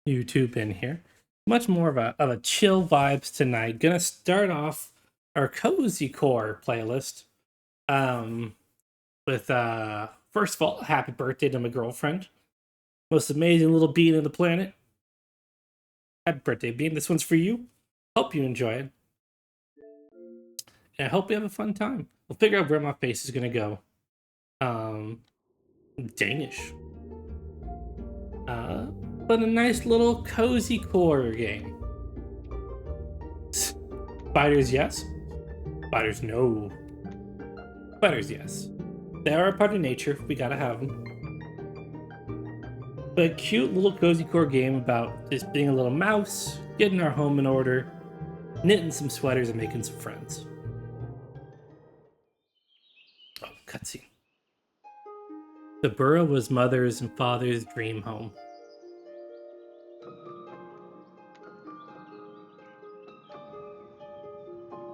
YouTube in here. Much more of a chill vibes tonight. Gonna start off our Cozycore playlist. Um, with first of all, happy birthday to my girlfriend. Most amazing little being on the planet. Happy birthday, Bean. This one's for you. Hope you enjoy it. And I hope you have a fun time. We'll figure out where my face is gonna go. Danish. But a nice little Cozycore game. Spiders, yes. Spiders, no. Spiders, yes. They are a part of nature. We gotta have them. But a cute little Cozycore game about just being a little mouse, getting our home in order, knitting some sweaters, and making some friends. Oh, cutscene. The Burrow was mother's and father's dream home.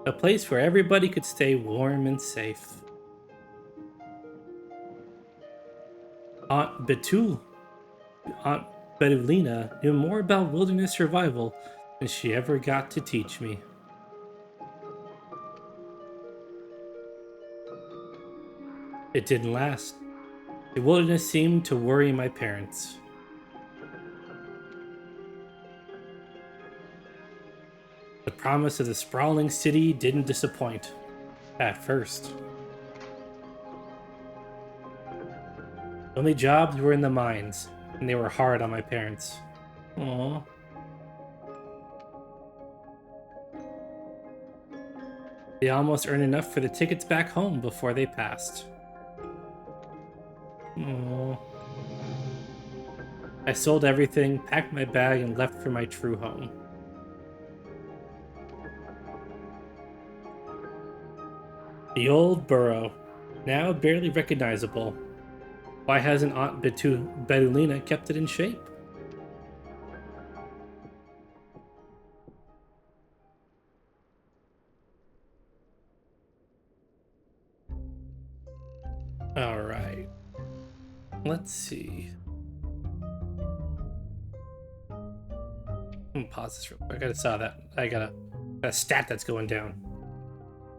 A place where everybody could stay warm and safe. Aunt Betulina knew more about wilderness survival than she ever got to teach me. It didn't last. The wilderness seemed to worry my parents. The promise of the sprawling city didn't disappoint. At first. The only jobs were in the mines, and they were hard on my parents. Aww. They almost earned enough for the tickets back home before they passed. Aww. I sold everything, packed my bag, and left for my true home. The old Burrow, now barely recognizable. Why hasn't Aunt Betulina kept it in shape? Alright. Let's see. I'm gonna pause this real quick. I gotta saw that. I got a stat that's going down.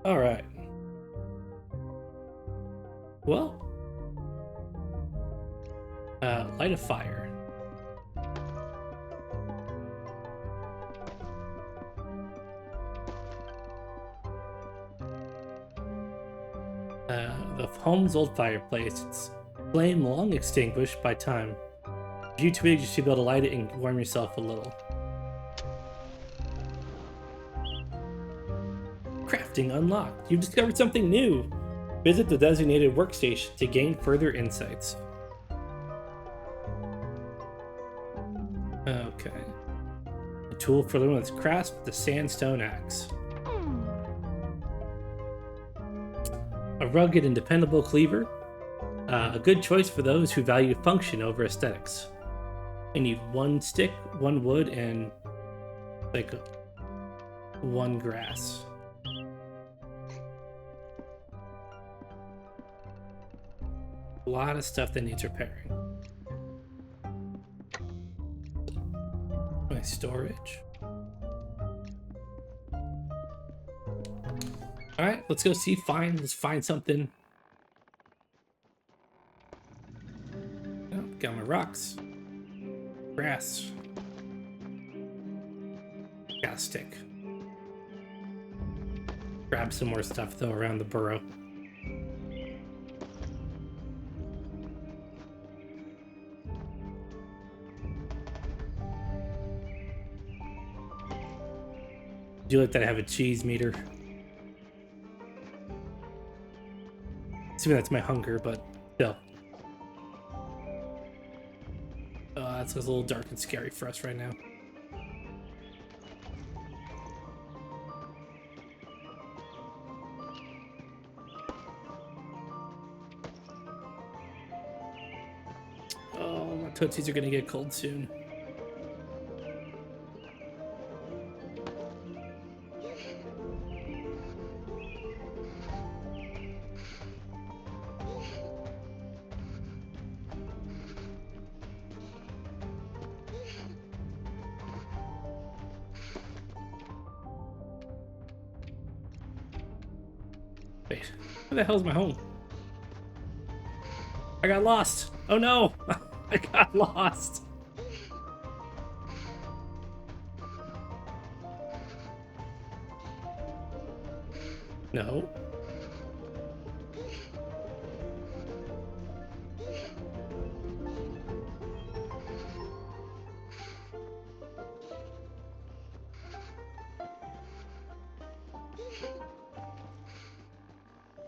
Alright. Well. Light a fire. The home's old fireplace. Its flame long extinguished by time. A few twigs, you should be able to light it and warm yourself a little. Crafting unlocked. You've discovered something new. Visit the designated workstation to gain further insights. Okay. A tool for learning with grasp the sandstone axe. A rugged and dependable cleaver. A good choice for those who value function over aesthetics. You need one stick, one wood, and like one grass. A lot of stuff that needs repairing. My storage. Alright, let's go see. Let's find something. Oh, got my rocks. Grass. Got a stick. Grab some more stuff though around the burrow. Do you like that I have a cheese meter? Assuming that's my hunger, but still. That's a little dark and scary for us right now. Oh, my tootsies are gonna get cold soon. Wait, where the hell's my home? I got lost. Oh no! I got lost. No.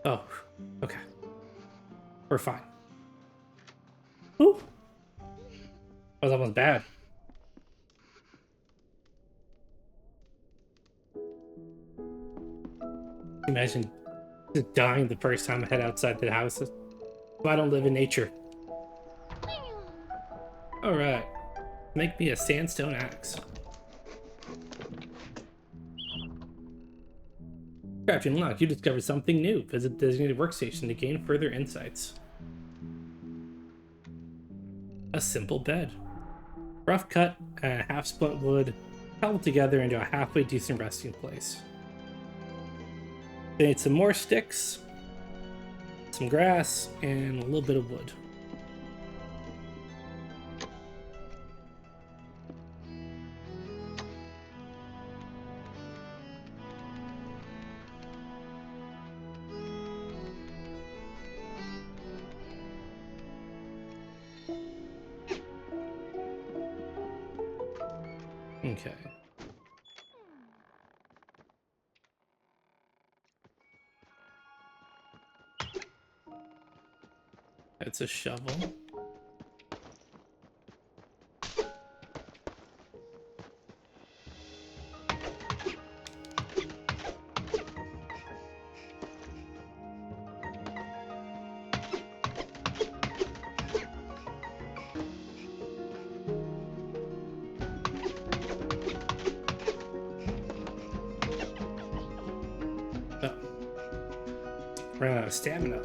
Oh, okay. We're fine. Ooh. That was almost bad. Imagine just dying the first time I head outside the house. I don't live in nature. Alright. Make me a sandstone axe. Crafting unlocked. You discovered something new. Visit the designated workstation to gain further insights. A simple bed. Rough cut and half split wood cobbled together into a halfway decent resting place. They need some more sticks, some grass, and a little bit of wood. Okay. That's a shovel. Oh. Ran out of stamina.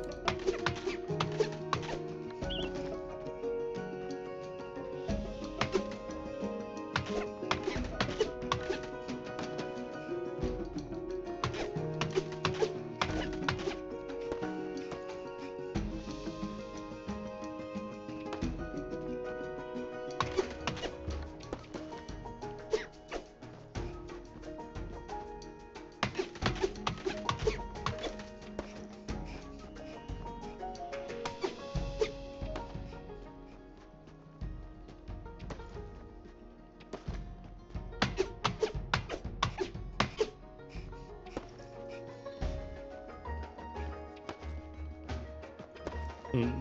Hmm.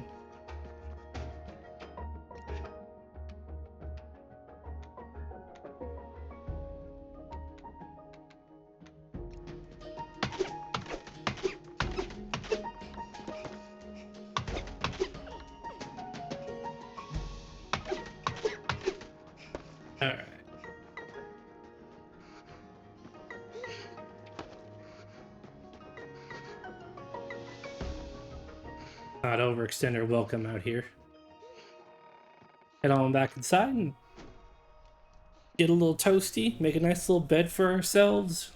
All right. Not overextend our welcome out here. Head on back inside and get a little toasty, make a nice little bed for ourselves.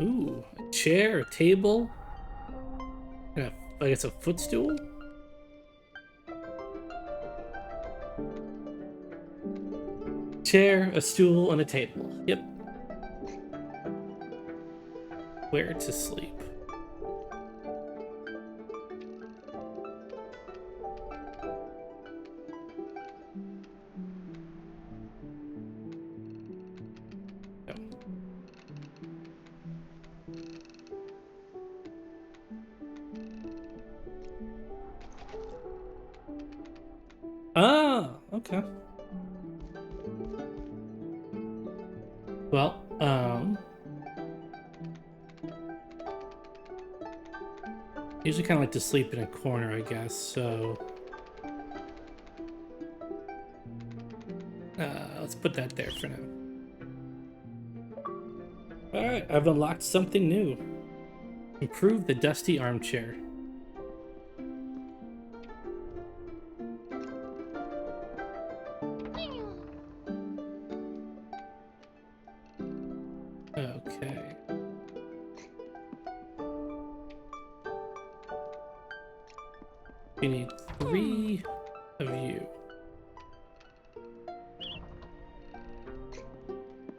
Ooh, a chair, a table, and I guess a footstool? Chair, a stool, and a table. Yep. Where to sleep? Ah, okay. Well, usually kind of like to sleep in a corner, I guess, so let's put that there for now. Alright, I've unlocked something new. Improve the dusty armchair. You need 3 of you.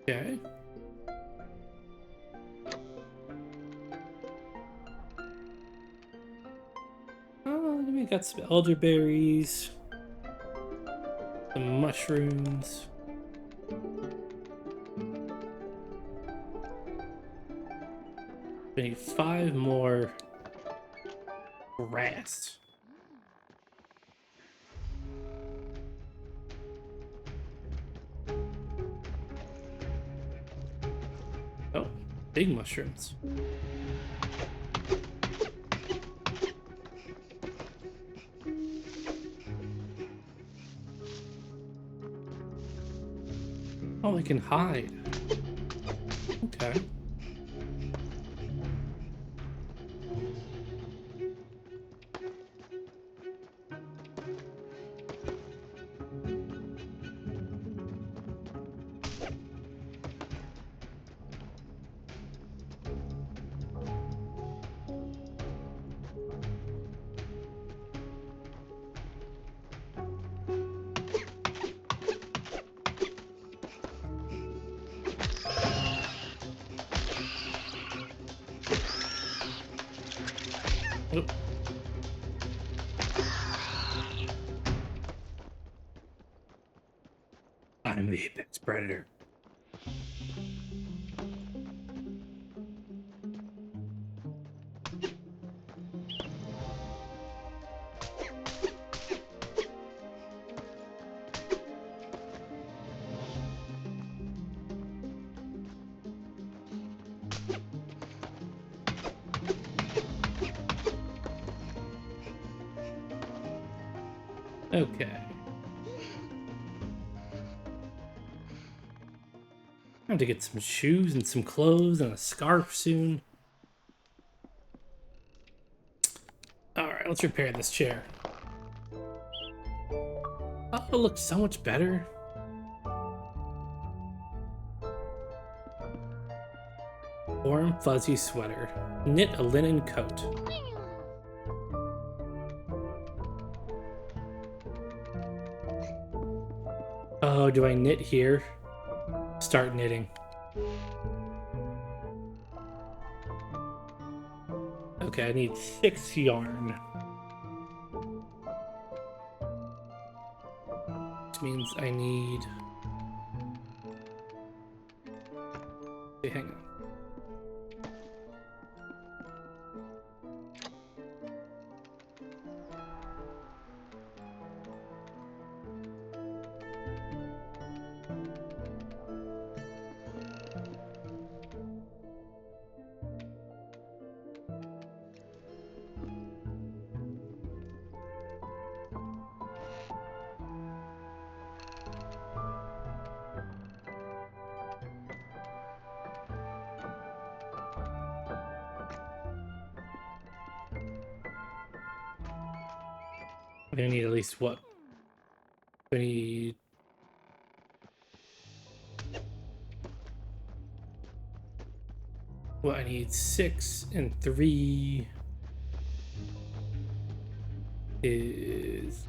Okay. Oh, we got some elderberries, some mushrooms. We need 5 more grass. Oh, big mushrooms. Oh, I can hide. Okay. Oh. I'm the apex predator. Okay. I have to get some shoes and some clothes and a scarf soon. Alright, let's repair this chair. Oh, it looks so much better. Warm, fuzzy sweater. Knit a linen coat. Oh, do I knit here? Start knitting. Okay, I need 6 yarn. Which means I need... Okay, hang on. I'm gonna need at least what? I need... Well, I need 6 and 3 is...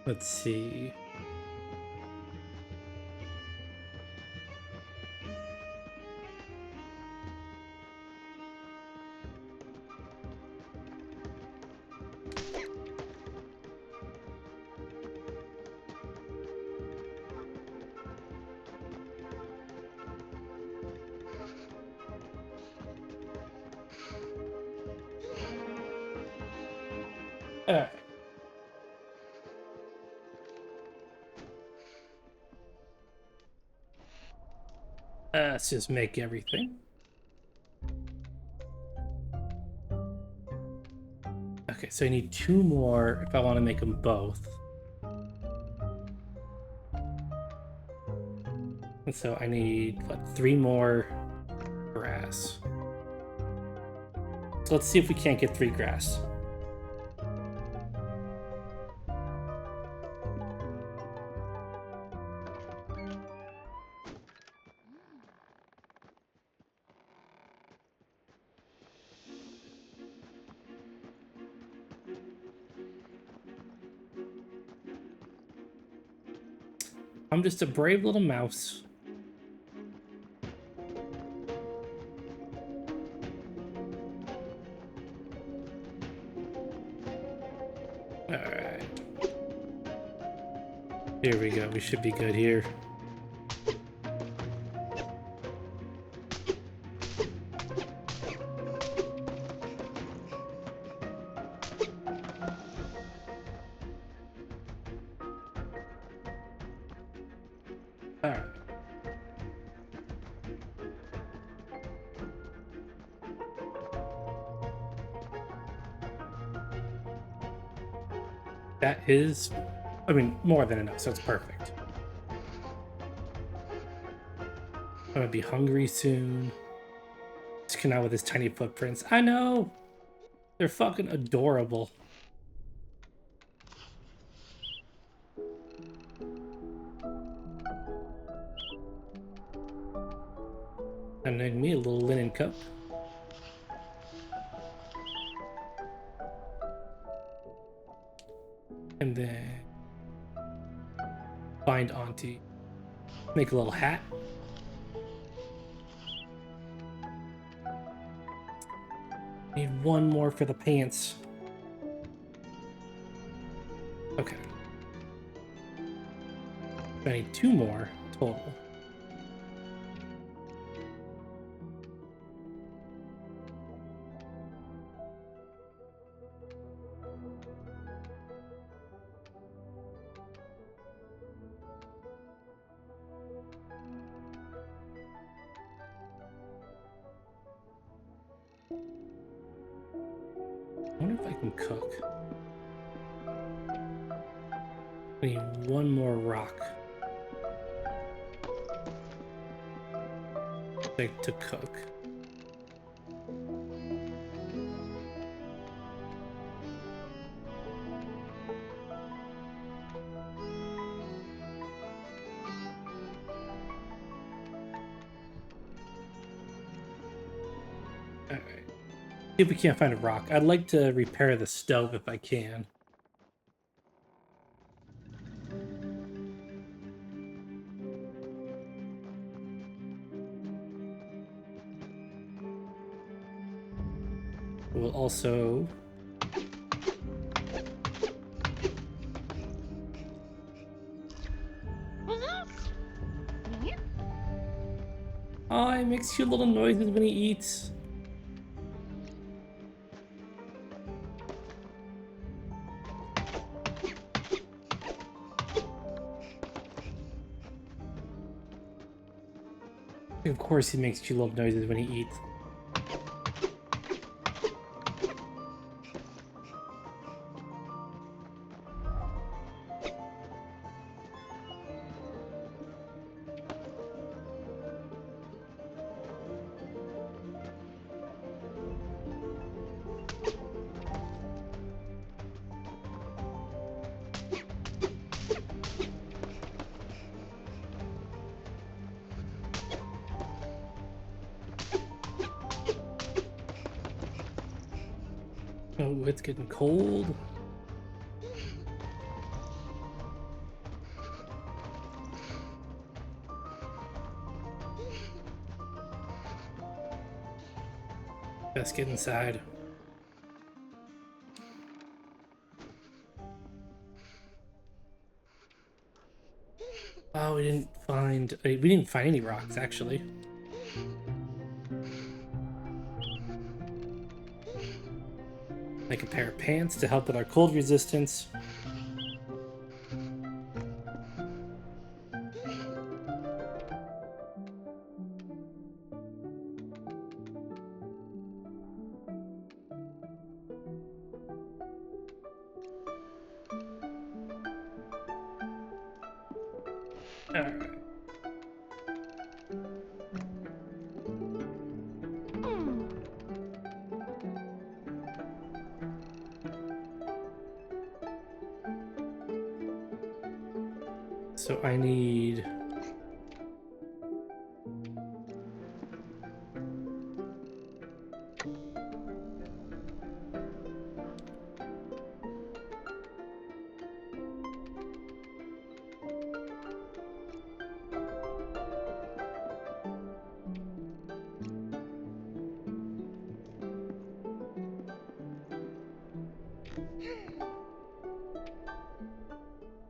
Let's see. Alright. Let's just make everything. Okay, so I need 2 more if I want to make them both. And so I need, what, 3 more grass. So let's see if we can't get 3 grass. I'm just a brave little mouse. Alright. Here we go. We should be good here. Alright. That is, I mean, more than enough, so it's perfect. I'm gonna be hungry soon. Just come out with his tiny footprints. I know! They're fucking adorable. And then me a little linen cup. And then find Auntie. Make a little hat. Need 1 more for the pants. Okay. I need 2 more total. I wonder if I can cook. I need 1 more rock. To cook. Alright. See if we can't find a rock. I'd like to repair the stove if I can. We'll also... Oh, he makes cute little noises when he eats. Of course he makes cute little noises when he eats. Oh, it's getting cold. Let's get inside. Oh, we didn't find any rocks actually. Make a pair of pants to help with our cold resistance. Alright. So I need...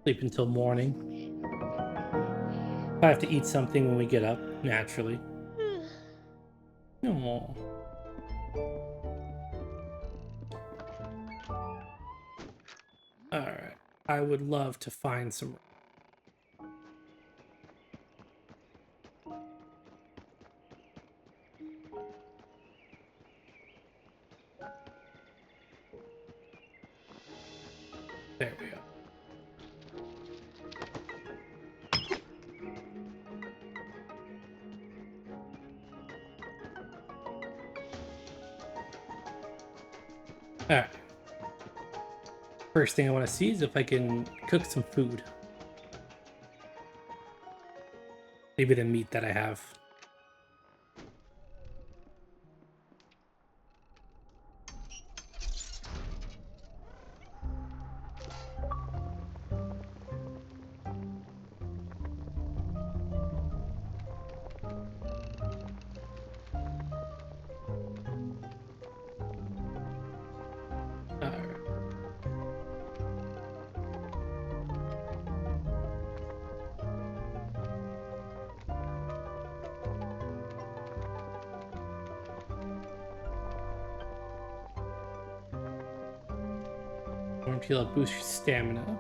sleep until morning. I have to eat something when we get up, naturally. Oh. Alright. I would love to find some... There we go. Alright. First thing I want to see is if I can cook some food. Maybe the meat that I have. Alright. Orange peel boost your stamina.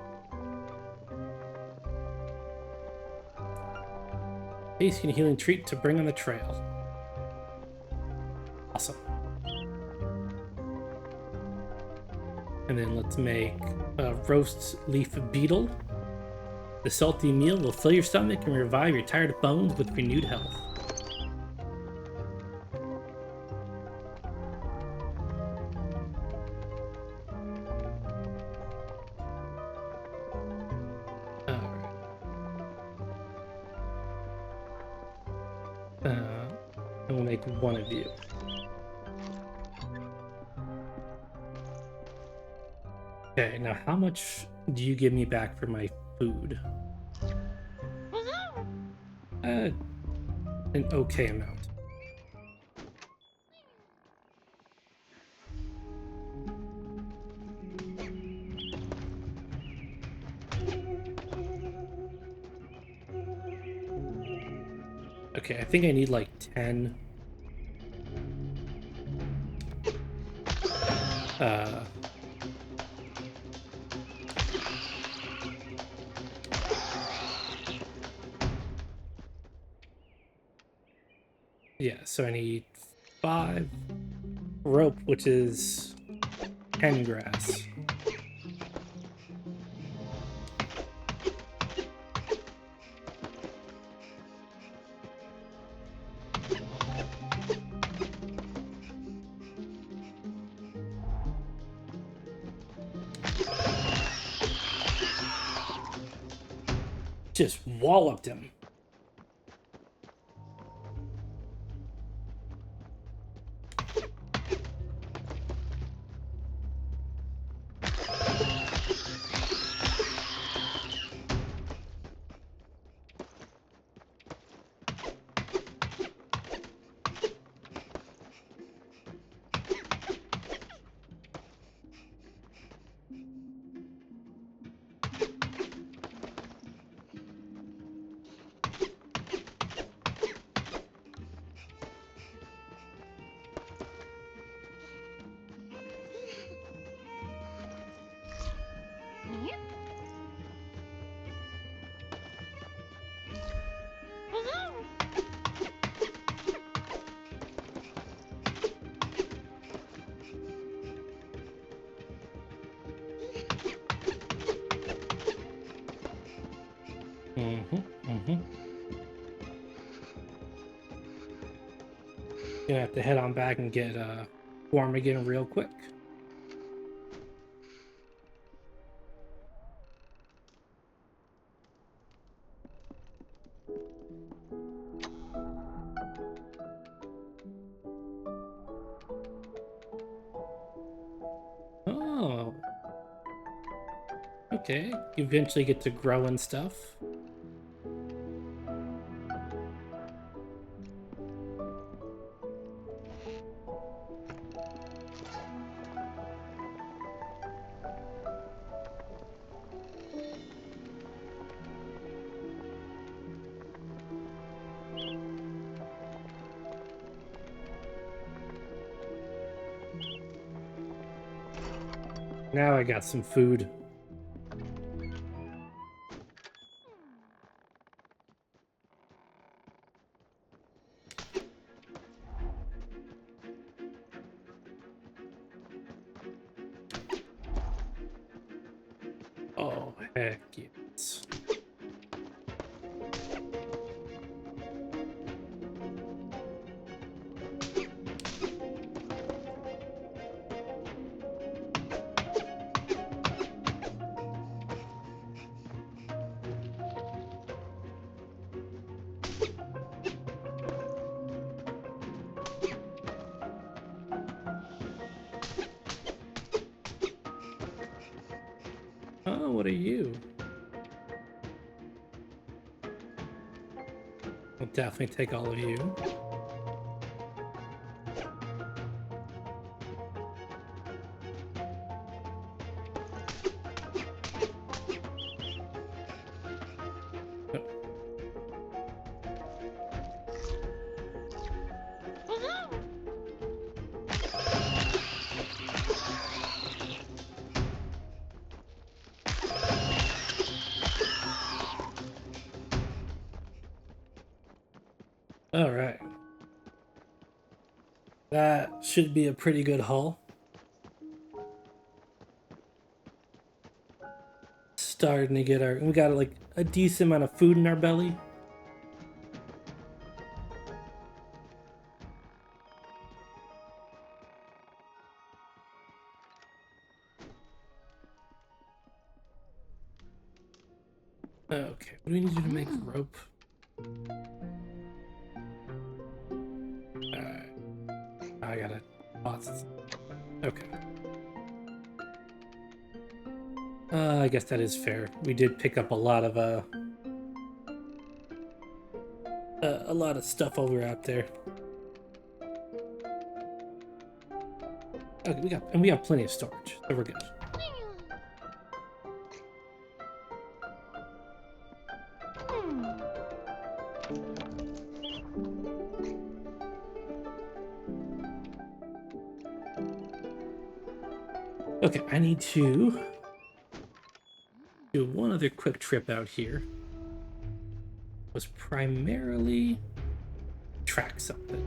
Tasty and healing treat to bring on the trail. Awesome. And then let's make a roast leaf beetle. The salty meal will fill your stomach and revive your tired bones with renewed health. Alright. And we'll make one of you. Okay, now how much do you give me back for my food? An okay amount. Okay, I think I need like 10. Yeah, so I need 5 rope, which is 10 grass. Just walloped him. Gonna have to head on back and get warm again real quick. Oh. Okay. You eventually get to grow and stuff. Now I got some food. Oh, heck yes. Oh, what are you? I'll definitely take all of you. All right. That should be a pretty good haul. Starting to get we got like a decent amount of food in our belly. Okay, what do we need to make rope? I gotta pause. Okay. I guess that is fair. We did pick up a lot of stuff while we were out there. Okay, we have plenty of storage, so we're good. Okay, I need to do one other quick trip out here. Was primarily track something.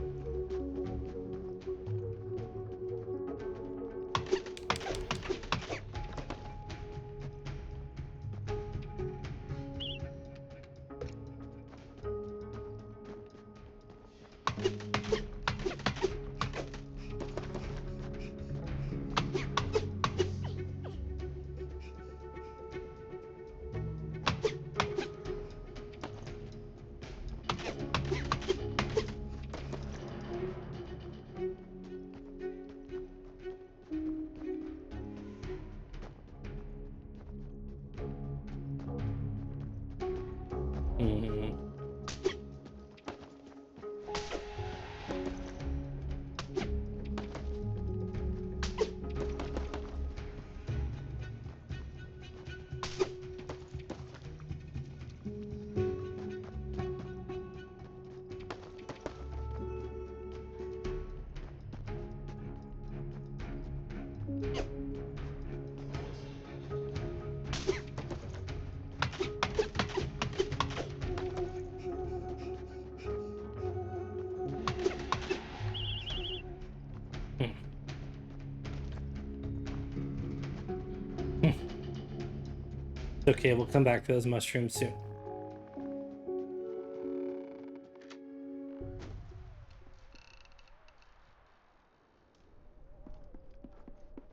Okay, we'll come back to those mushrooms soon.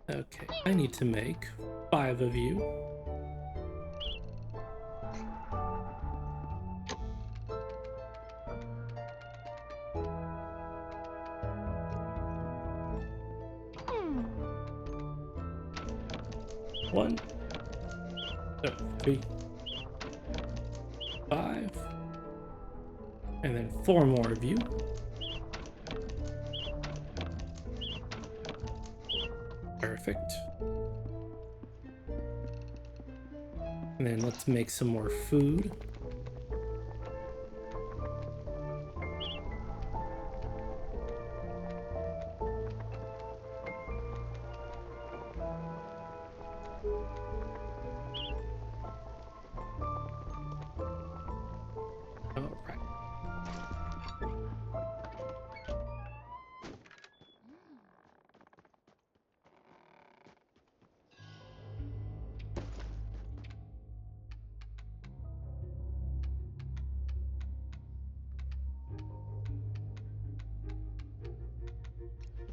Okay, I need to make 5 of you. One, 3, 5, and then 4 more of you. Perfect. And then let's make some more food.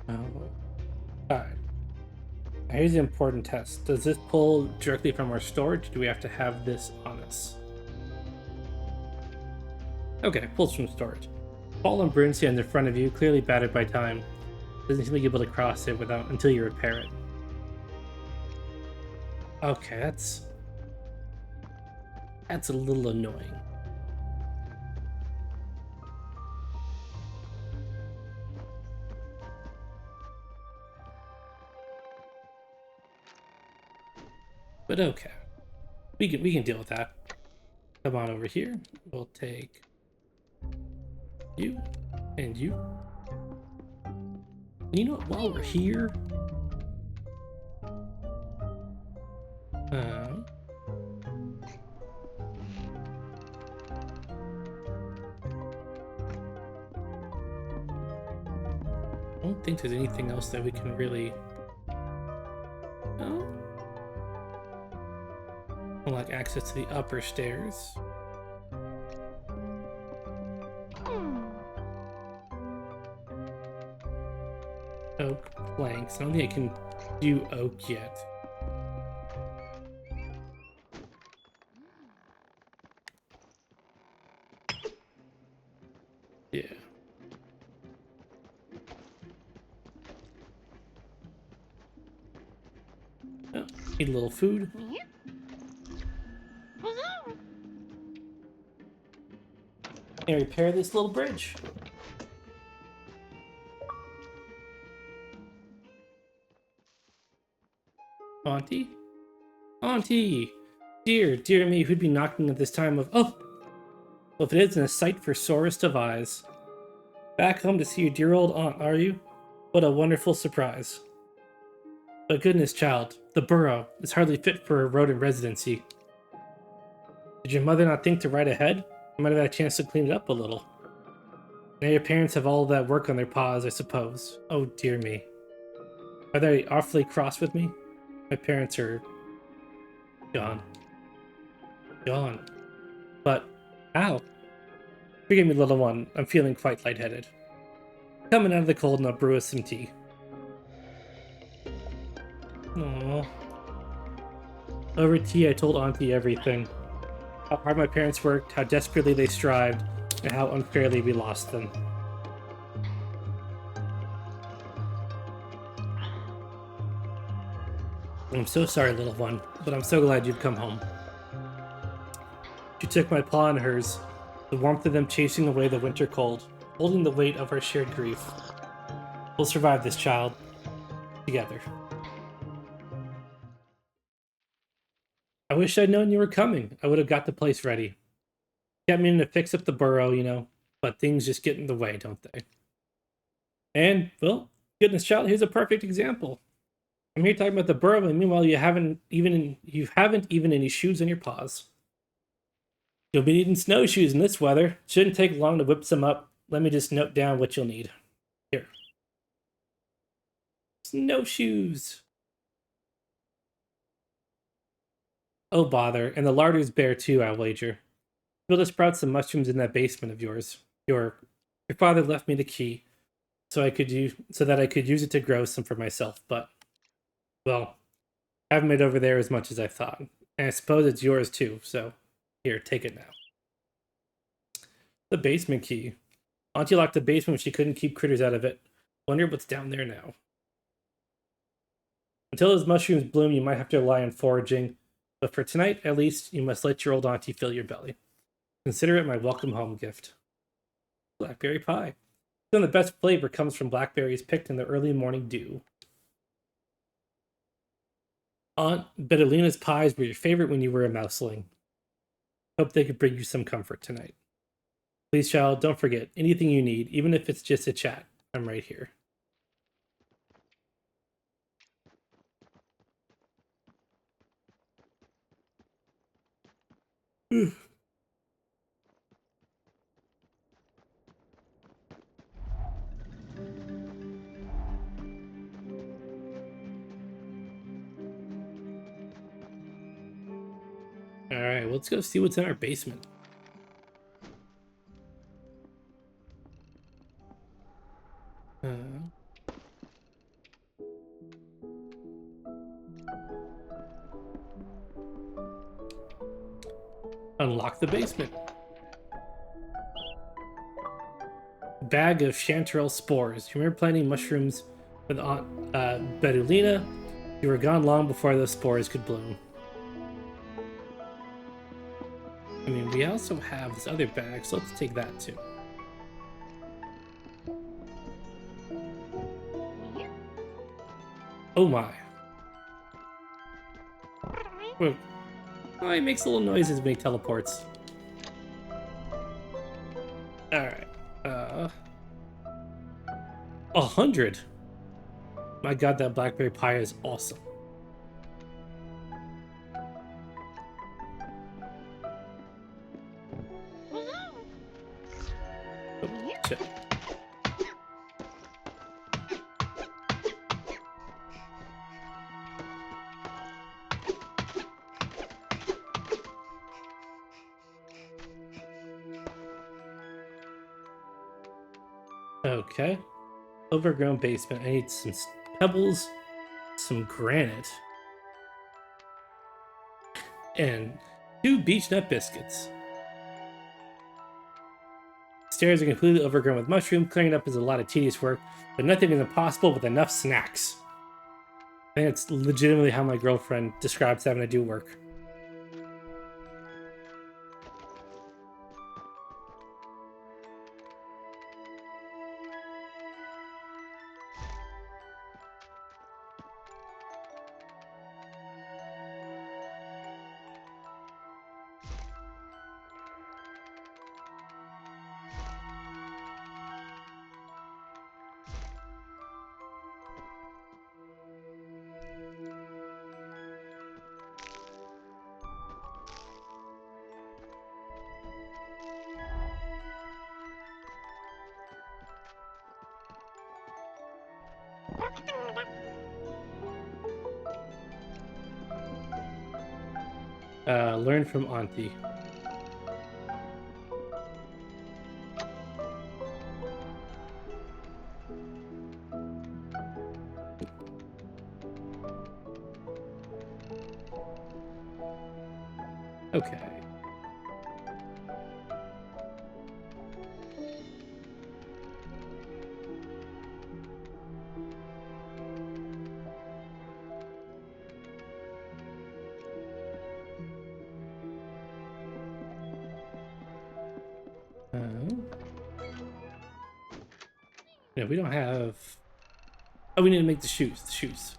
All right. All right. Here's the important test. Does this pull directly from our storage? Do we have to have this on us? Okay, pulls from storage. Fallen Brunesians in front of you, clearly battered by time. Doesn't seem like you're able to cross it without until you repair it. Okay, that's a little annoying. But okay. We can deal with that. Come on over here. We'll take you and you. And you know what, while we're here, I don't think there's anything else that we can really unlock access to the upper stairs. Oak planks. I don't think I can do oak yet. Yeah. Oh, need a little food. And repair this little bridge. Auntie? Auntie! Dear me, who'd be knocking at this time of... Oh! Well, if it isn't a sight for sorest of eyes. Back home to see your dear old aunt, are you? What a wonderful surprise. But goodness, child, the Burrow is hardly fit for a rodent residency. Did your mother not think to ride ahead? I might have had a chance to clean it up a little. Now your parents have all that work on their paws, I suppose. Oh dear me. Are they awfully cross with me? My parents are... gone. Gone. But, ow. Forgive me, little one. I'm feeling quite lightheaded. Coming out of the cold and I'll brew us some tea. Aww. Over tea, I told Auntie everything. How hard my parents worked, how desperately they strived, and how unfairly we lost them. I'm so sorry, little one, but I'm so glad you've come home. She took my paw in hers, the warmth of them chasing away the winter cold, holding the weight of our shared grief. We'll survive this, child. Together. I wish I'd known you were coming. I would have got the place ready. Kept meaning to fix up the Burrow, you know, but things just get in the way, don't they? And, well, goodness, child, here's a perfect example. I'm here talking about the Burrow, and meanwhile you haven't even any shoes on your paws. You'll be needing snowshoes in this weather. Shouldn't take long to whip some up. Let me just note down what you'll need. Here. Snowshoes. Oh, bother. And the larder's bare, too, I'll wager. We'll just sprout some mushrooms in that basement of yours. Your father left me the key, so that I could use it to grow some for myself, but Well, I haven't made over there as much as I thought. And I suppose it's yours too, so here, take it now. The basement key. Auntie locked the basement when she couldn't keep critters out of it. Wonder what's down there now. Until those mushrooms bloom, you might have to rely on foraging. But for tonight, at least, you must let your old auntie fill your belly. Consider it my welcome home gift. Blackberry pie. Some of the best flavor comes from blackberries picked in the early morning dew. Aunt Bettelina's pies were your favorite when you were a mouseling. Hope they could bring you some comfort tonight. Please, child, don't forget, anything you need, even if it's just a chat, I'm right here. Alright, let's go see what's in our basement. Unlock the basement. Bag of chanterelle spores. You remember planting mushrooms with Aunt Betulina? You were gone long before those spores could bloom. I mean, we also have this other bag, so let's take that too. Oh my. Whoa. Oh, he makes little noises when he teleports. Alright. 100. My god, that blackberry pie is awesome. Oh, shit. Okay. Overgrown basement. I need some pebbles, some granite, and 2 beech nut biscuits. Stairs are completely overgrown with mushroom. Clearing it up is a lot of tedious work, but nothing is impossible with enough snacks. I think it's legitimately how my girlfriend describes having to do work. Learn from Auntie. Okay. No, we don't have... Oh, we need to make the shoes. The shoes.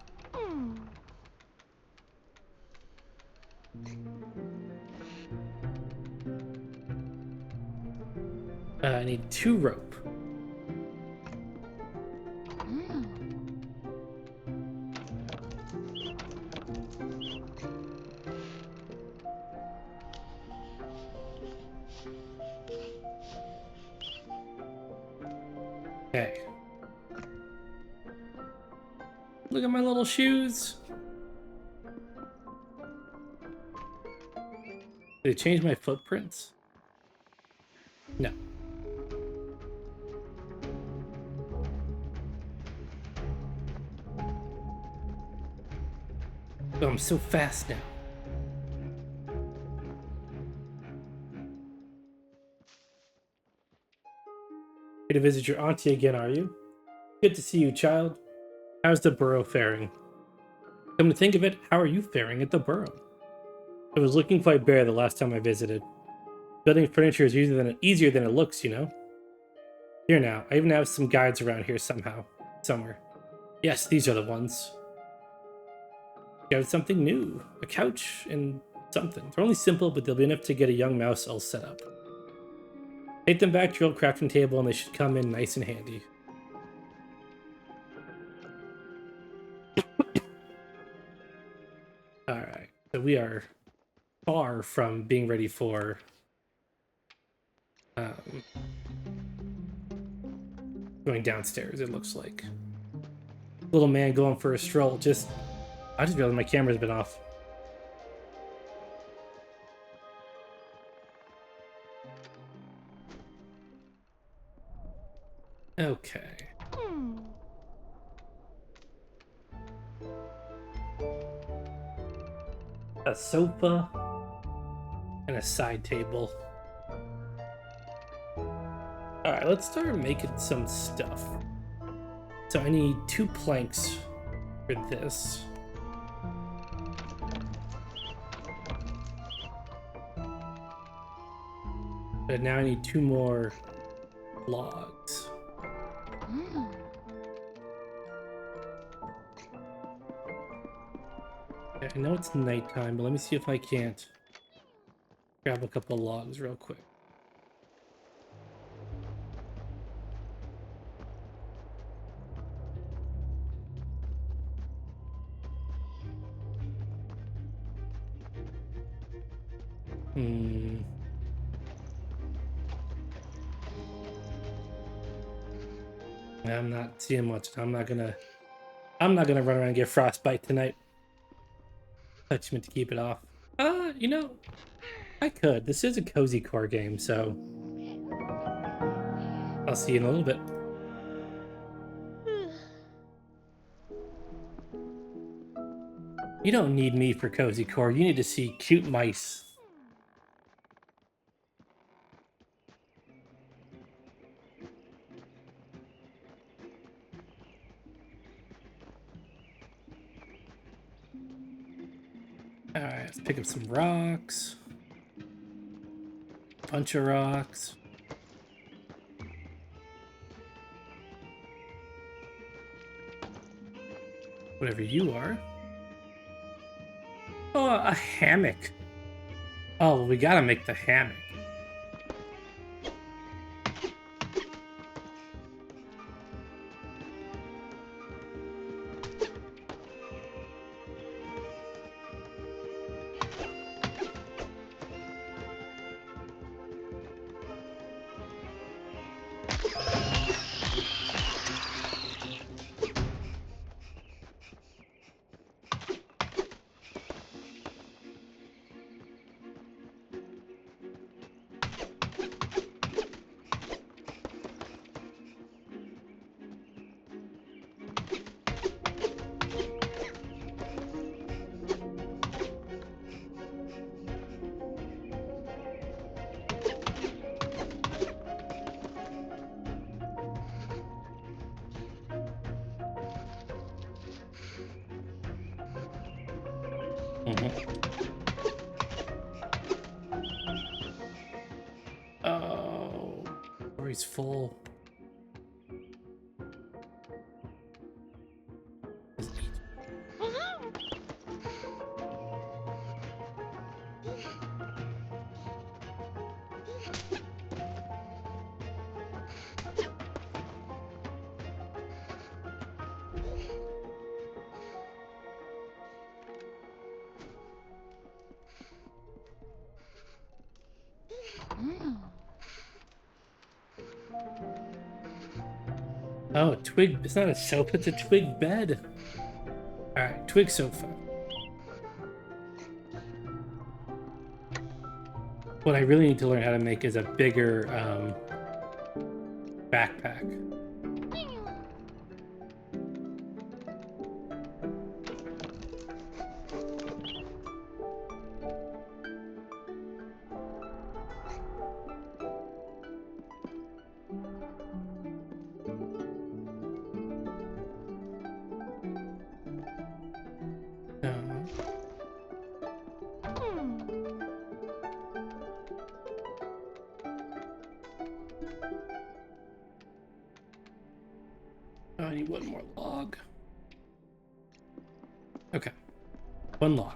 I need 2 rope. Okay. Look at my little shoes. Did they change my footprints? No. Oh, I'm so fast now. Here to visit your auntie again, are you? Good to see you, child. How's the Burrow faring? Come to think of it, how are you faring at the Burrow? It was looking quite bare the last time I visited. Building furniture is easier than it looks, you know? Here now, I even have some guides around here somewhere. Yes, these are the ones. Got something new. A couch and something. They're only simple, but they'll be enough to get a young mouse all set up. Take them back to your old crafting table and they should come in nice and handy. Alright, so we are far from being ready for going downstairs, it looks like. Little man going for a stroll. I just realized my camera's been off. Okay. A sofa and a side table. Alright, let's start making some stuff. So I need 2 planks for this. But now I need 2 more logs. Okay, I know it's nighttime, but let me see if I can't grab a couple logs real quick. I'm not seeing much. I'm not gonna run around and get frostbite tonight. Touch meant to keep it off. You know, I could. This is a Cozycore game, so I'll see you in a little bit. You don't need me for Cozycore. You need to see cute mice. Alright, let's pick up some rocks. Bunch of rocks. Whatever you are. Oh, a hammock. Oh, well, we gotta make the hammock. Oh, he's full. Oh, a twig. It's not a sofa, it's a twig bed. Alright, twig sofa. What I really need to learn how to make is a bigger backpack. I need one more log. Okay. One log.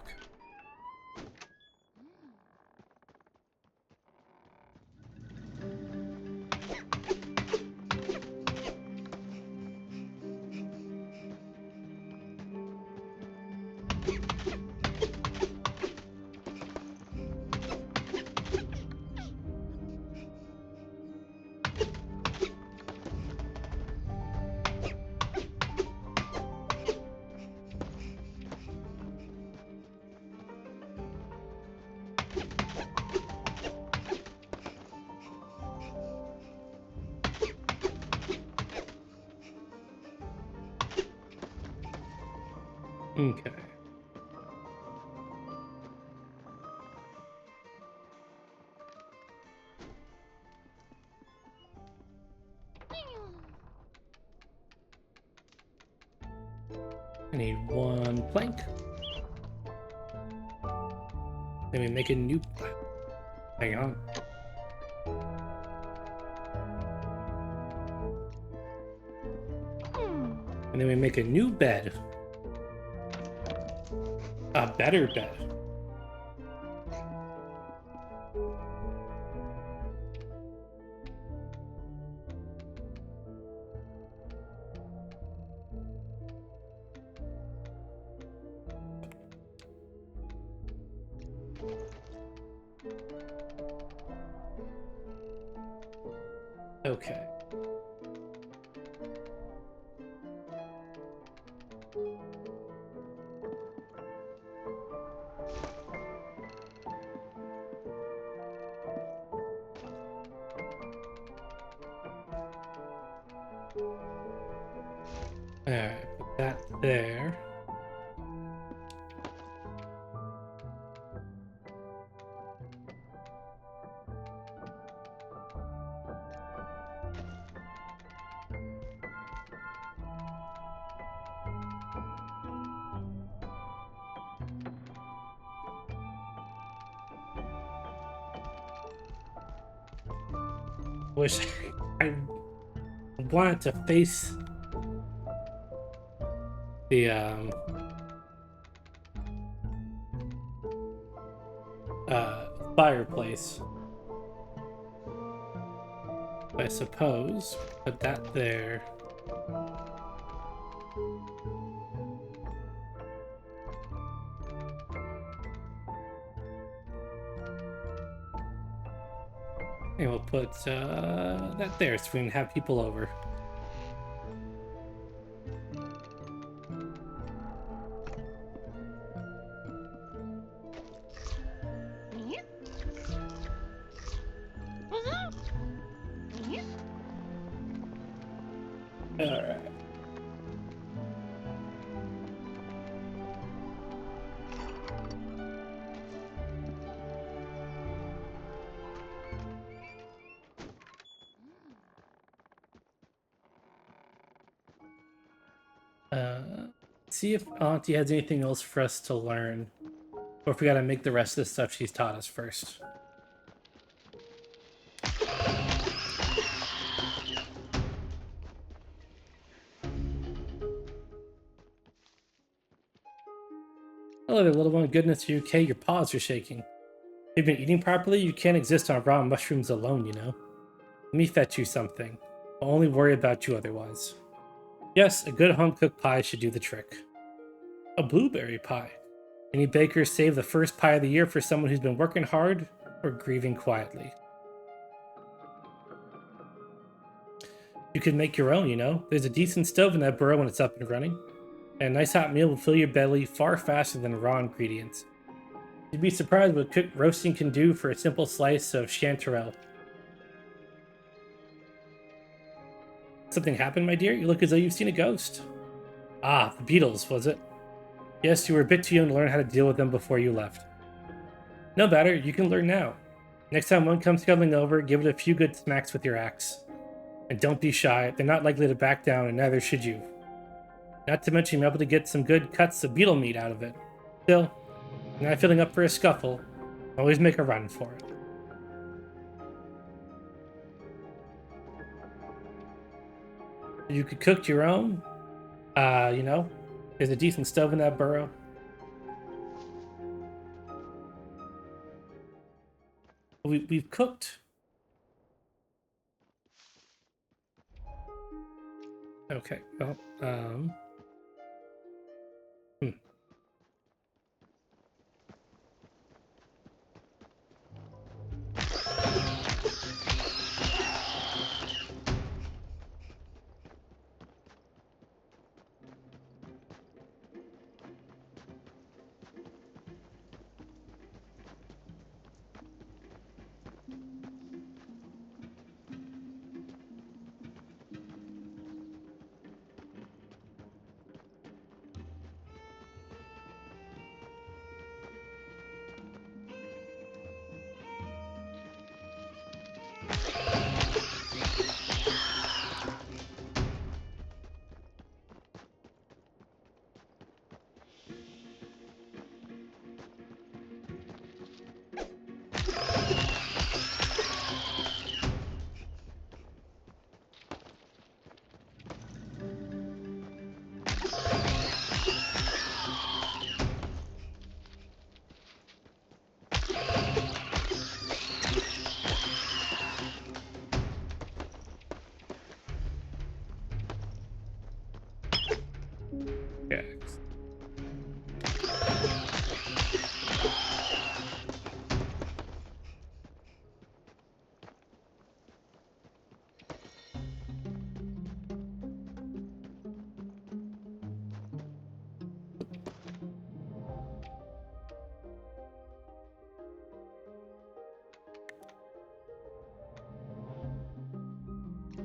Okay. I need one plank. Then we make a new... Hang on. And then we make a new bed. A better bed. Okay. Alright, put that there. Wish I wanted to face the fireplace. I suppose put that there. And we'll put that there so we can have people over. Alright. See if Auntie has anything else for us to learn. Or if we gotta make the rest of the stuff she's taught us first. Hello there, little one. Goodness, are you okay? Your paws are shaking. You've been eating properly? You can't exist on raw mushrooms alone, you know. Let me fetch you something. I'll only worry about you otherwise. Yes, a good home-cooked pie should do the trick. A blueberry pie. Any bakers save the first pie of the year for someone who's been working hard or grieving quietly. You could make your own, you know. There's a decent stove in that burrow when it's up and running. And a nice hot meal will fill your belly far faster than raw ingredients. You'd be surprised what cooked roasting can do for a simple slice of chanterelle. Something happened, my dear? You look as though you've seen a ghost. Ah, the beetles, was it? Yes, you were a bit too young to learn how to deal with them before you left. No matter, you can learn now. Next time one comes scuttling over, give it a few good smacks with your axe. And don't be shy, they're not likely to back down, and neither should you. Not to mention you're able to get some good cuts of beetle meat out of it. Still, you're not feeling up for a scuffle. Always make a run for it. You could cook your own. You know, there's a decent stove in that burrow. We've cooked. Okay. Well, hmm. Yeah.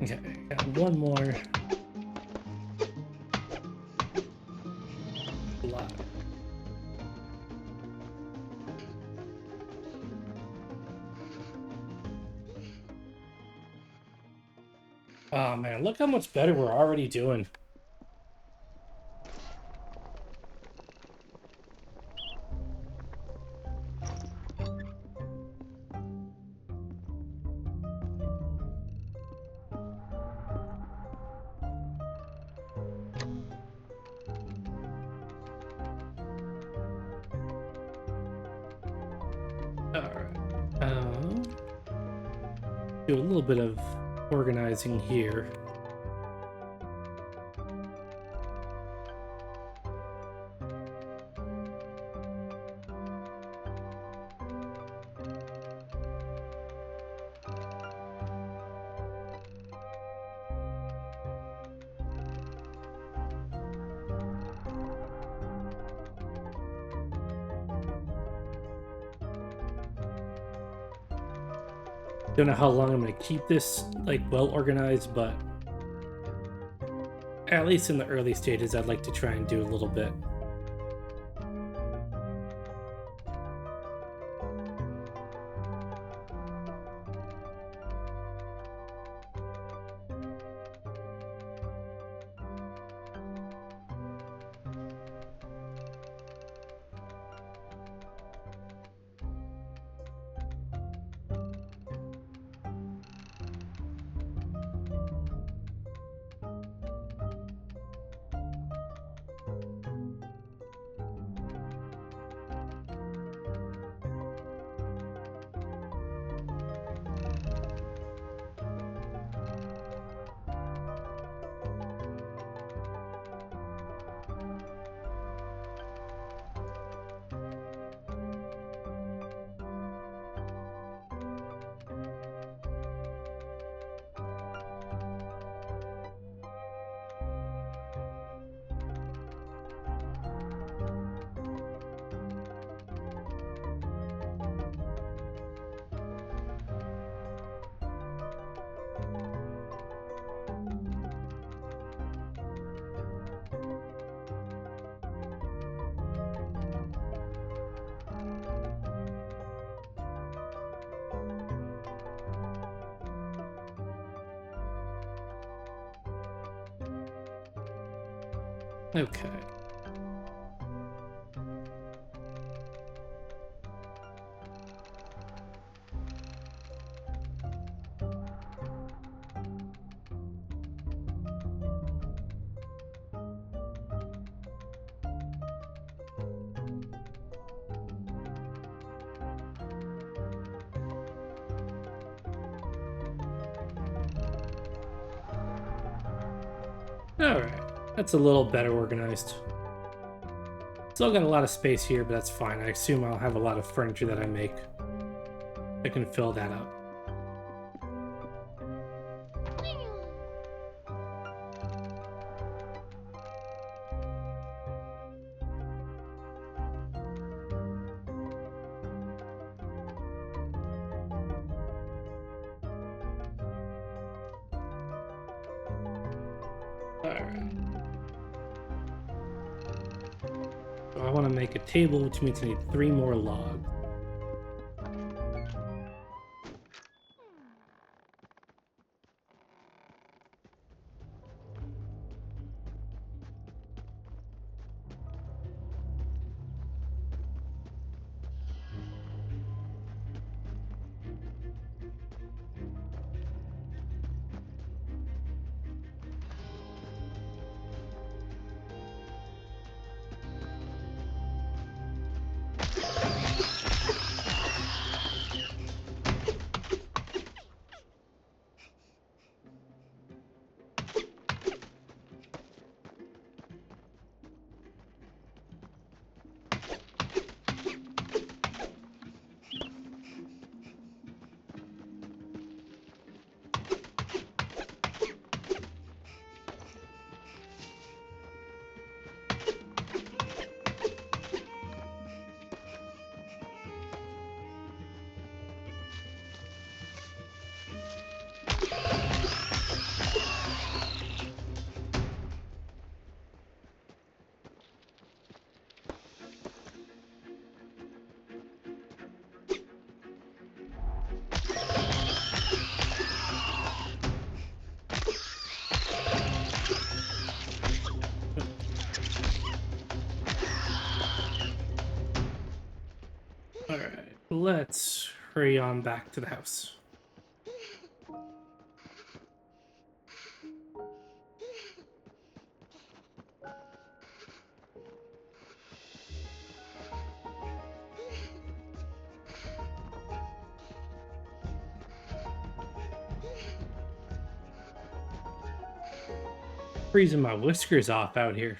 Okay, got one more block. Oh man, look how much better we're already doing. Alright. Do a little bit of organizing here. Don't know how long I'm gonna keep this like well organized, but at least in the early stages, I'd like to try and do a little bit. Okay. Alright, that's a little better organized. Still got a lot of space here, but that's fine. I assume I'll have a lot of furniture that I make. I can fill that up. Alright. So I want to make a table, which means I need 3 more logs. Alright, let's hurry on back to the house. Freezing my whiskers off out here.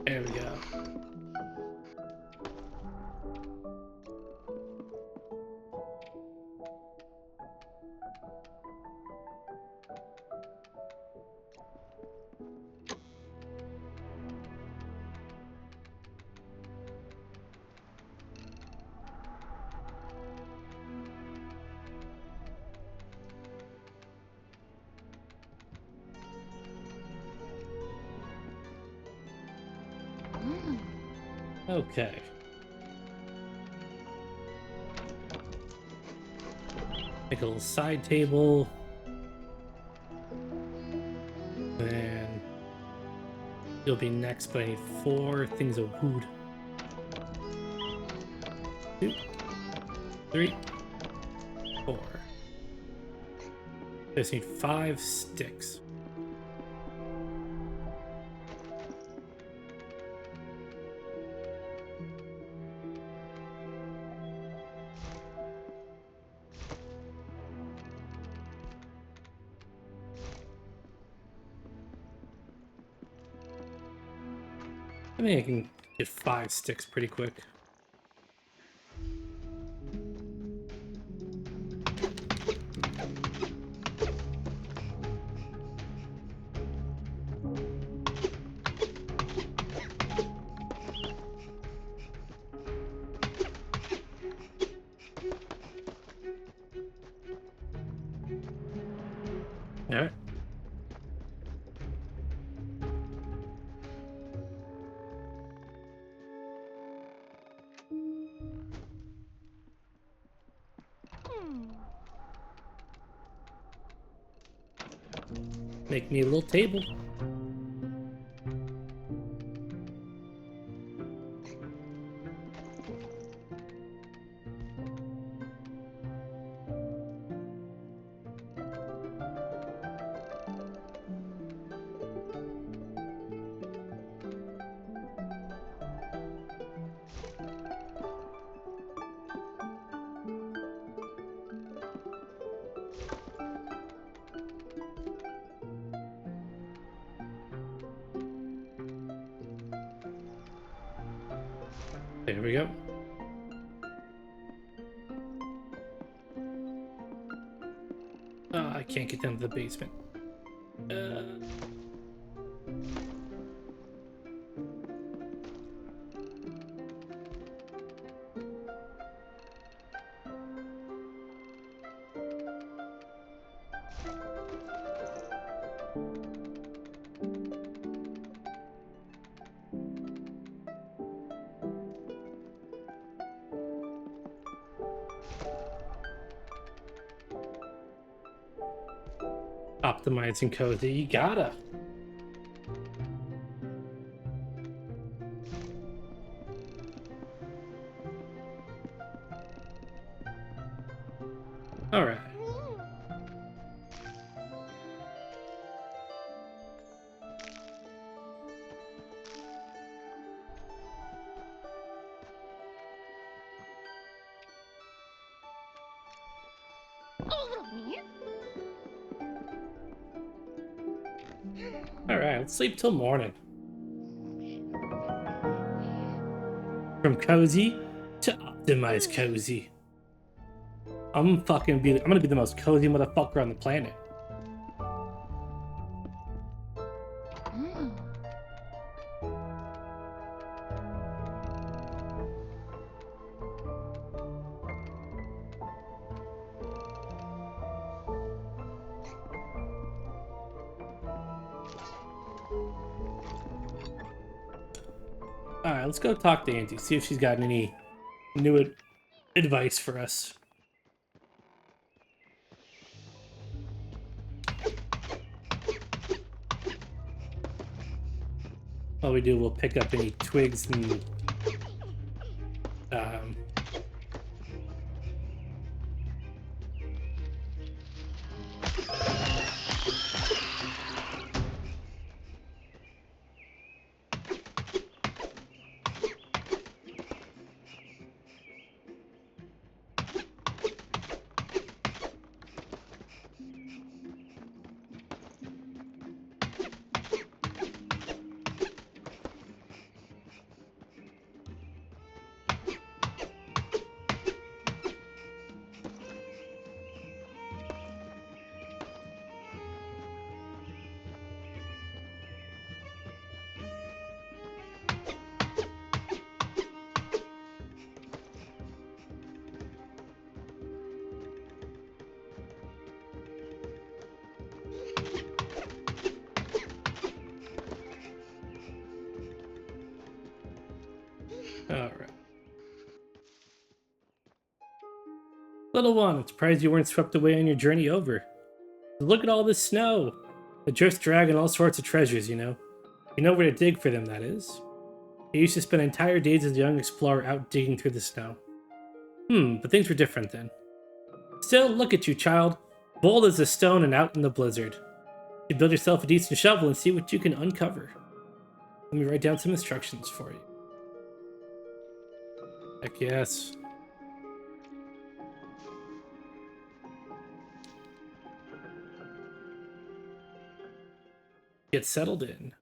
There we go. Okay. Make a little side table. Then you'll be next, but I need 4 things of wood. 2, 3, 4. I just need 5 sticks. I think I can get 5 sticks pretty quick. All right. Make me a little table. There we go. Oh, I can't get down to the basement. Optimizing Cozy, you gotta. All right. All right, let's sleep till morning. From Cozy to optimize Cozy. I'm gonna be the most cozy motherfucker on the planet. All right, let's go talk to Auntie. See if she's got any new advice for us. While we do, we'll pick up any twigs and Alright. Little one, I'm surprised you weren't swept away on your journey over. Look at all this snow! The drift's dragging all sorts of treasures, you know. You know where to dig for them, that is. I used to spend entire days as a young explorer out digging through the snow. But things were different then. Still, look at you, child. Bold as a stone and out in the blizzard. You build yourself a decent shovel and see what you can uncover. Let me write down some instructions for you. Heck yes. Get settled in.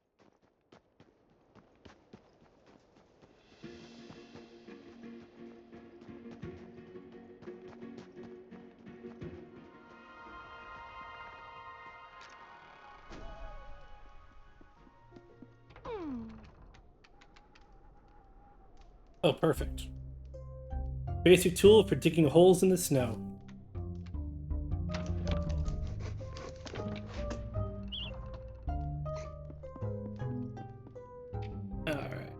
Oh, perfect. Basic tool for digging holes in the snow. Alright.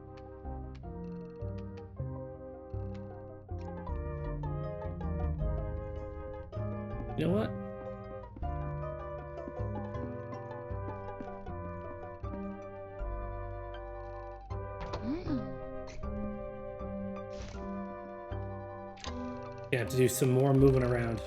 You know what? Yeah, to do some more moving around.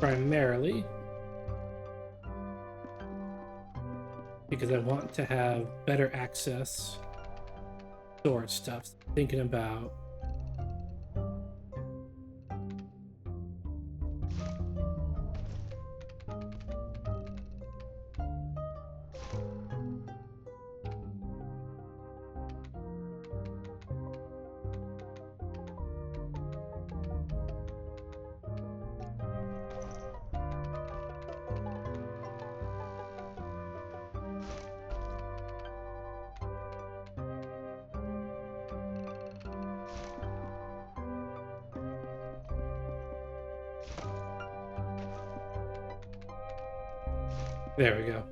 primarily because I want to have better access to storage stuff. So thinking about there we go.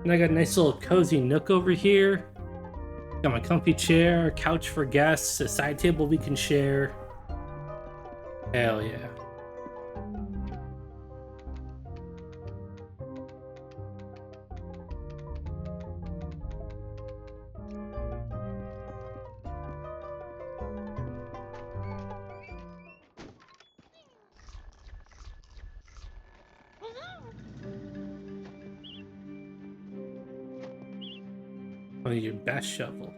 And I got a nice little cozy nook over here. Got my comfy chair, couch for guests, a side table we can share. Hell yeah. Oh, your best shovel.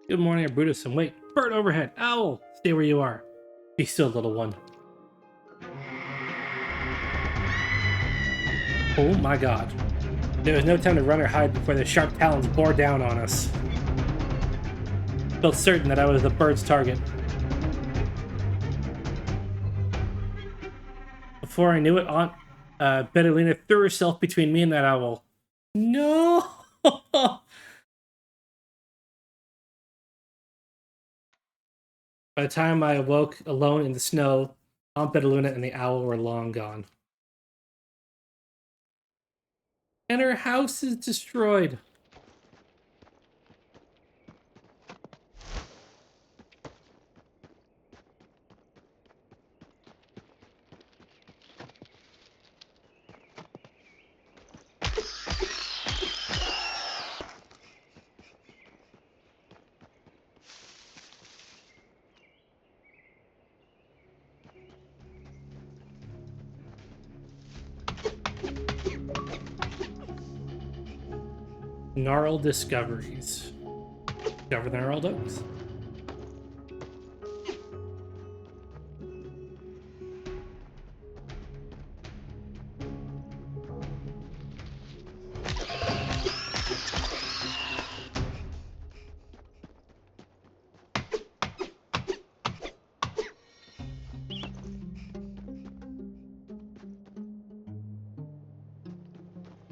Good morning, Brutus, and wait, bird overhead. Owl, stay where you are. Be still, little one. Oh my god. There was no time to run or hide before the sharp talons bore down on us. Felt certain that I was the bird's target. Before I knew it, Aunt Bettelina threw herself between me and that owl. No! By the time I awoke alone in the snow, Aunt Bettelina and the owl were long gone. And her house is destroyed. Gnarled discoveries. Discover the gnarled oaks.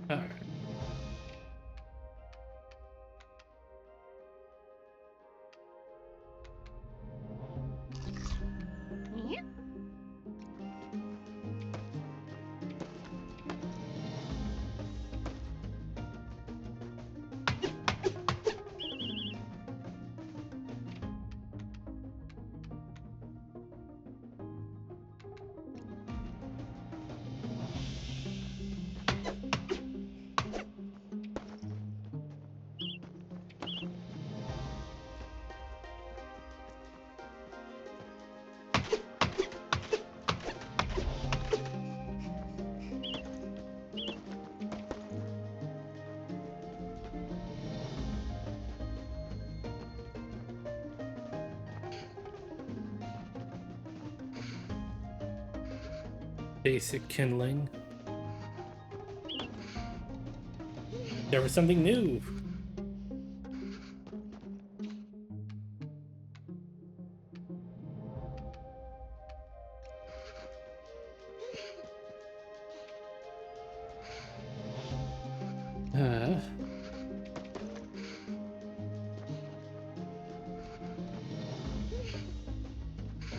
Alright. Basic kindling. There was something new.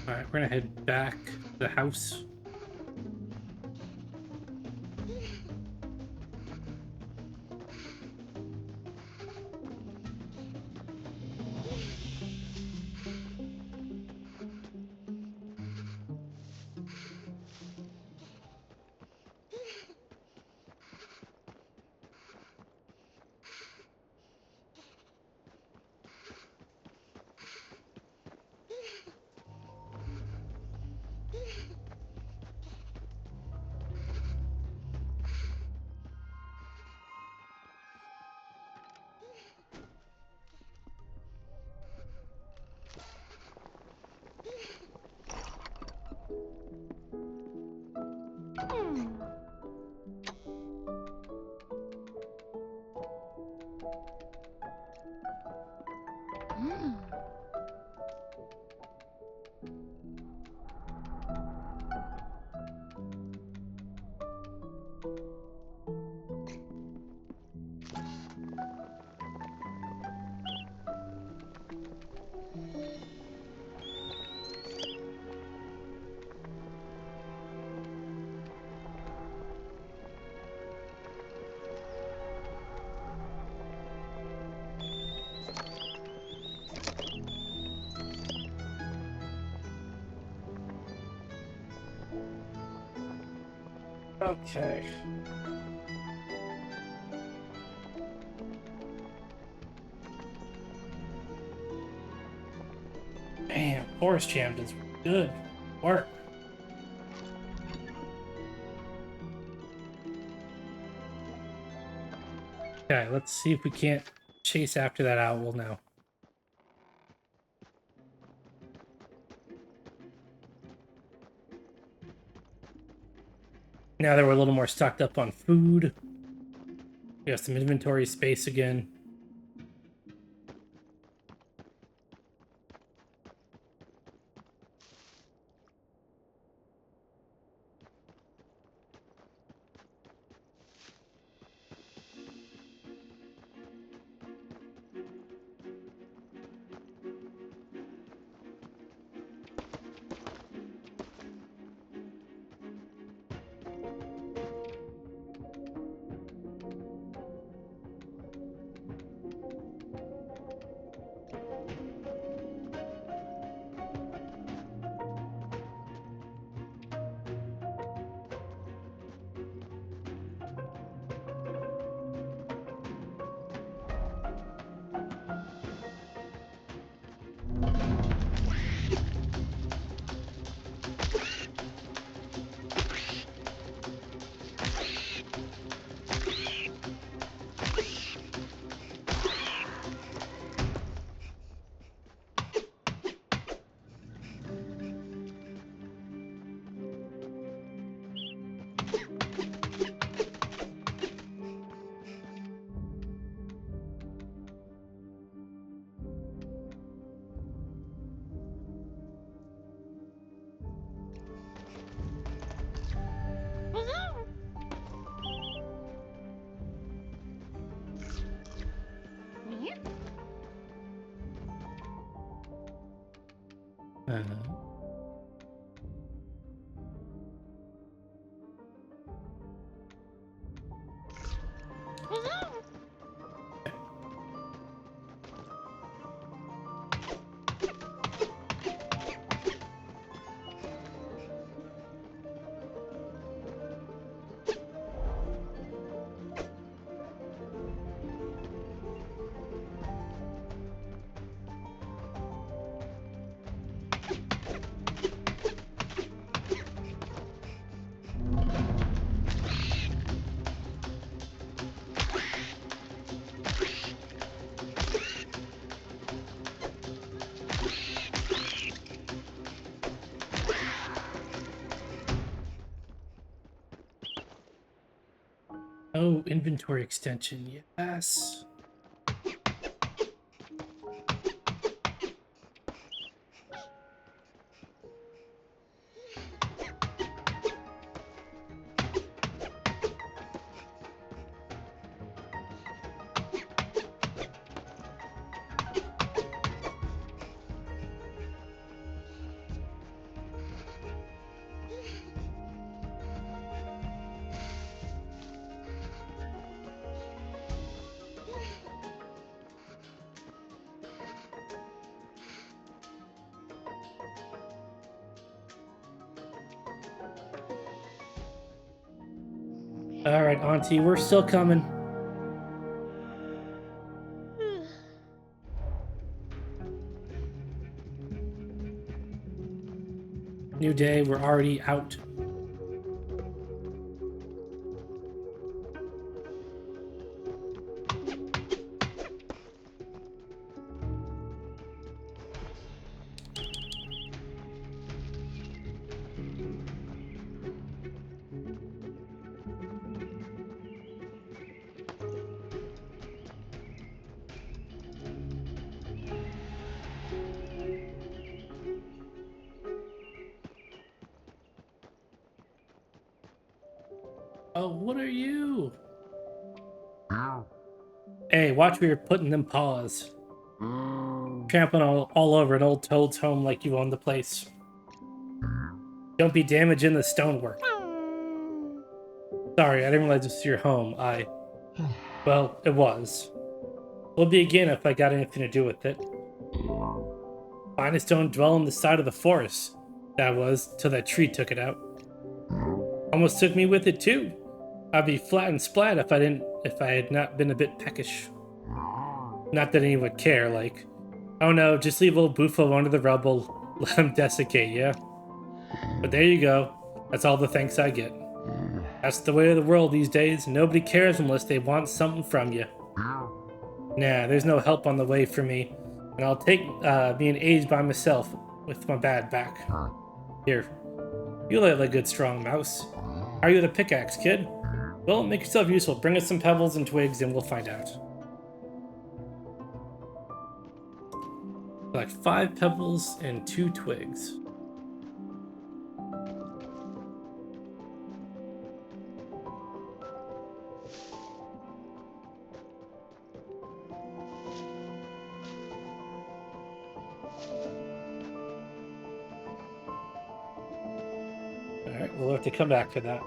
Alright, we're gonna head back to the house. Okay. Damn, Forest Jam does good work. Okay, let's see if we can't chase after that owl now. Now that we're a little more stocked up on food, we have some inventory space again. Oh, inventory extension, yes. All right, Auntie, we're still coming. New day, we're already out. Oh, what are you? Hey, watch where you're putting them paws. Trampling all over an old toad's home like you own the place. Don't be damaging the stonework. Sorry, I didn't realize this was your home. Well, it was. Will be again if I got anything to do with it. Finest don't dwell on the side of the forest. That was, till that tree took it out. Almost took me with it too. I'd be flat and splat if I had not been a bit peckish. Not that anyone would care, like, oh no, just leave old Bufo under the rubble, let him desiccate, yeah? But there you go. That's all the thanks I get. That's the way of the world these days. Nobody cares unless they want something from you. Nah, there's no help on the way for me. And I'll take being aged by myself with my bad back. Here. You look like a good strong mouse. How are you with a pickaxe, kid? Well, make yourself useful. Bring us some pebbles and twigs and we'll find out. Like 5 pebbles and 2 twigs. Alright, we'll have to come back to that.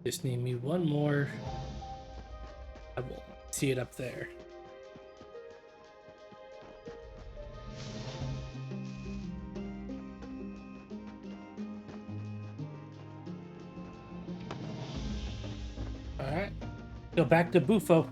Just need me one more. I will see it up there. Alright. Go back to Bufo.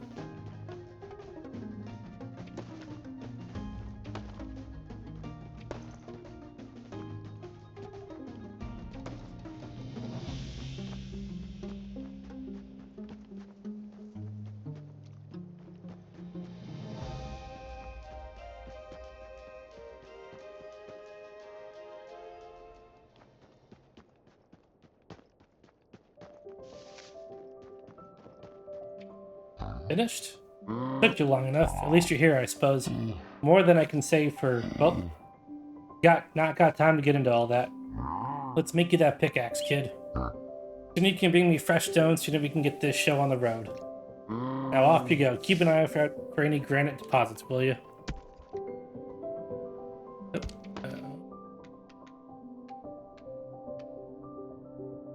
Finished? Took you long enough. At least you're here, I suppose. More than I can say for... Well, not got time to get into all that. Let's make you that pickaxe, kid. Soon you can bring me fresh stones so that we can get this show on the road. Now off you go. Keep an eye out for any granite deposits, will you?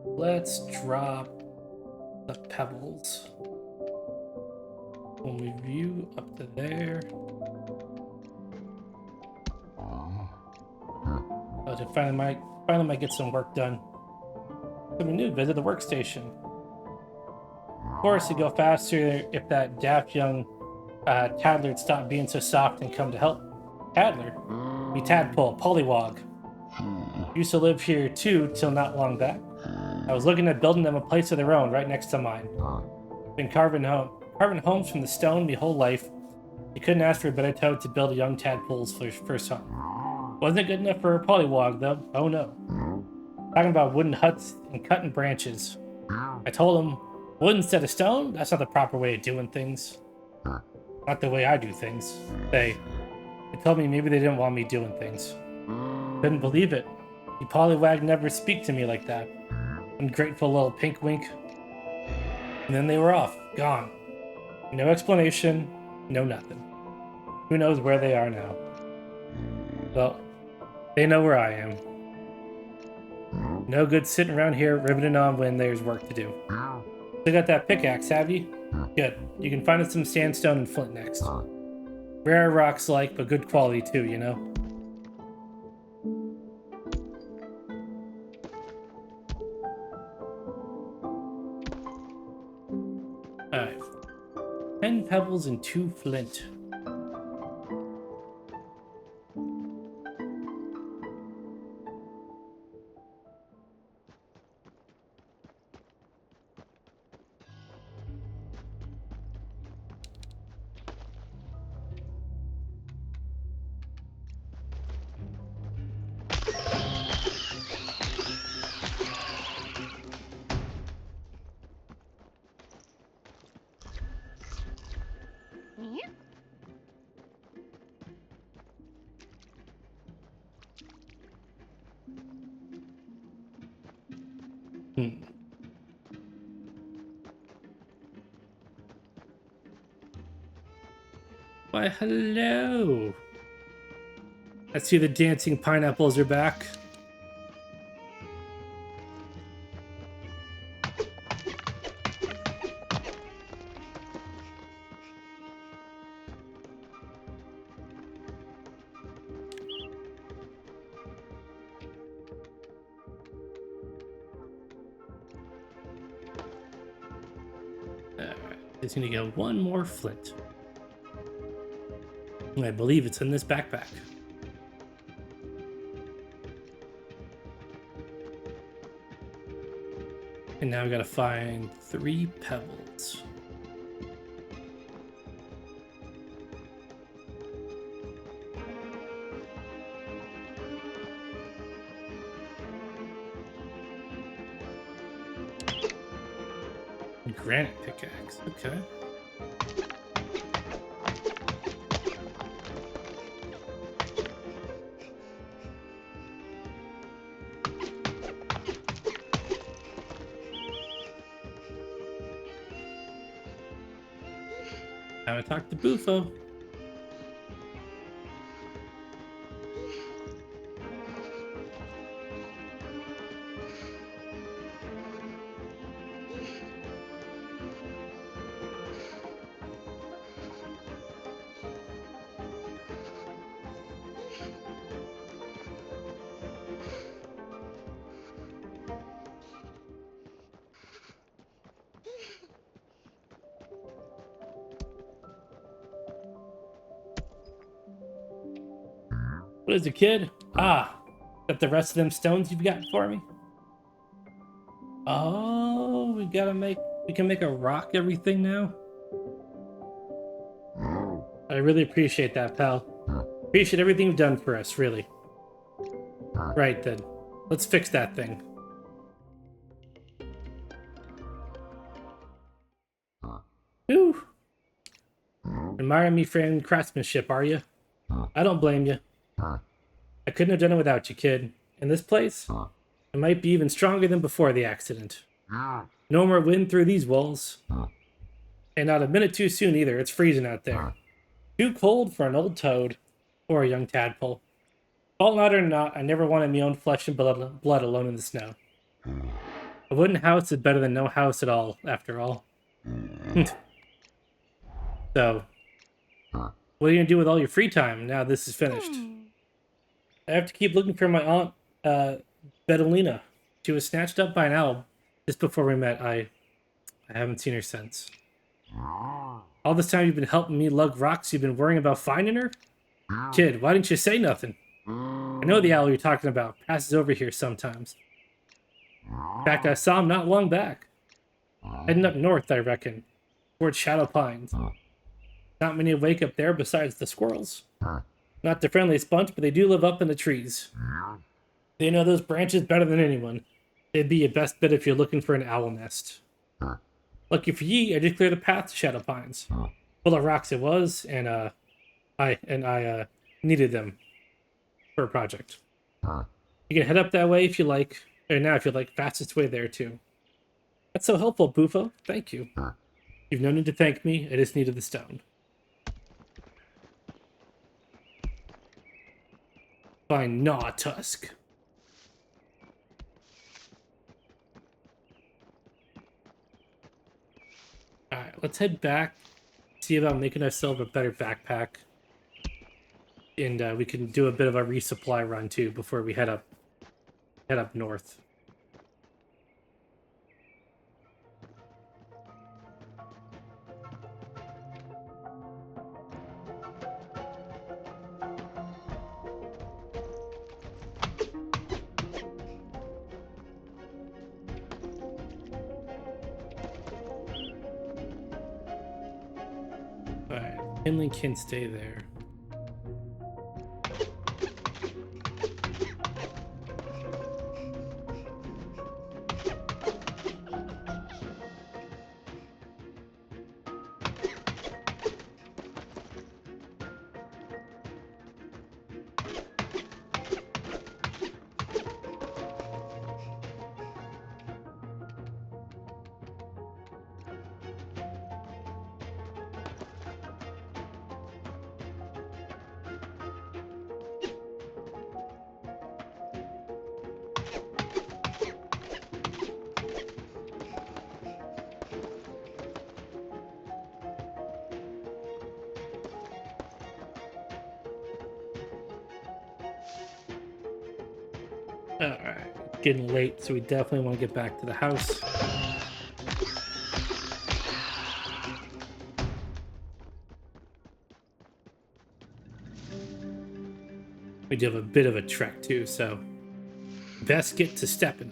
Let's drop the pebbles. When we view up to there. Oh, to finally might get some work done. Something new, visit the workstation. Of course, it'd go faster if that daft young Tadler had stopped being so soft and come to help. Tadler? Me Tadpole, Pollywog. Used to live here too till not long back. I was looking at building them a place of their own right next to mine. Been carving homes from the stone my whole life. You couldn't ask for a better toad to build a young tadpole's first home. Wasn't it good enough for a pollywog, though? Oh no. Talking about wooden huts and cutting branches. I told him, wood instead of stone? That's not the proper way of doing things. Not the way I do things. They told me maybe they didn't want me doing things. Couldn't believe it. You pollywag never speak to me like that. Ungrateful little pink wink. And then they were off, gone. No explanation, no nothing. Who knows where they are now? Well, they know where I am. No good sitting around here riveting on when there's work to do. Still got that pickaxe, have you? Good. You can find us some sandstone and flint next. Rare rocks like, but good quality too, you know? Alright. 10 pebbles and 2 flint. Why, hello. I see the dancing pineapples are back. Alright, just need to get 1 more flint. I believe it's in this backpack. And now we gotta find 3 pebbles. Granite pickaxe, okay. Now I talk to Bufo. What is it, kid? Ah, got the rest of them stones you've got for me? Oh, we can make a rock everything now? I really appreciate that, pal. Appreciate everything you've done for us, really. Right then, let's fix that thing. Ooh. Admiring me for your craftsmanship, are you? I don't blame you. I couldn't have done it without you, kid. In this place, it might be even stronger than before the accident. No more wind through these walls. And not a minute too soon either, it's freezing out there. Too cold for an old toad or a young tadpole. Fault not or not, I never wanted my own flesh and blood alone in the snow. A wooden house is better than no house at all, after all. So, what are you gonna do with all your free time now this is finished? I have to keep looking for my aunt, Bedelina. She was snatched up by an owl just before we met. I haven't seen her since. All this time you've been helping me lug rocks, you've been worrying about finding her? Kid, why didn't you say nothing? I know the owl you're talking about passes over here sometimes. In fact, I saw him not long back. Heading up north, I reckon, towards Shadow Pines. Not many wake up there besides the squirrels. Not the friendliest bunch, but they do live up in the trees. They know those branches better than anyone. They'd be your best bet if you're looking for an owl nest. Lucky for ye, I did clear the path to Shadow Pines. Full of rocks it was, and I needed them for a project. You can head up that way if you like. Or now if you like, fastest way there too. That's so helpful, Bufo. Thank you. You've no need to thank me. I just needed the stone. Fine, Gnaw Tusk. Alright, let's head back. See about making ourselves a better backpack. And we can do a bit of a resupply run too before we head up north. Alright, Finley can stay there. Alright, getting late, so we definitely want to get back to the house. We do have a bit of a trek too, so best get to stepping.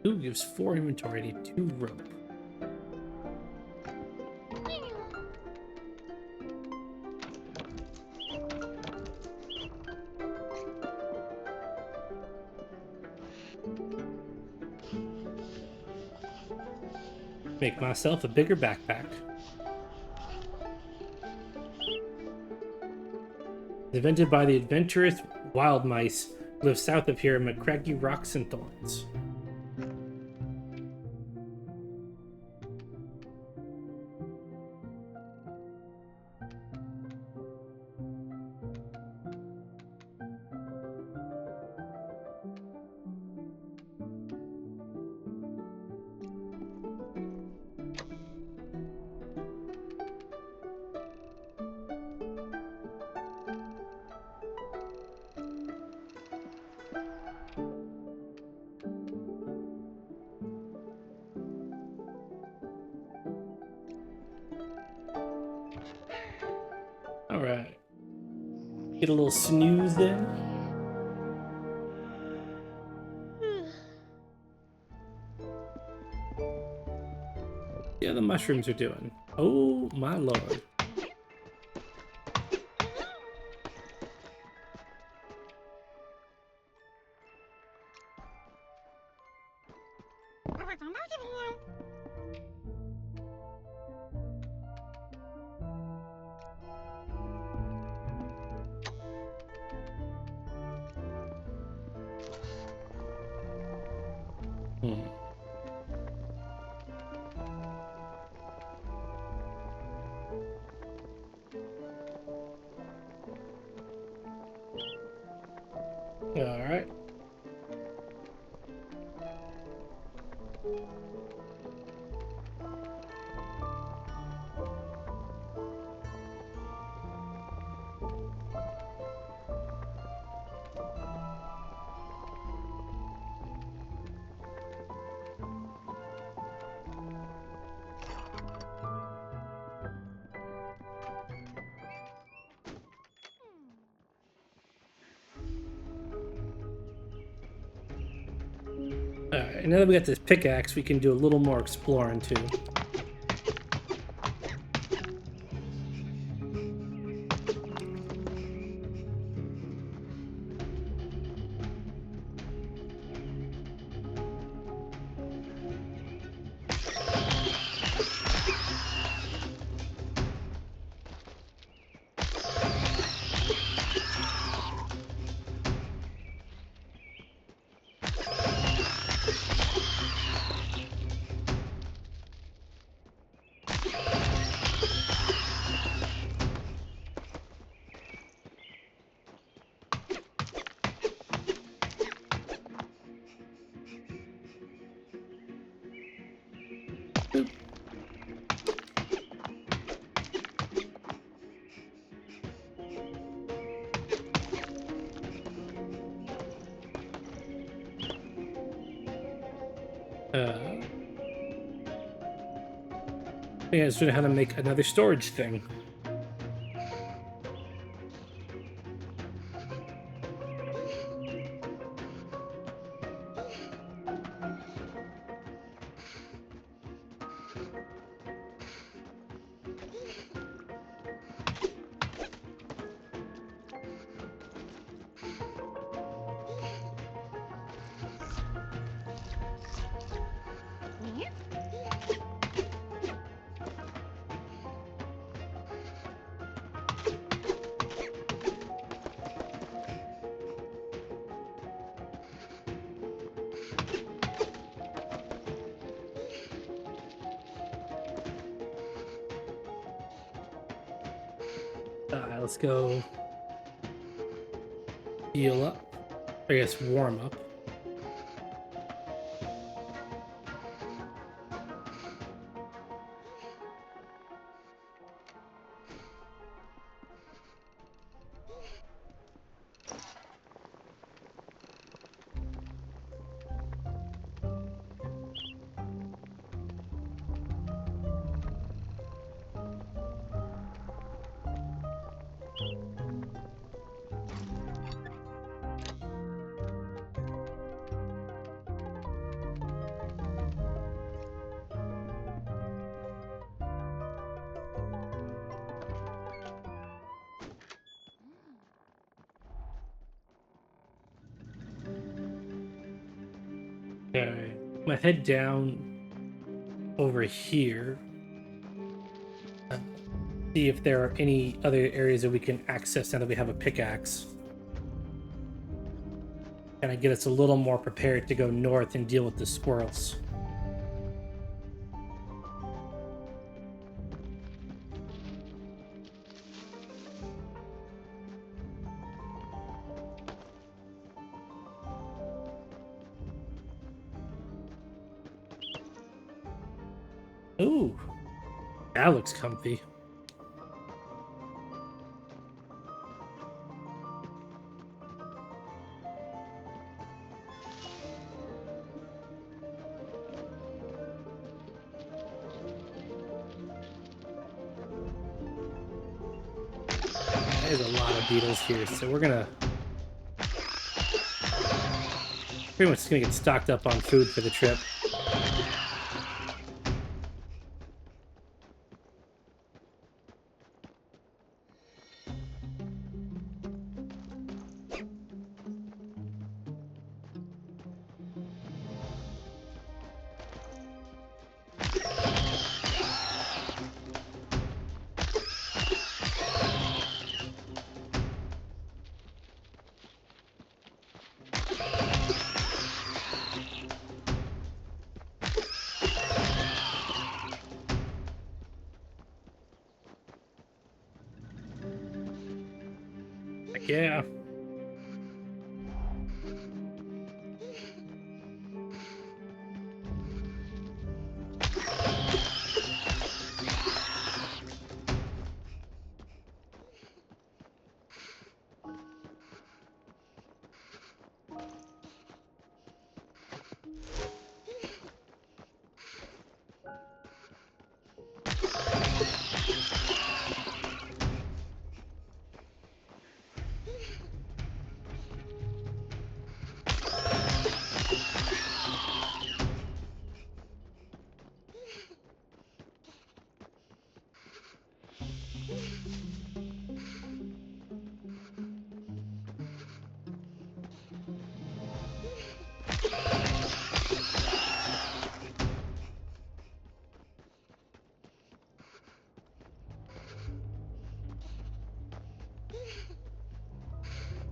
Ooh, gives 4 inventory, I need 2 rope. Make myself a bigger backpack. Invented by the adventurous wild mice who live south of here in the craggy rocks and thorns. Alright. Get a little snooze in. Yeah, the mushrooms are doing. Oh my lord. All right. Alright, now that we got this pickaxe, we can do a little more exploring too. Yeah, it's how to make another storage thing. Let's go heal up. I guess warm up. Okay, I'm gonna head down over here. See if there are any other areas that we can access now that we have a pickaxe. Kind of get us a little more prepared to go north and deal with the squirrels. Ooh, that looks comfy. There's a lot of beetles here, so we're gonna pretty much gonna get stocked up on food for the trip. Heck yeah.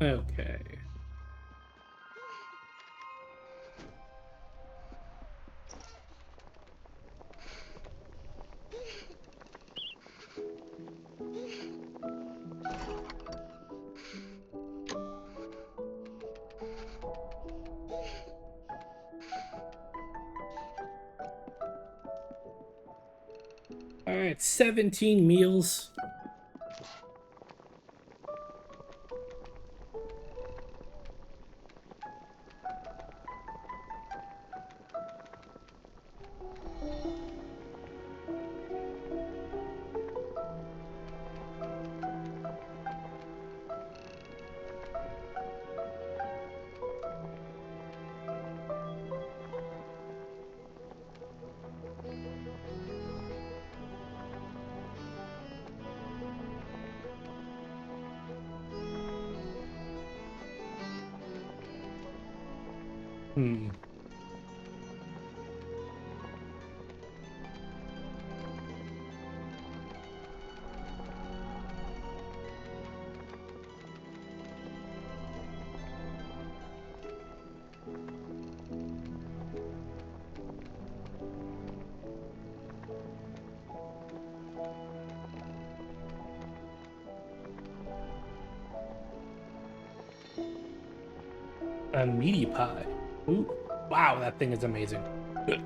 Okay. All right, 17 meals. Hmm. A meaty pie. Ooh. Wow, that thing is amazing. Good.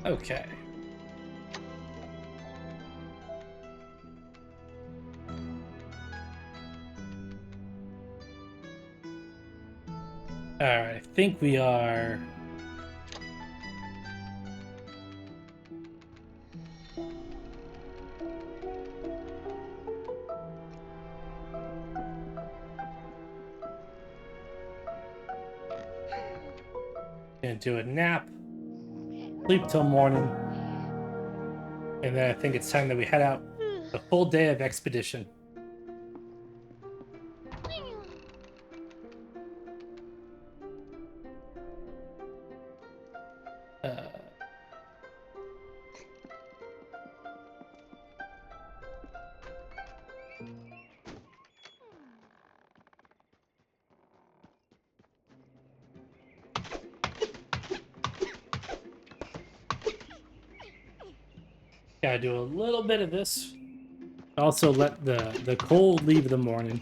Okay. All right, I think we are. Gonna do a nap, sleep till morning, and then I think it's time that we head out. The full day of expedition. Uh, Gotta do a little bit of this. Also, let the cold leave the morning.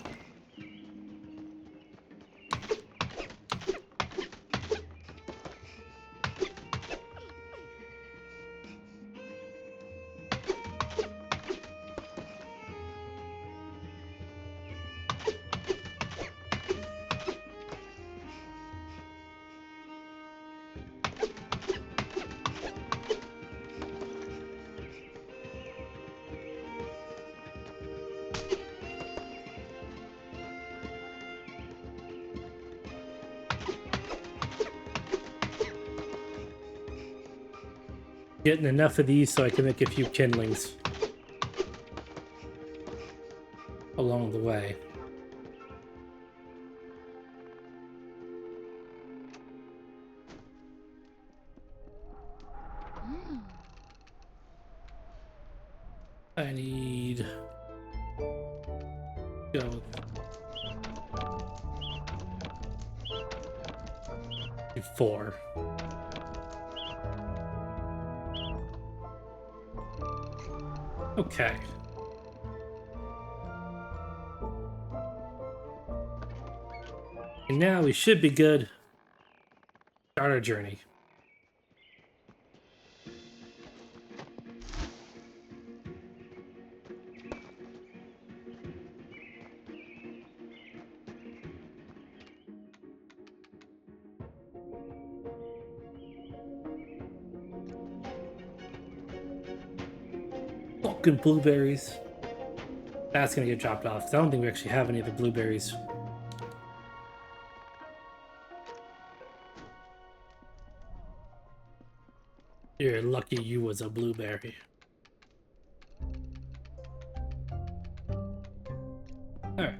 Getting enough of these so I can make a few kindlings along the way. I need go with 4. Okay. And now we should be good. Start our journey. Fucking blueberries. That's gonna get dropped off, because I don't think we actually have any of the blueberries. You're lucky you was a blueberry. Alright.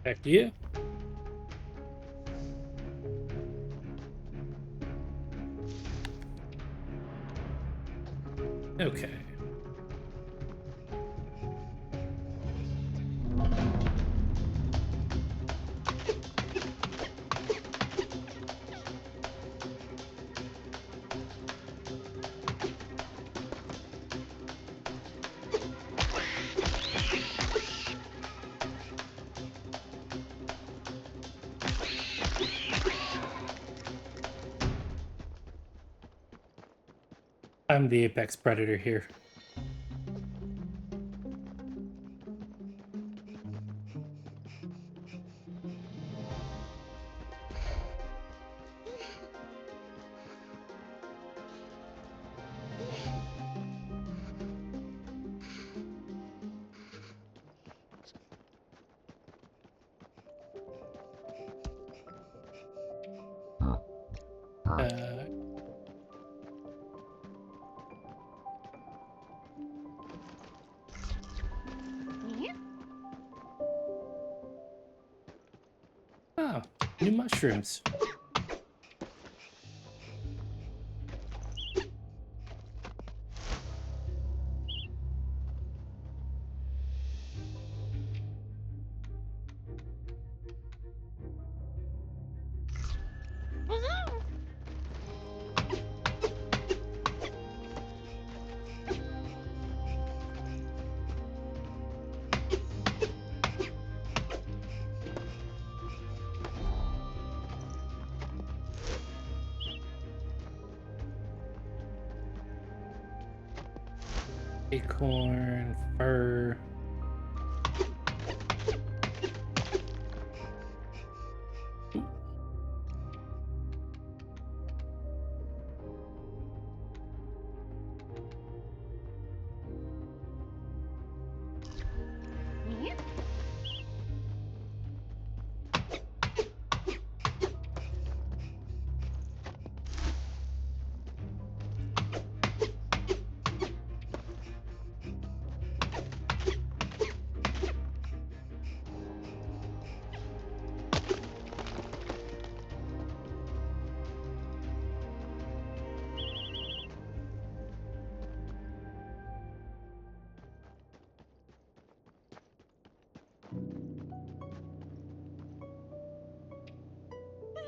Back to you. Okay. I'm the apex predator here. Oh, new mushrooms. Acorn, fur.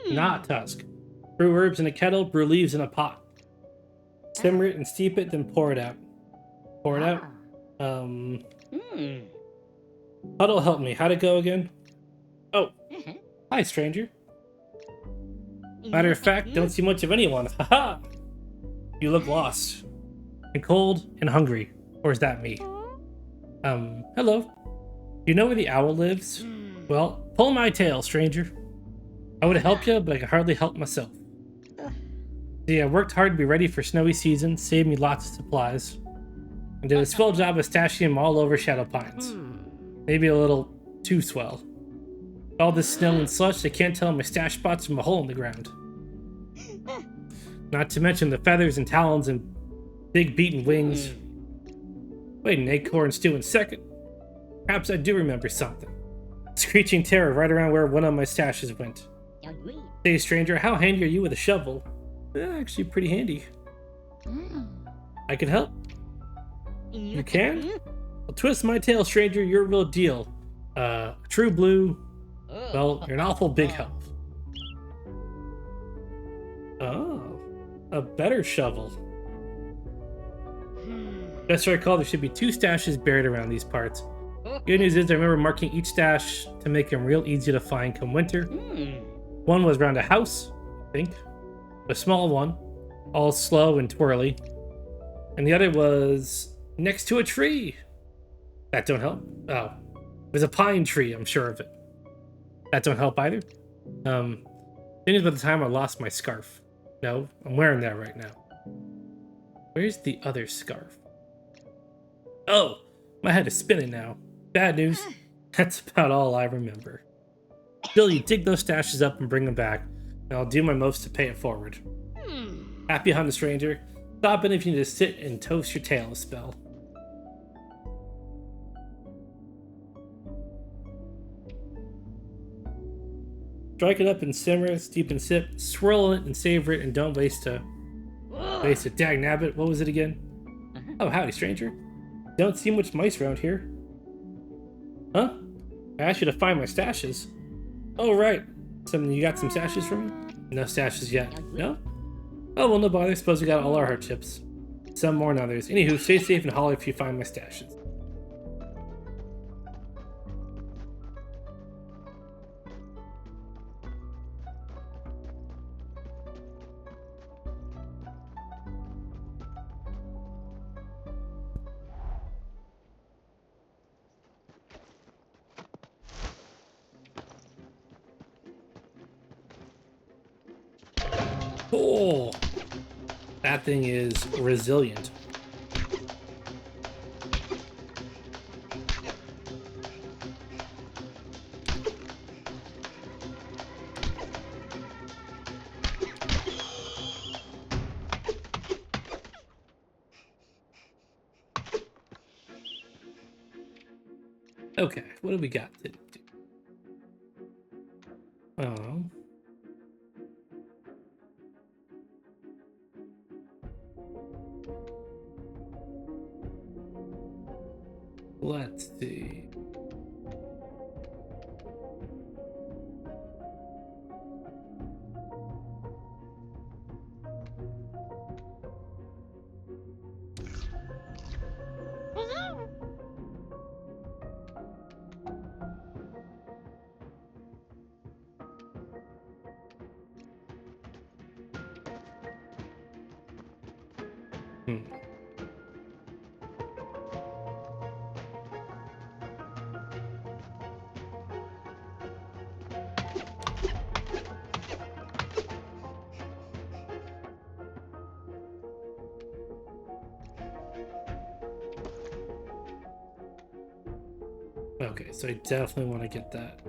Not tusk. Brew herbs in a kettle, brew leaves in a pot. Simmer it and steep it, then pour it out. Pour it out. Huddle, help me. How'd it go again? Oh. Hi, stranger. Matter of fact, don't see much of anyone. Haha! You look lost. And cold and hungry. Or is that me? Hello. You know where the owl lives? Well, pull my tail, stranger. I would help you, but I can hardly help myself. See, I worked hard to be ready for snowy season, saved me lots of supplies, and did a swell job of stashing them all over Shadow Pines. Maybe a little too swell. All this snow and slush, I can't tell my stash spots from a hole in the ground. Not to mention the feathers and talons and big beaten wings. Wait, an acorn stew in second. Perhaps I do remember something. Screeching terror right around where one of my stashes went. Say, stranger, how handy are you with a shovel? Actually, pretty handy. I can help. You can? Well, twist my tail, stranger. You're a real deal. True blue. Well, you're an awful big help. Oh, a better shovel. Best I recall, there should be 2 stashes buried around these parts. Good news is I remember marking each stash to make them real easy to find come winter. One was around a house, I think. A small one, all slow and twirly. And the other was next to a tree. That don't help. Oh, there's a pine tree, I'm sure of it. That don't help either. Thing is, by the time I lost my scarf. No, I'm wearing that right now. Where's the other scarf? Oh, my head is spinning now. Bad news. That's about all I remember. Still, you dig those stashes up and bring them back, and I'll do my most to pay it forward. Happy hunting, stranger. Stop in if you need to sit and toast your tail a spell. Strike it up and simmer, steep and sip, swirl it and savor it, and don't waste a dag nabbit. What was it again? Oh, howdy, stranger. Don't see much mice around here. Huh? I asked you to find my stashes. Oh, right. You got some stashes for me? No stashes yet. No? Oh, well, no bother. Suppose we got all our hardships. Some more than others. Anywho, stay safe and holler if you find my stashes. Oh, that thing is resilient. Okay, what do we got to do? Oh. Let's see. Okay, so I definitely want to get that.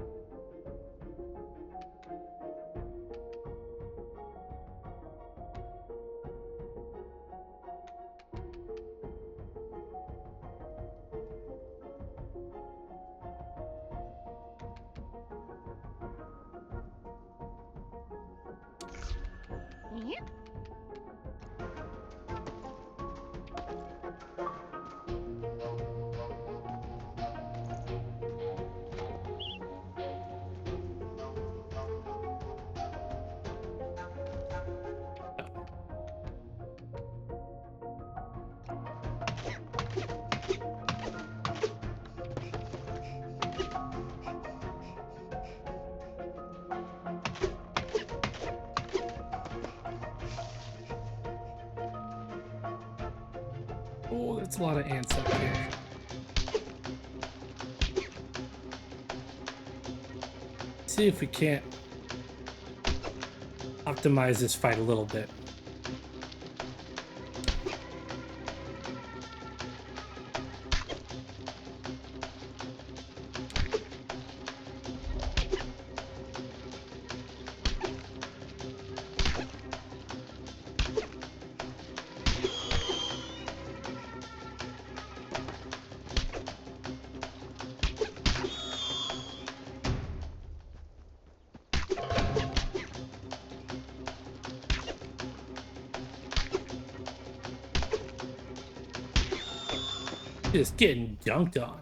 Oh, that's a lot of ants up here. see if we can't optimize this fight a little bit. Just getting dunked on.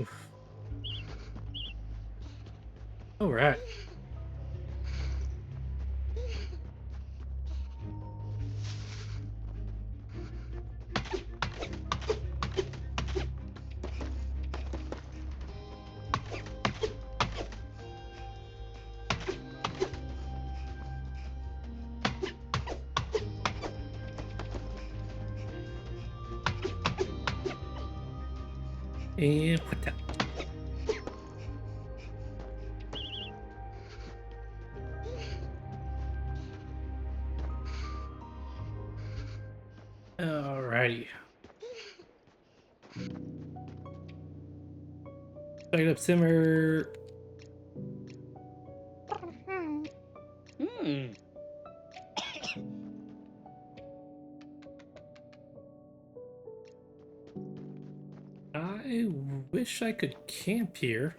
Oof. All right. And put that. Alrighty. Light up simmer. I wish I could camp here.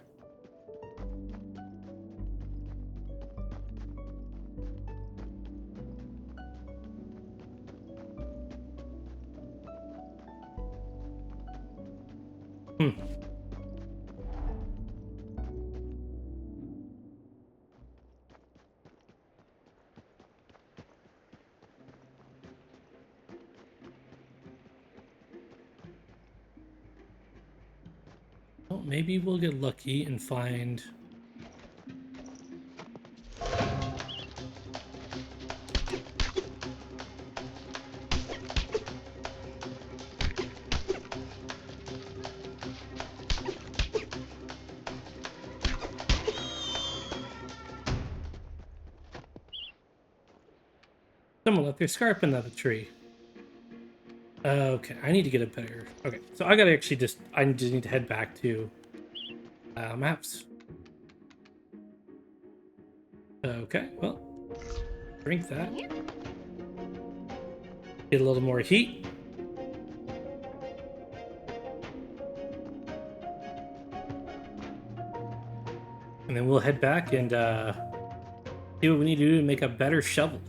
Well, maybe we'll get lucky and find... Someone left their scarf in the tree. Okay, I need to get a better... Okay, so I gotta actually just... I just need to head back to... maps. Okay, well... Drink that. Get a little more heat. And then we'll head back and see what we need to do to make a better shovel.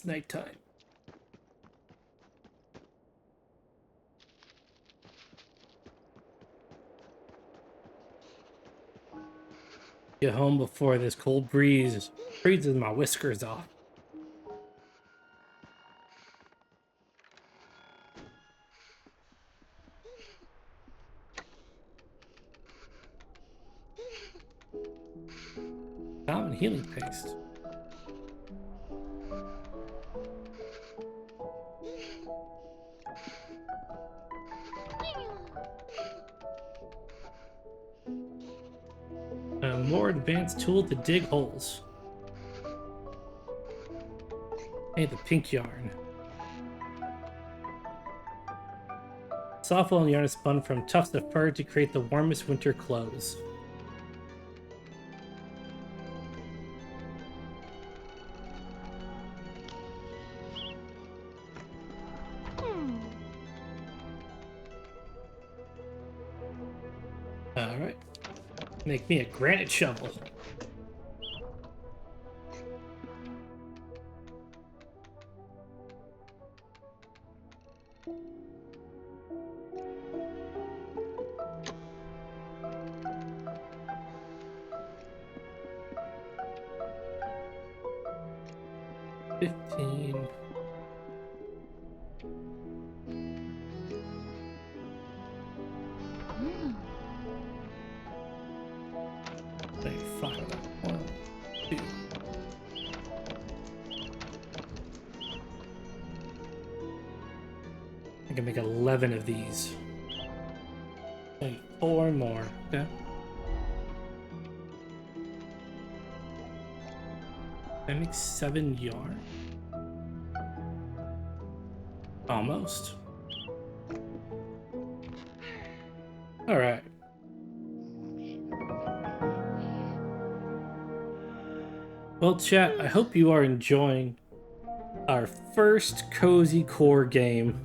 It's nighttime. Get home before this cold breeze freezes my whiskers off. Common healing paste. A more advanced tool to dig holes. Hey, the pink yarn. Soft woolen yarn is spun from tufts of fur to create the warmest winter clothes. Alright. Make me a granite shovel. $15. Say 5 of that. 1, 2. I can make 11 of these. Say 4 more. Okay. I make 7 yarn. Almost. Alright. Well, chat, I hope you are enjoying our first Cozycore game.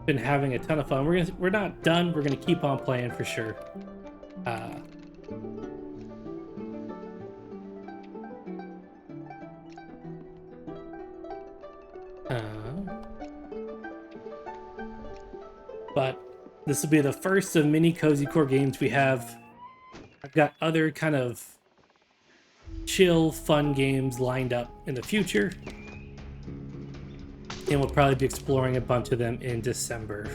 Been having a ton of fun. We're not done. We're gonna keep on playing for sure. But this will be the first of many Cozycore games we have. I've got other kind of chill, fun games lined up in the future. And we'll probably be exploring a bunch of them in December.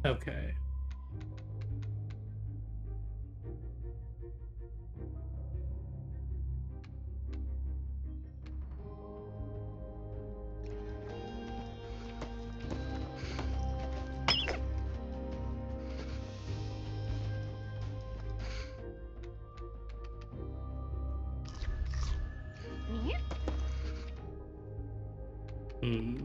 Okay. Hmm.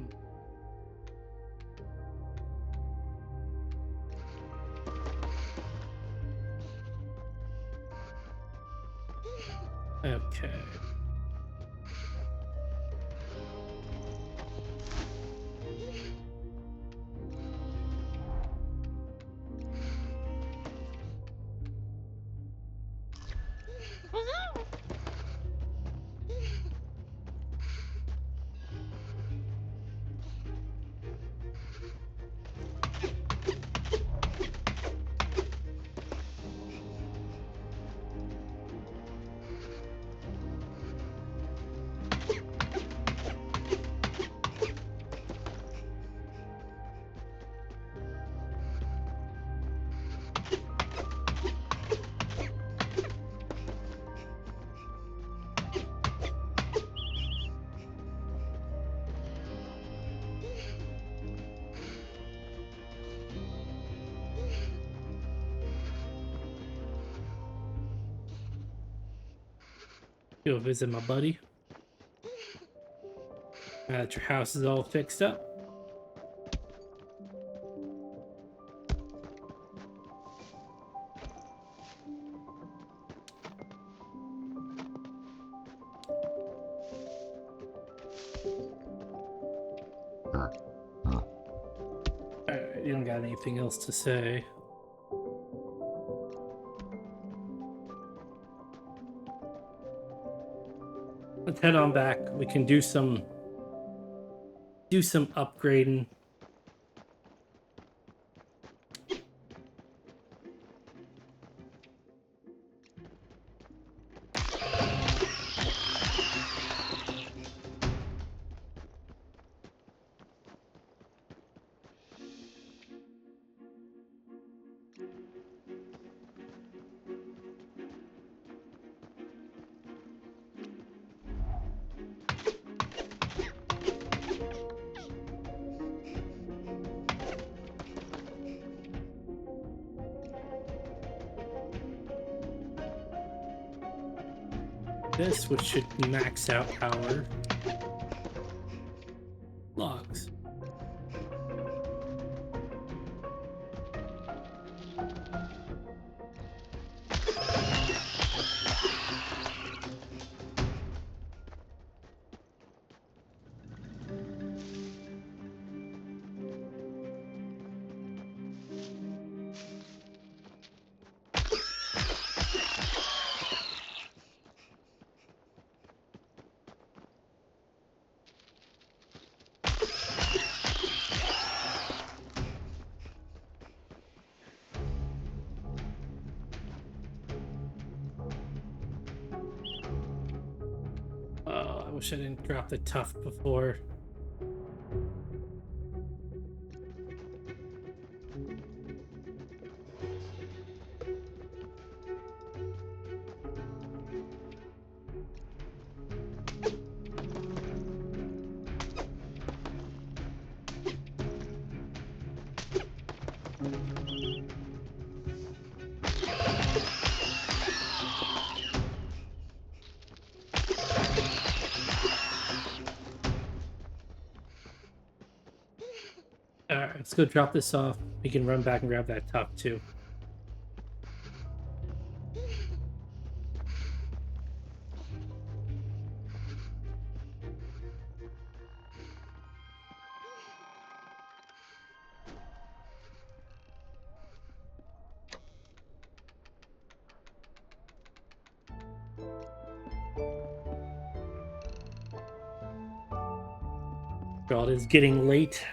Okay. Go visit my buddy. Now that your house is all fixed up. Alright, you don't got anything else to say. Let's head on back. We can do some upgrading. This, which should max out our logs. I wish I didn't drop the tough before. Alright, let's go drop this off. We can run back and grab that top too. God, it's getting late.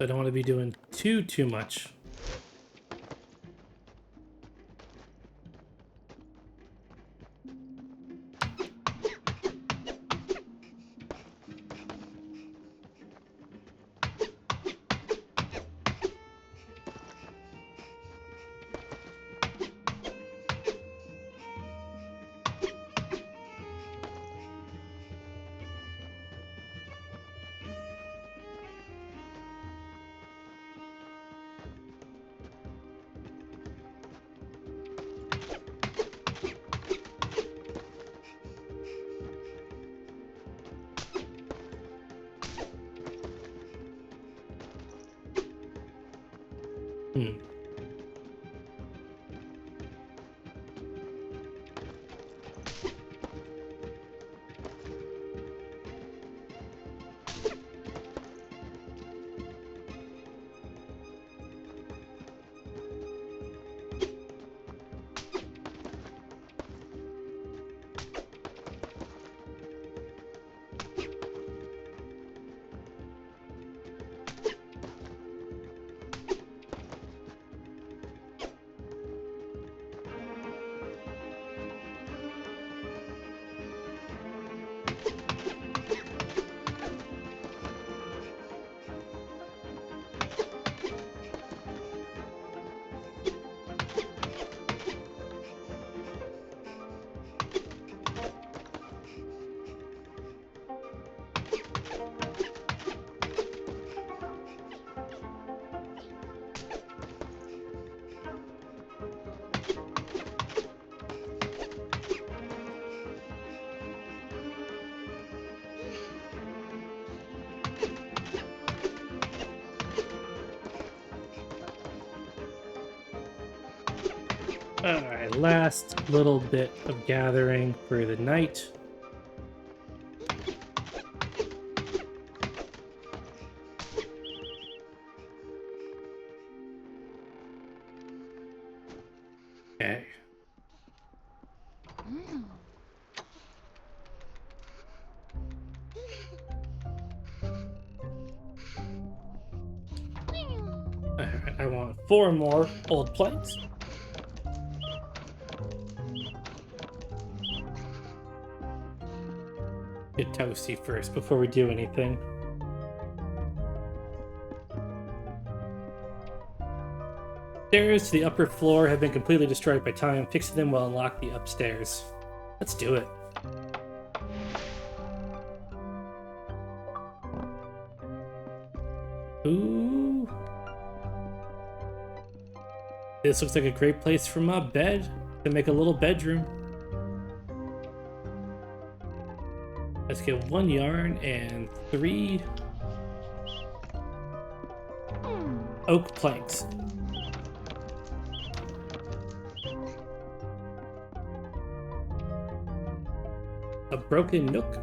I don't want to be doing too much. Alright, last little bit of gathering for the night. Okay. Alright, I want 4 more old planks. Get toasty first before we do anything. Stairs to the upper floor have been completely destroyed by time. Fixing them will unlock the upstairs. Let's do it. Ooh. This looks like a great place for my bed to make a little bedroom. Let's get 1 yarn and 3 oak planks. A broken nook.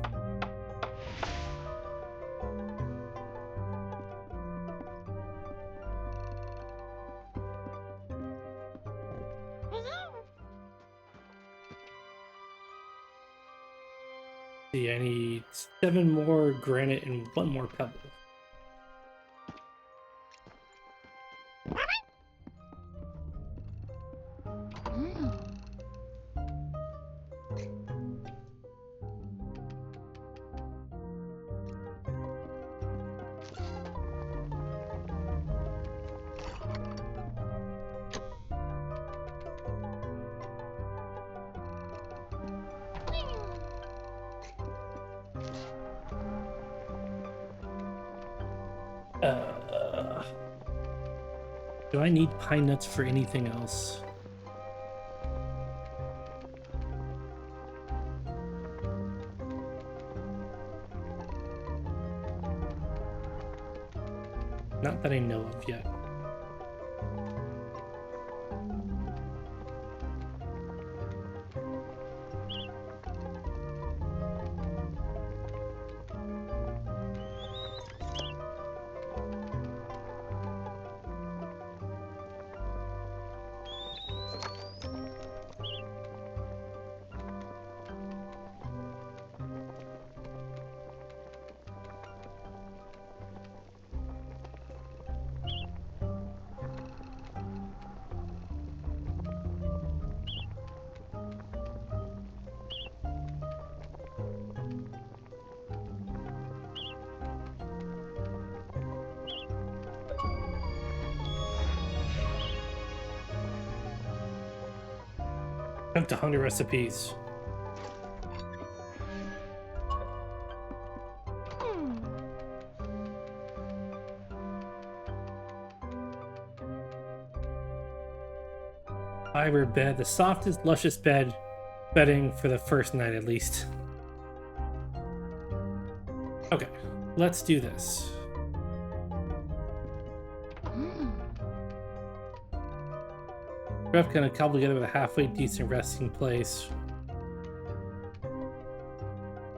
See, I need 7 more granite and 1 more pebble. Do I need pine nuts for anything else? Not that I know of yet. Up to 100 recipes. Fiber bed, the softest, luscious bedding for the first night at least. Okay, let's do this. Ref gonna cobble together with a halfway decent resting place.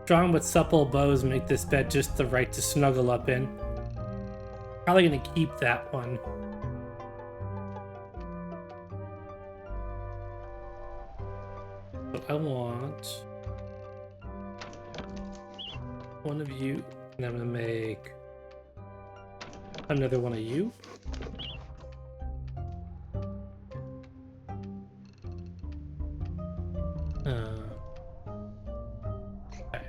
Strong but supple bows make this bed just the right to snuggle up in. Probably gonna keep that one. So I want 1 of you, and I'm gonna make another 1 of you. Okay.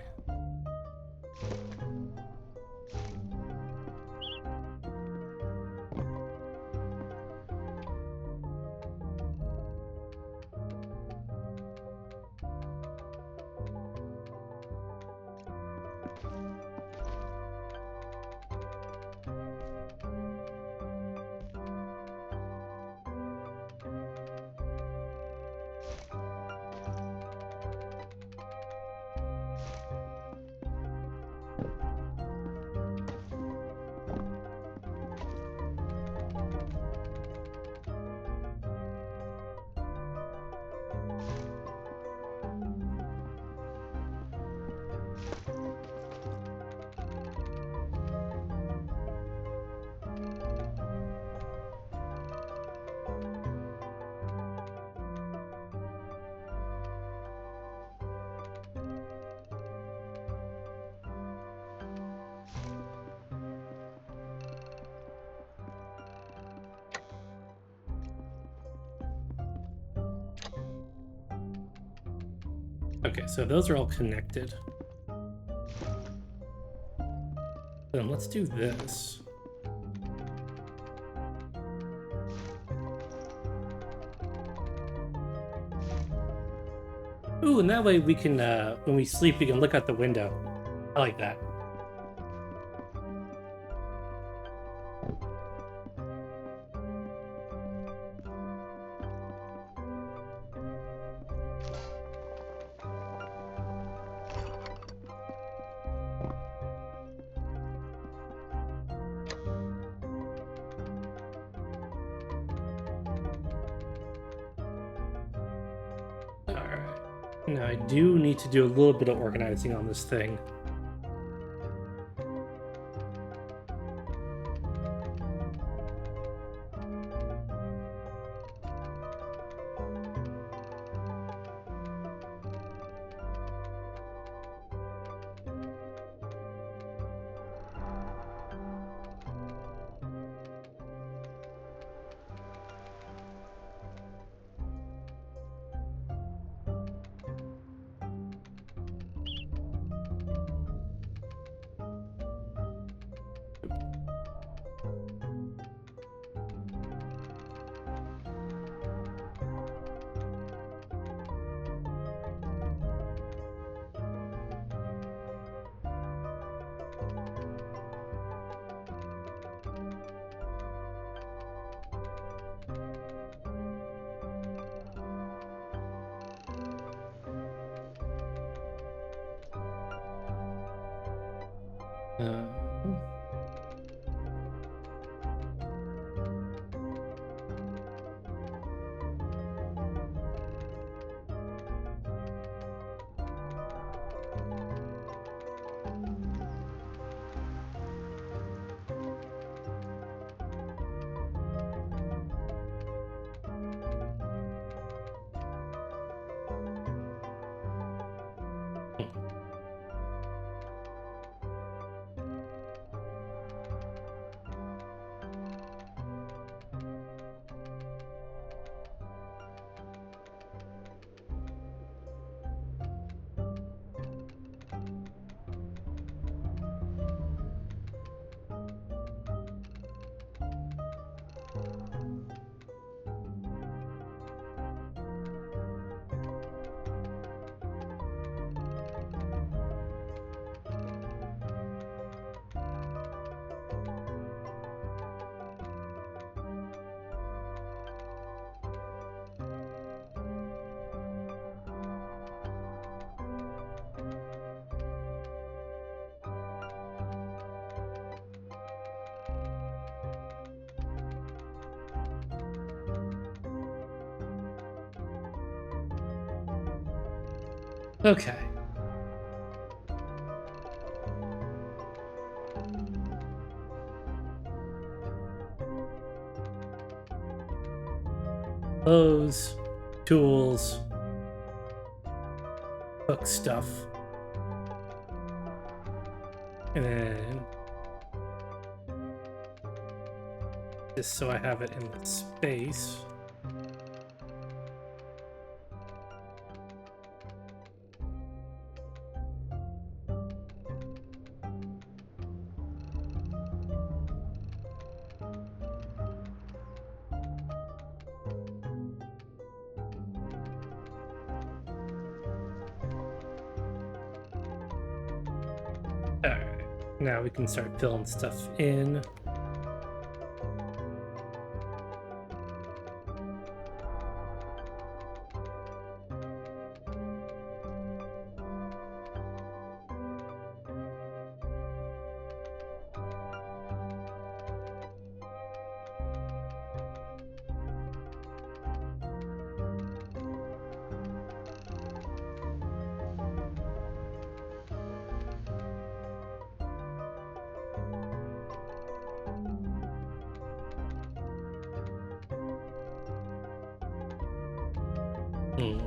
Okay, so those are all connected. Then let's do this. Ooh, and that way we can, when we sleep, we can look out the window. I like that. Alright. Now I do need to do a little bit of organizing on this thing. Uh, okay. Clothes, tools, book stuff. And then just so I have it in the space. Alright, now we can start filling stuff in. Hmm.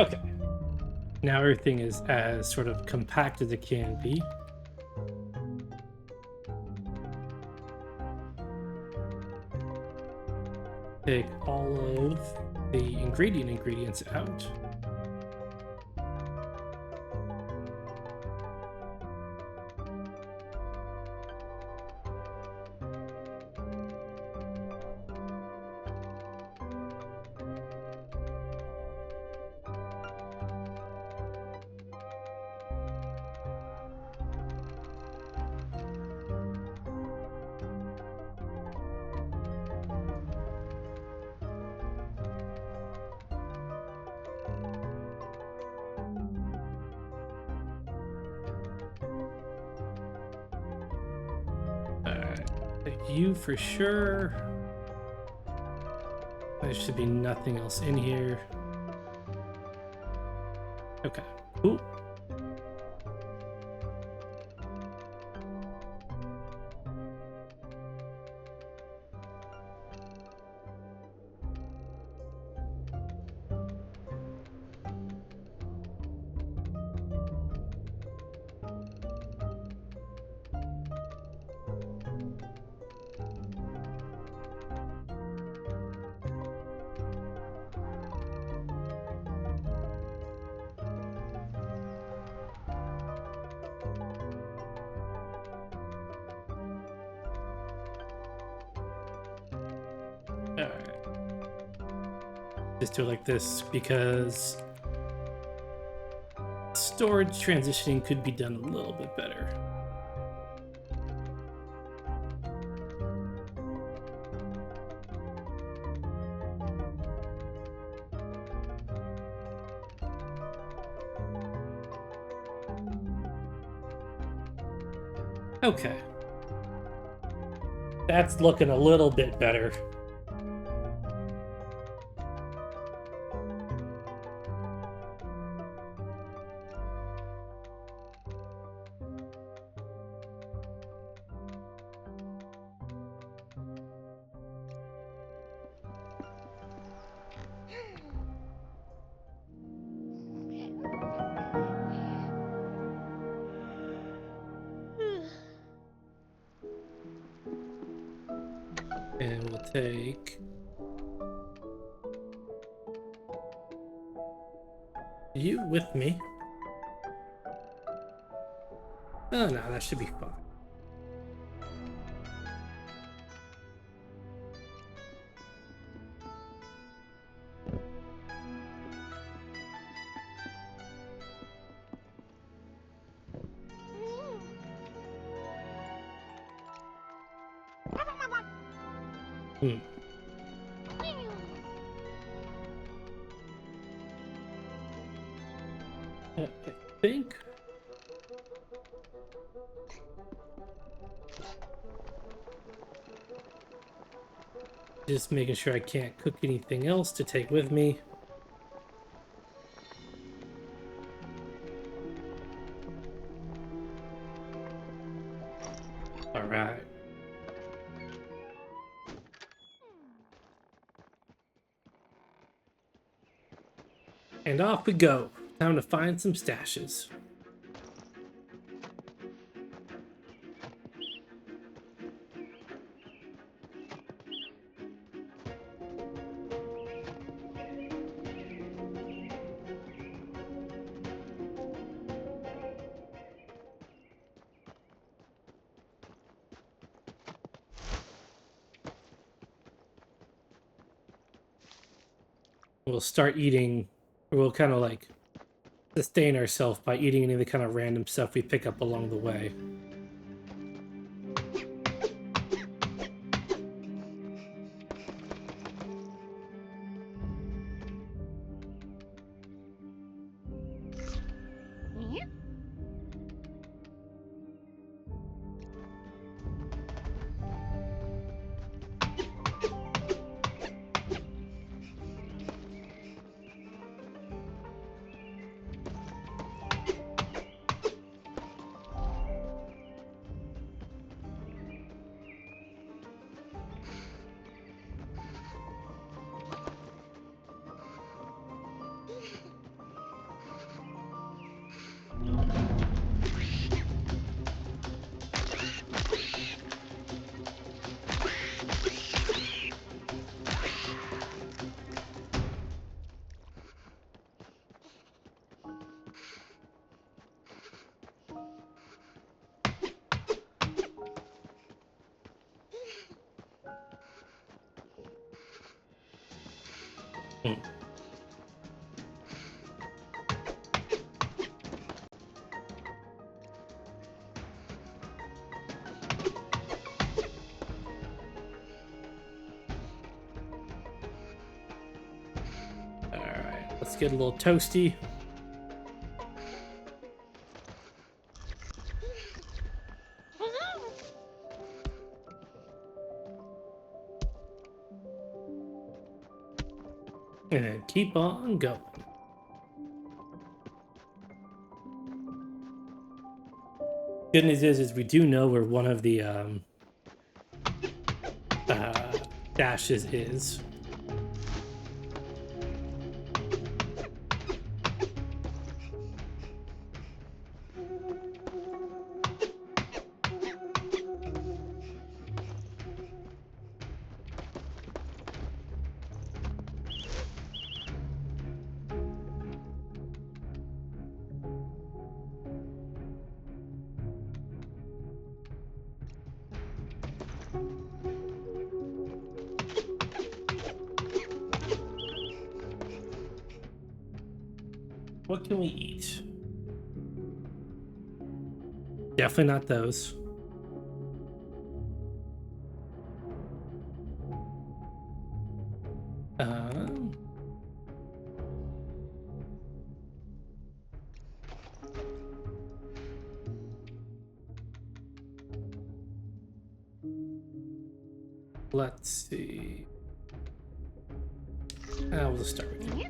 Okay. Now everything is as sort of compact as it can be. Take all of the ingredients out. You for sure. There should be nothing else in here. Okay. Ooh. Alright. Just do it like this because storage transitioning could be done a little bit better. Okay. That's looking a little bit better. And we'll take you with me. Oh no, that should be fine. I think just making sure I can't cook anything else to take with me. All right. And off we go. Time to find some stashes. We'll start eating, or we'll kind of like sustain ourselves by eating any of the kind of random stuff we pick up along the way. Hmm. Alright, let's get a little toasty. And then keep on going. Good news is we do know where one of the dashes is. What can we eat? Definitely not those. Let's see. We'll just start with you.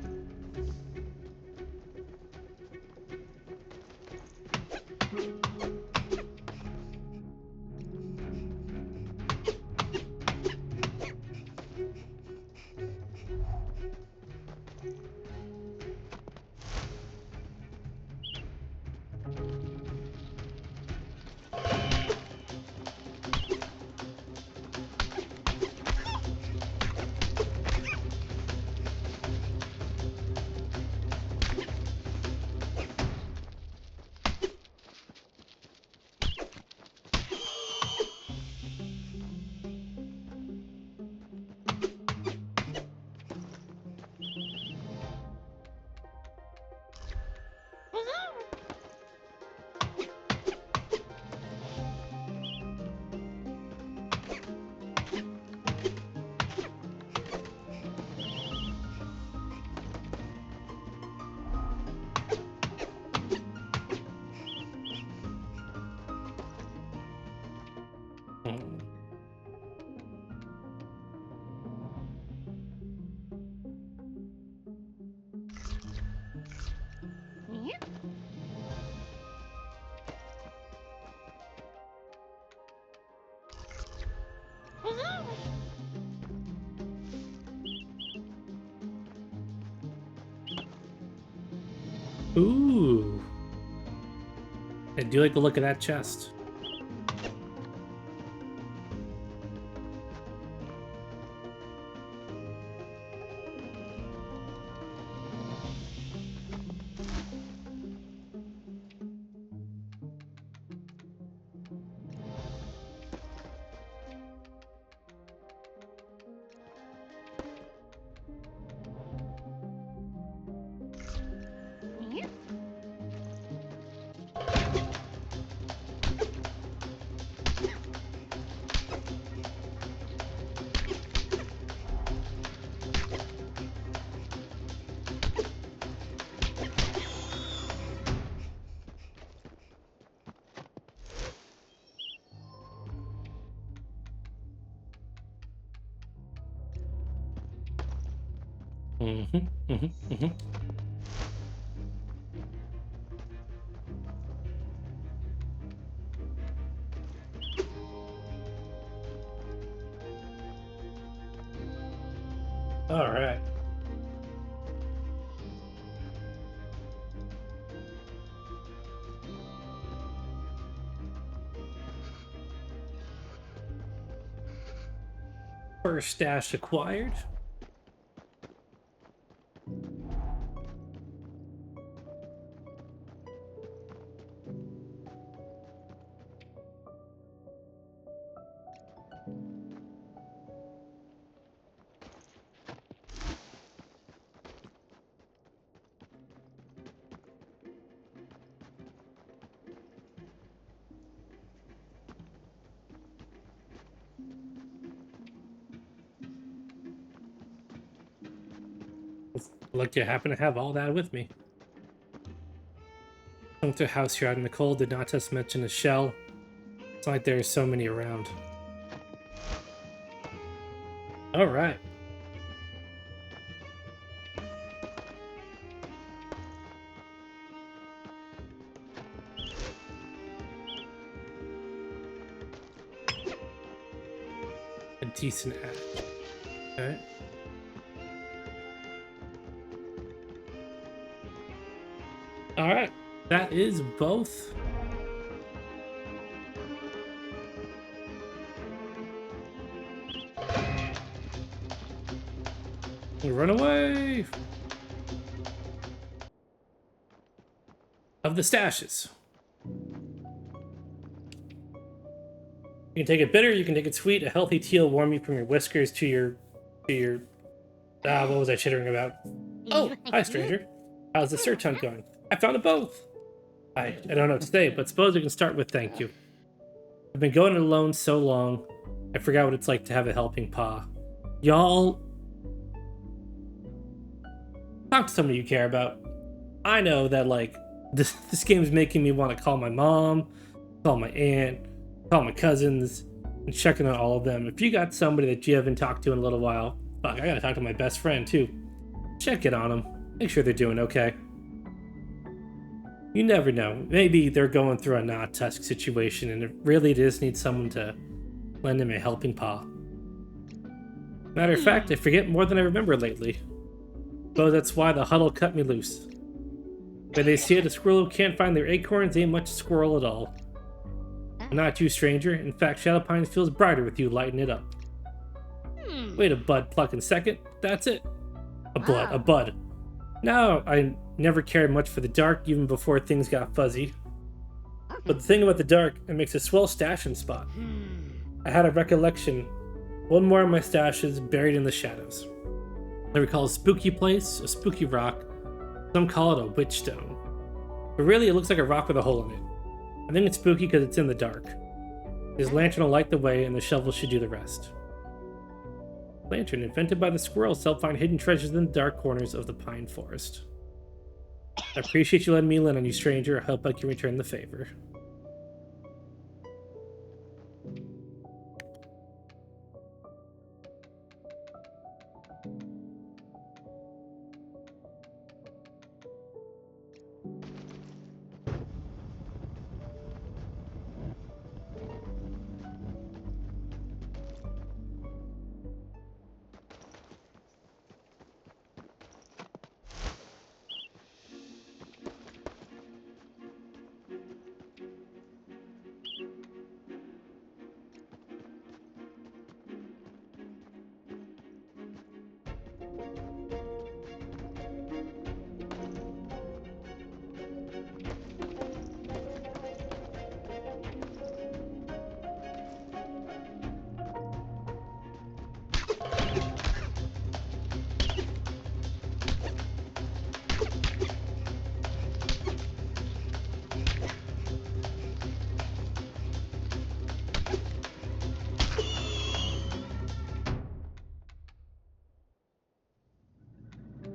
Ooh. I do like the look of that chest. All right. First stash acquired. Lucky I happen to have all that with me. Went to a house here out in the cold. Did not just mention a shell. It's not like there's so many around. All right. A decent hatch. Okay. All right. That is both. Run away of the stashes. You can take it bitter, you can take it sweet. A healthy tea will warm you from your whiskers to your what was I chittering about? Oh, hi stranger. How's the search hunt going? I found it both. I don't know what to say, but suppose we can start with thank you. I've been going it alone so long, I forgot what it's like to have a helping paw. Y'all talk to somebody you care about. I know that like this game's making me want to call my mom, call my aunt, call my cousins, and checking on all of them. If you got somebody that you haven't talked to in a little while, fuck, I gotta talk to my best friend too. Check in on them. Make sure they're doing okay. You never know. Maybe they're going through a not tusk situation and it really just needs someone to lend them a helping paw. Matter of fact, I forget more than I remember lately. So that's why the huddle cut me loose. When they see it, a squirrel who can't find their acorns ain't much squirrel at all. Not you, stranger. In fact, Shadowpines feels brighter with you lighting it up. Wait a bud plucking second. That's it. A bud. No, I never cared much for the dark even before things got fuzzy. But the thing about the dark, it makes a swell stashing spot. I had a recollection. One more of my stashes buried in the shadows. I recall a spooky place, a spooky rock. Some call it a witch stone. But really, it looks like a rock with a hole in it. I think it's spooky because it's in the dark. His lantern will light the way, and the shovel should do the rest. Lantern, invented by the squirrels to help find hidden treasures in the dark corners of the pine forest. I appreciate you letting me in on you, stranger. I hope I can return the favor.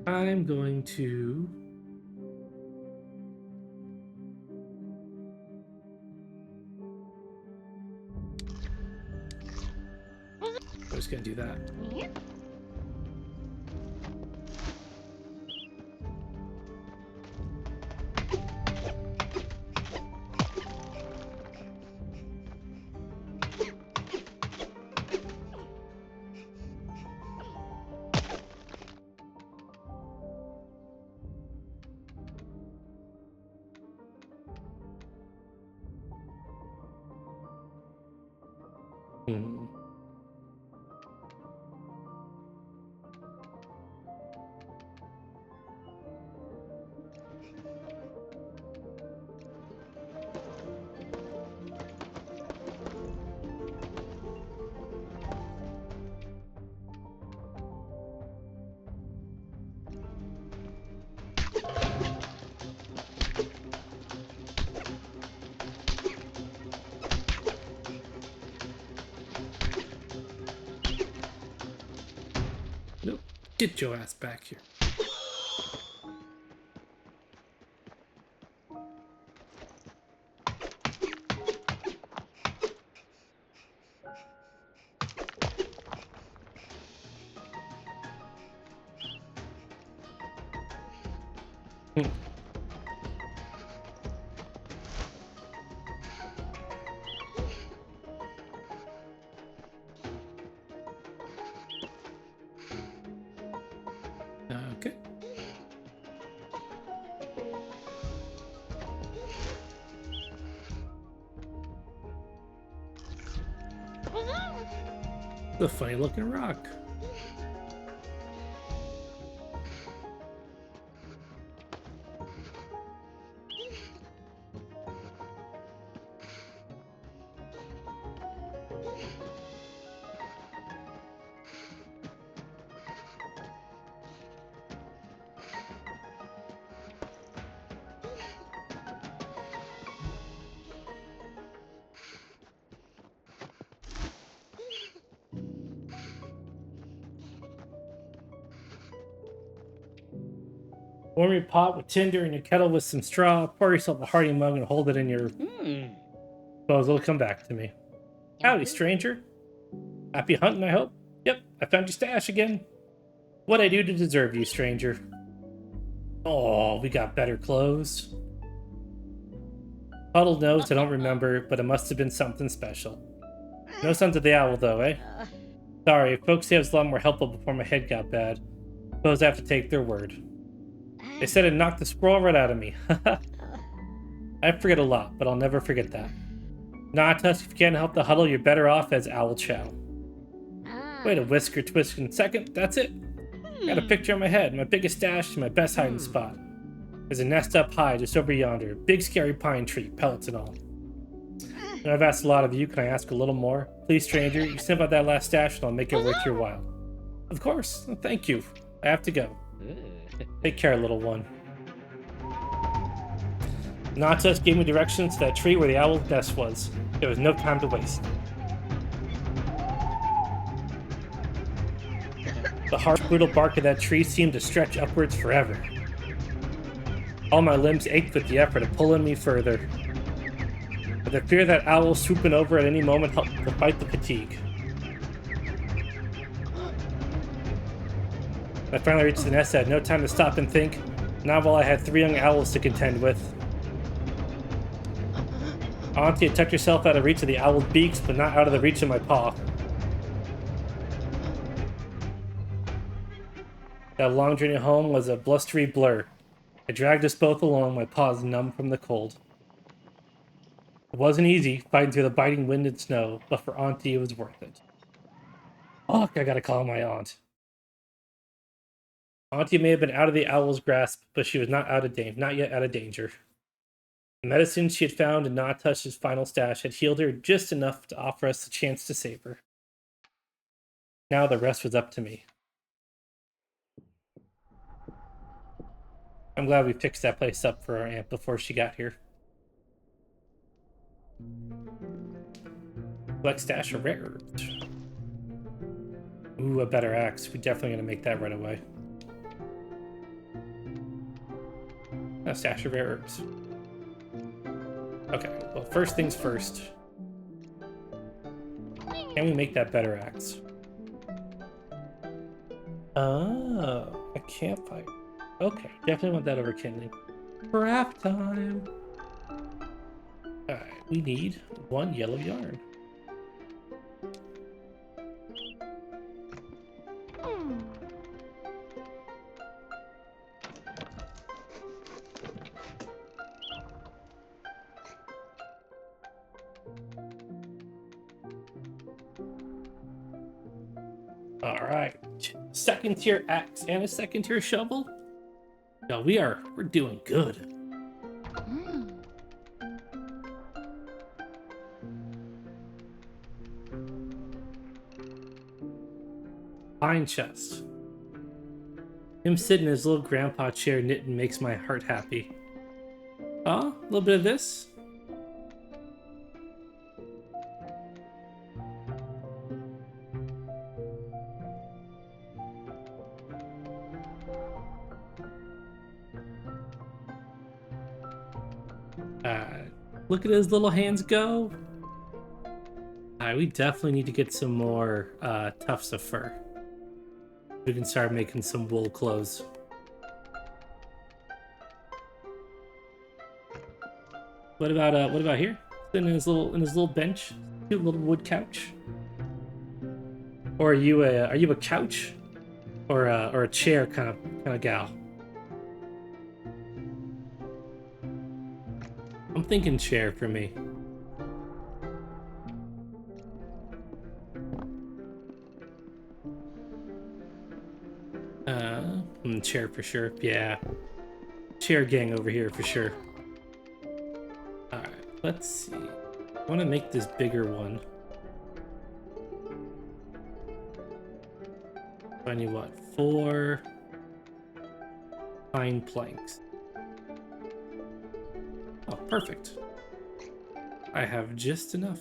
I'm going to... I'm just going to do that. Nope. Get your ass back here. It's a funny looking rock. Warm your pot with tinder and your kettle with some straw. Pour yourself a hearty mug and hold it in your bows. It'll come back to me. Howdy, stranger. Happy hunting, I hope. Yep, I found your stash again. What'd I do to deserve you, stranger? Oh, we got better clothes. Huddle knows I don't remember, but it must have been something special. No Sons of the Owl, though, eh? Sorry, folks say I was a lot more helpful before my head got bad. Suppose I have to take their word. They said it knocked the squirrel right out of me. I forget a lot, but I'll never forget that. Nah, Tusk, if you can't help the huddle, you're better off as Owl Chow. Wait a whisker twist in a second, that's it. Got a picture in my head, my biggest stash and my best hiding spot. There's a nest up high just over yonder, big scary pine tree, pellets and all. And I've asked a lot of you, can I ask a little more? Please, stranger, you snip out that last stash and I'll make it worth your while. Of course, thank you. I have to go. Take care, little one. Nautus gave me directions to that tree where the owl's nest was. There was no time to waste. The harsh, brutal bark of that tree seemed to stretch upwards forever. All my limbs ached with the effort of pulling me further. But the fear that owl swooping over at any moment helped to fight the fatigue. I finally reached the nest. I had no time to stop and think, not while I had 3 young owls to contend with. Auntie had tucked herself out of reach of the owl's beaks, but not out of the reach of my paw. That long journey home was a blustery blur. I dragged us both along, my paws numb from the cold. It wasn't easy, fighting through the biting wind and snow, but for Auntie it was worth it. Fuck, I gotta call my aunt. Auntie may have been out of the owl's grasp, but she was not yet out of danger. The medicine she had found in Nautush's final stash had healed her just enough to offer us the chance to save her. Now the rest was up to me. I'm glad we fixed that place up for our aunt before she got here. Collect stash of rare herbs. Ooh, a better axe. We're definitely going to make that right away. A stash of rare herbs. Okay, well, first things first. Can we make that better axe? Oh, a campfire. Okay, definitely want that over kindling. Craft time! Alright, we need 1 yellow yarn. Alright, 2nd tier axe and a 2nd tier shovel. No, we're doing good. Pine chest. Him sitting in his little grandpa chair knitting makes my heart happy. Oh, a little bit of this. Look at his little hands go. Alright, we definitely need to get some more tufts of fur. We can start making some wool clothes. What about here? In his little bench, cute little wood couch. Or are you a couch, or a chair kind of gal? I'm thinking chair for me. chair for sure. Yeah. Chair gang over here for sure. Alright, let's see. I want to make this bigger one. I need what? 4 pine planks. Oh, perfect. I have just enough.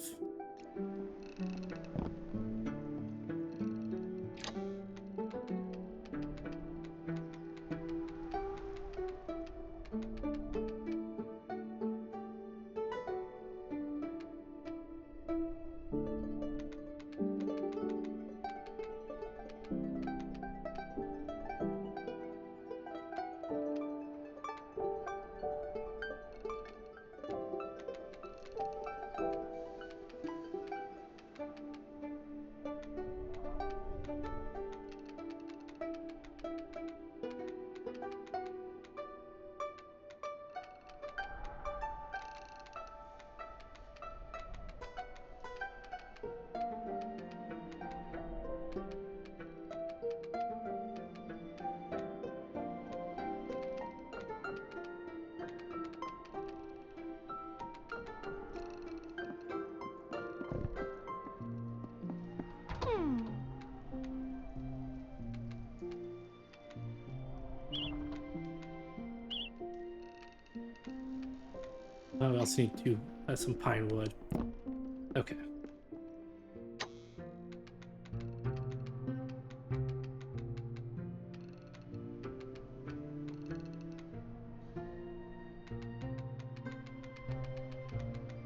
Oh, I also need to some pine wood. Okay.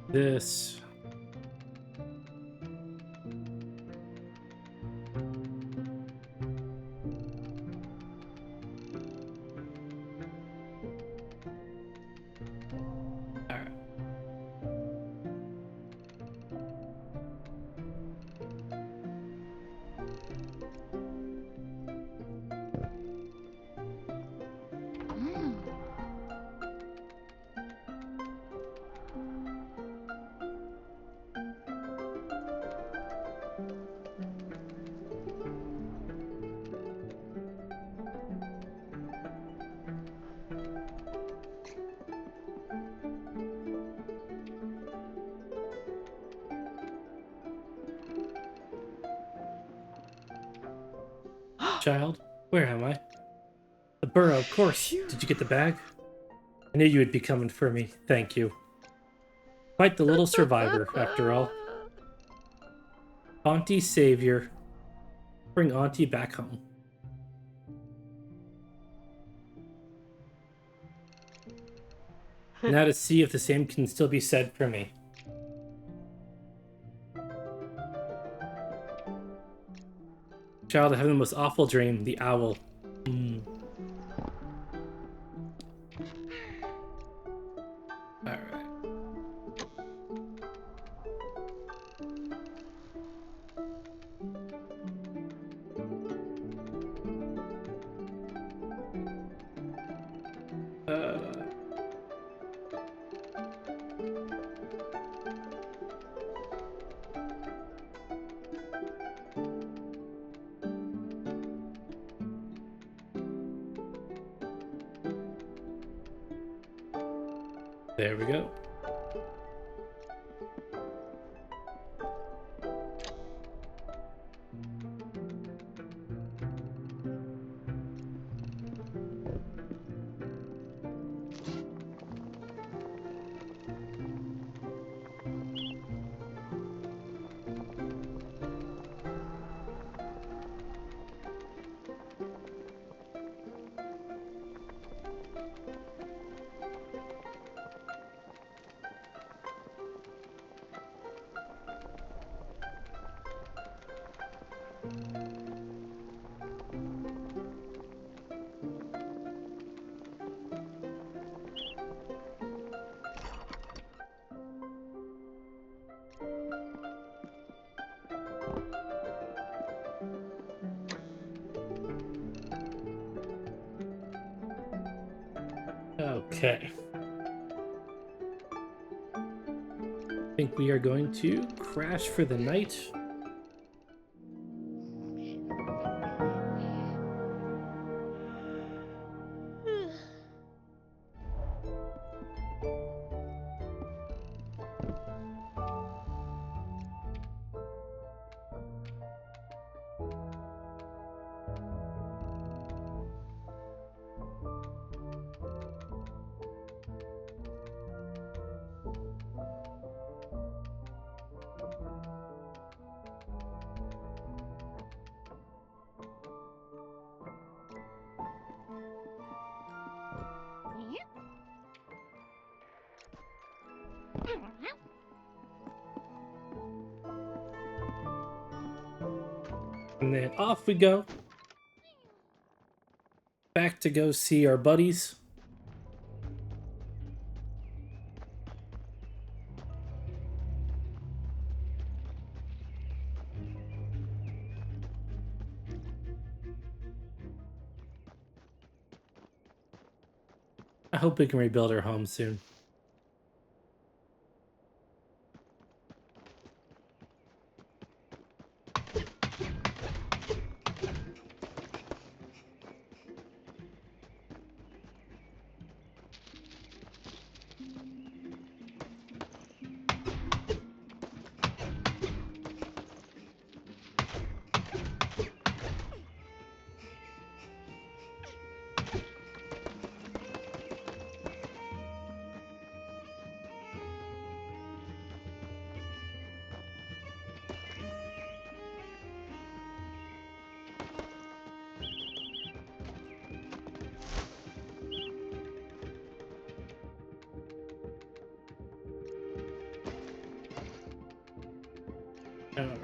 This. Alright. Child, where am I? The Burrow, of course. Did you get the bag? I knew you would be coming for me. Thank you. Quite the little survivor, after all. Auntie's savior. Bring Auntie back home. Now to see if the same can still be said for me. Child, I have the most awful dream. The owl. Alright. There we go. Okay. I think we are going to crash for the night. And then off we go. Back to go see our buddies. I hope we can rebuild our home soon. Alright.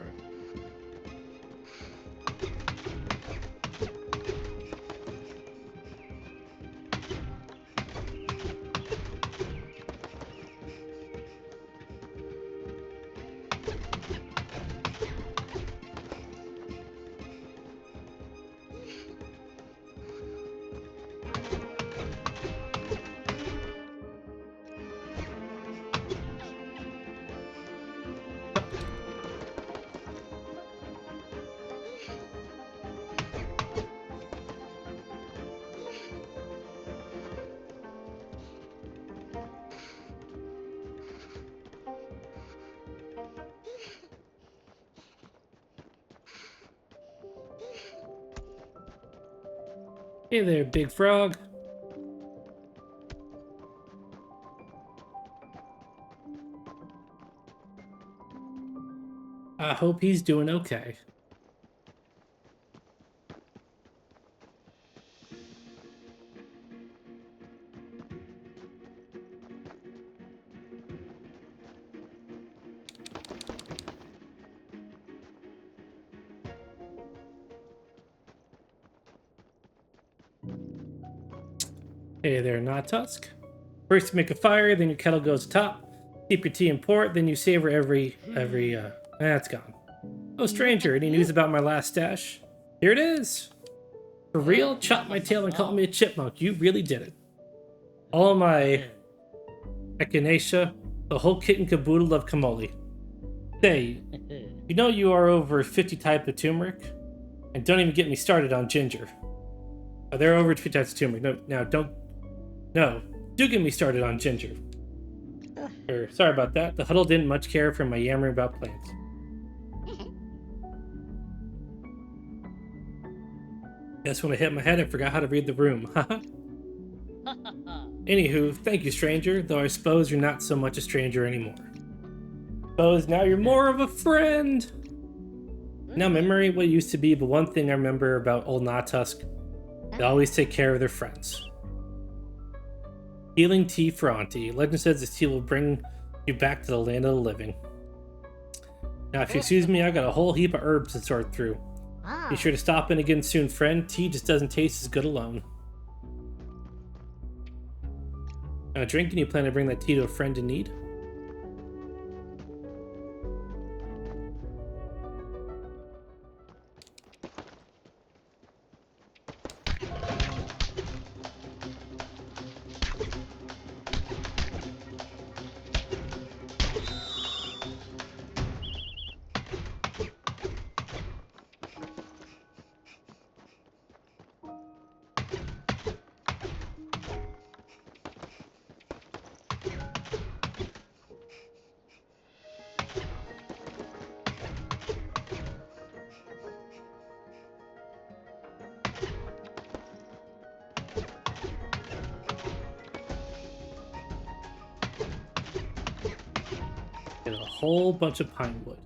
Hey there, big frog. I hope he's doing okay. Hey there, Knot Tusk. First you make a fire, then your kettle goes top. Keep your tea in port, then you savor that's gone. Oh, stranger, any news about my last stash? Here it is. For real? Chop my tail and call me a chipmunk. You really did it. All my echinacea, the whole kit and caboodle of Kamoli. Say, you know you are over 50 types of turmeric? And don't even get me started on ginger. Oh, there are over 50 types of turmeric. No, do get me started on ginger. Sorry about that. The huddle didn't much care for my yammering about plants. Guess when I hit my head, I forgot how to read the room. Anywho, thank you, stranger, though I suppose you're not so much a stranger anymore. Suppose now you're more of a friend. Now, memory what it used to be, but one thing I remember about old Knot Tusk, they always take care of their friends. Healing tea for Auntie. Legend says this tea will bring you back to the land of the living. Now, if you excuse me, I got a whole heap of herbs to sort through. Be sure to stop in again soon, friend. Tea just doesn't taste as good alone. Drink, and you plan to bring that tea to a friend in need? Get a whole bunch of pine wood.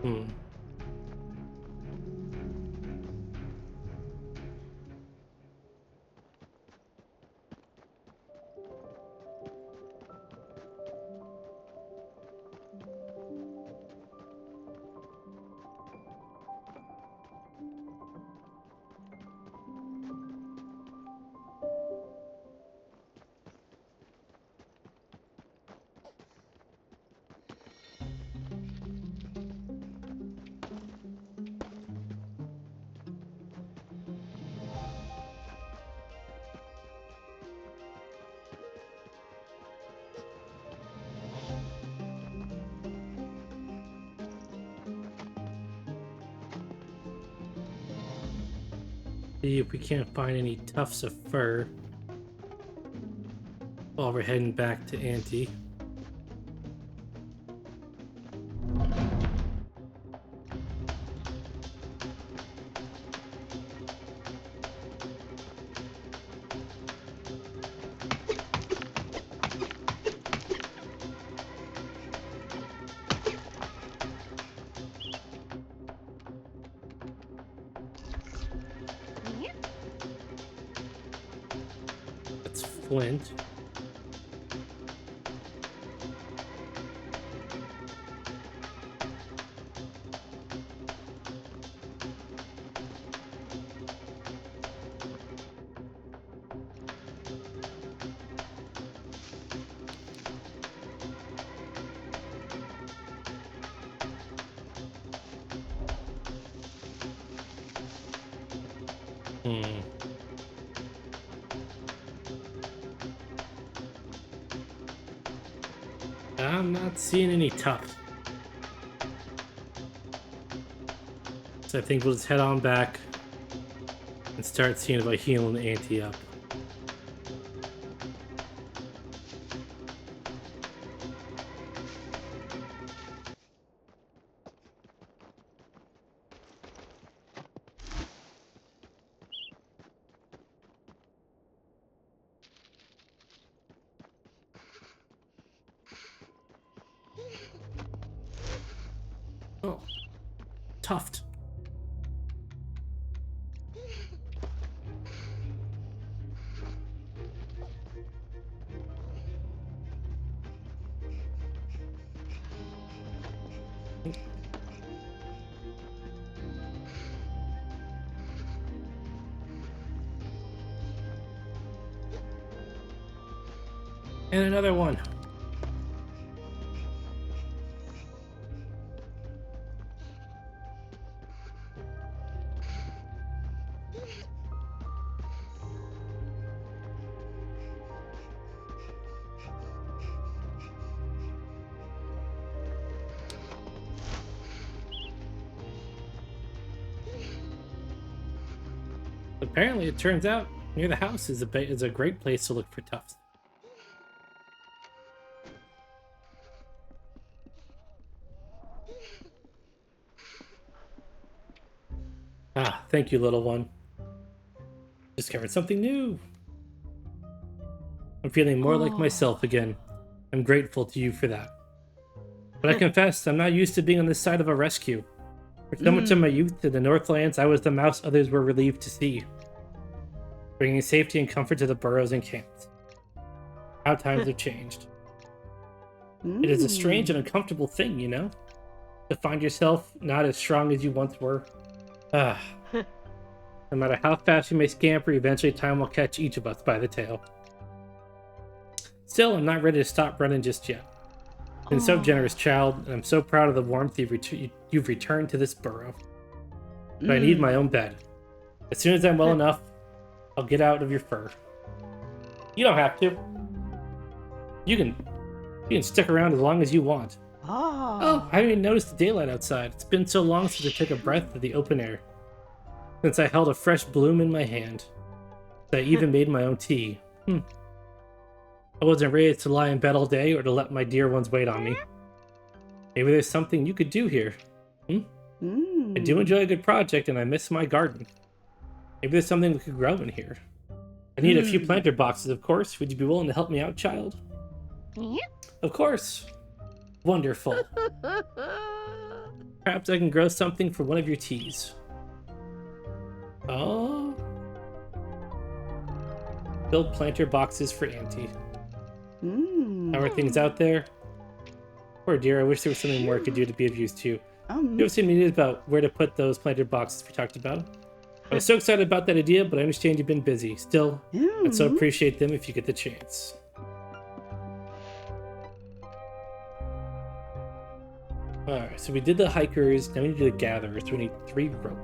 Hmm. See if we can't find any tufts of fur while we're heading back to Auntie. That's flint. Hmm. I'm not seeing any tufts. So I think we'll just head on back and start seeing about healing Auntie up. Oh, tuft. And another one. Apparently, it turns out near the house is a great place to look for tufts. Ah, thank you, little one. Discovered something new. I'm feeling more like myself again. I'm grateful to you for that. But I confess, I'm not used to being on this side of a rescue. For so much of my youth in the Northlands, I was the mouse others were relieved to see, bringing safety and comfort to the burrows and camps. How times have changed. It is a strange and uncomfortable thing, you know? To find yourself not as strong as you once were. Ah. No matter how fast you may scamper, eventually time will catch each of us by the tail. Still, I'm not ready to stop running just yet. You've been so generous, child, and I'm so proud of the warmth you've returned to this burrow. But I need my own bed. As soon as I'm well enough, I'll get out of your fur. You don't have to. You can stick around as long as you want. Oh, I haven't even noticed the daylight outside. It's been so long since I took a breath of the open air. Since I held a fresh bloom in my hand. I even made my own tea. I wasn't raised to lie in bed all day or to let my dear ones wait on me. Maybe there's something you could do here. I do enjoy a good project and I miss my garden. Maybe there's something we could grow in here. I need a few planter boxes, of course. Would you be willing to help me out, child? Of course. Wonderful. Perhaps I can grow something for one of your teas. Oh. Build planter boxes for Auntie. How are things out there? Poor dear, I wish there was something more I could do to be of use to you. You have seen news about where to put those planter boxes we talked about? I was so excited about that idea, but I understand you've been busy. Still, I'd so appreciate them if you get the chance. Alright, so we did the hikers, now we need to do the gatherers, so we need 3 rope.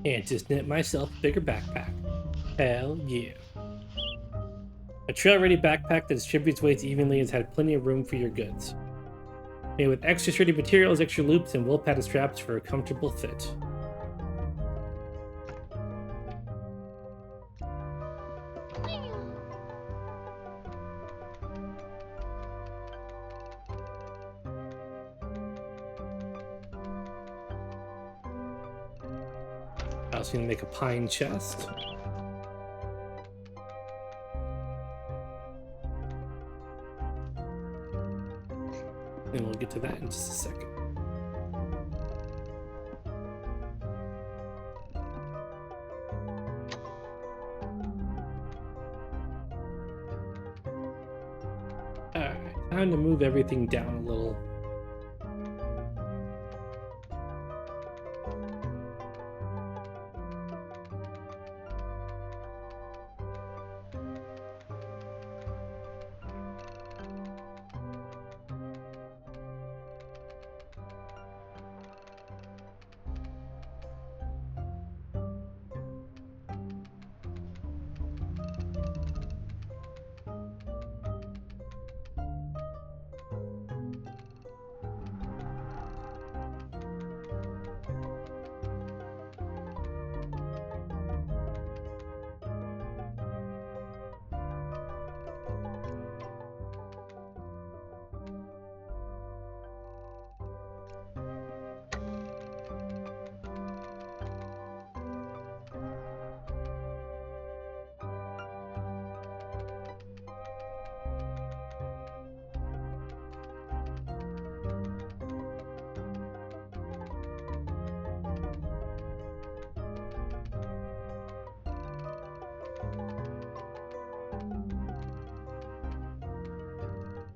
And just knit myself a bigger backpack. Hell yeah. A trail-ready backpack that distributes weights evenly has had plenty of room for your goods. Made with extra sturdy materials, extra loops, and wool-padded straps for a comfortable fit. I also need to make a pine chest. And we'll get to that in just a second. Alright, time to move everything down a little.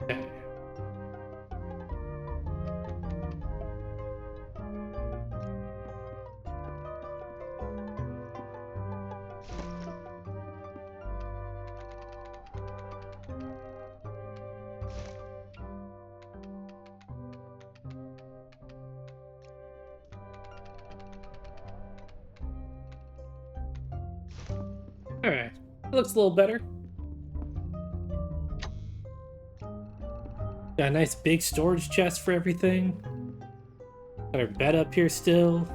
Okay. Alright, looks a little better. Got a nice big storage chest for everything. Got our bed up here still.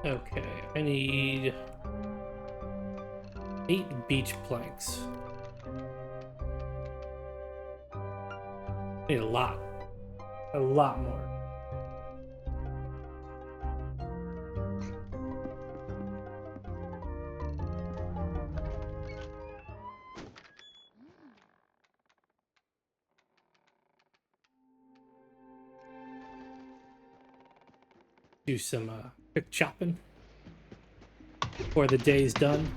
Okay, I need 8 beach planks. I need a lot more. Do some quick chopping before the day's done.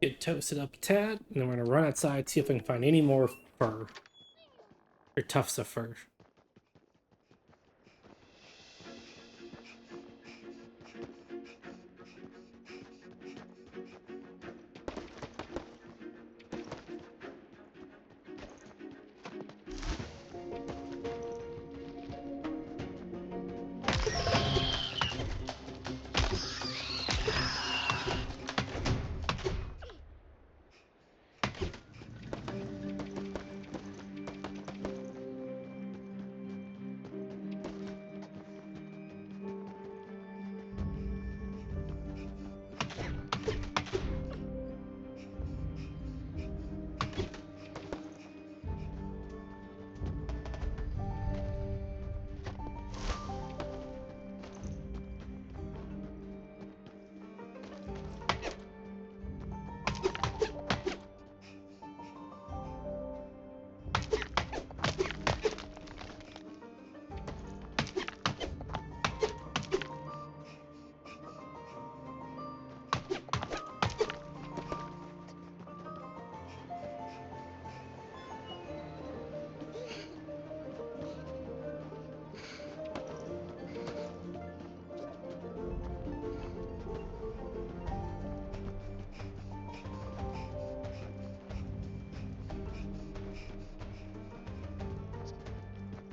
Get toasted up a tad, and then we're gonna run outside, see if I can find any more fur. Or tufts of fur.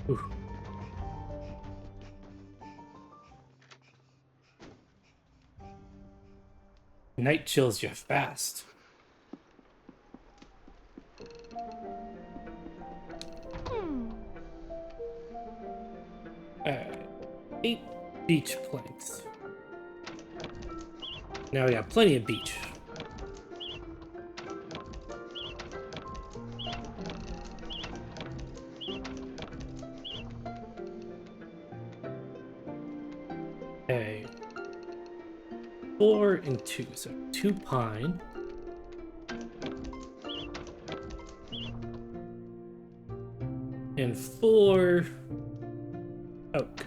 Ooh. Night chills you fast. Alright. 8 beach planks. Now we got plenty of beach. Okay. 4 and 2, so 2 pine. And 4 oak.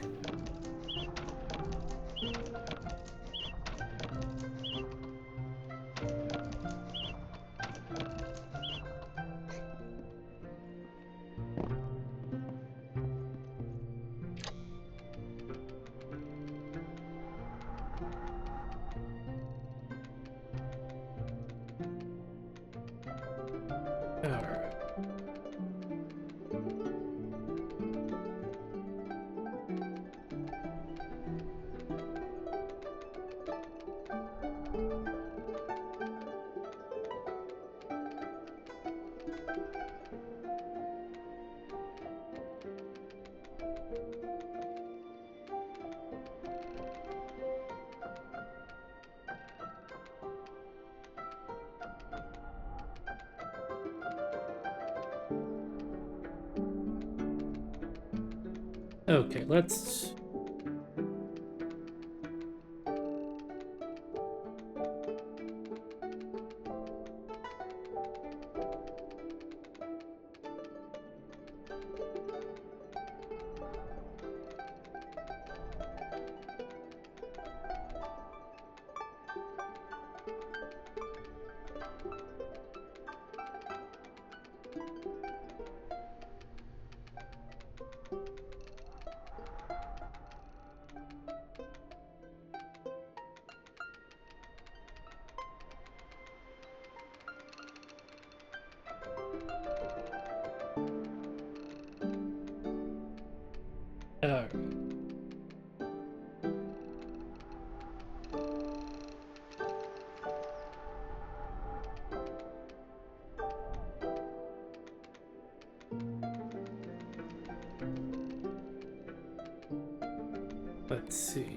Alright. Okay, let's... Let's see.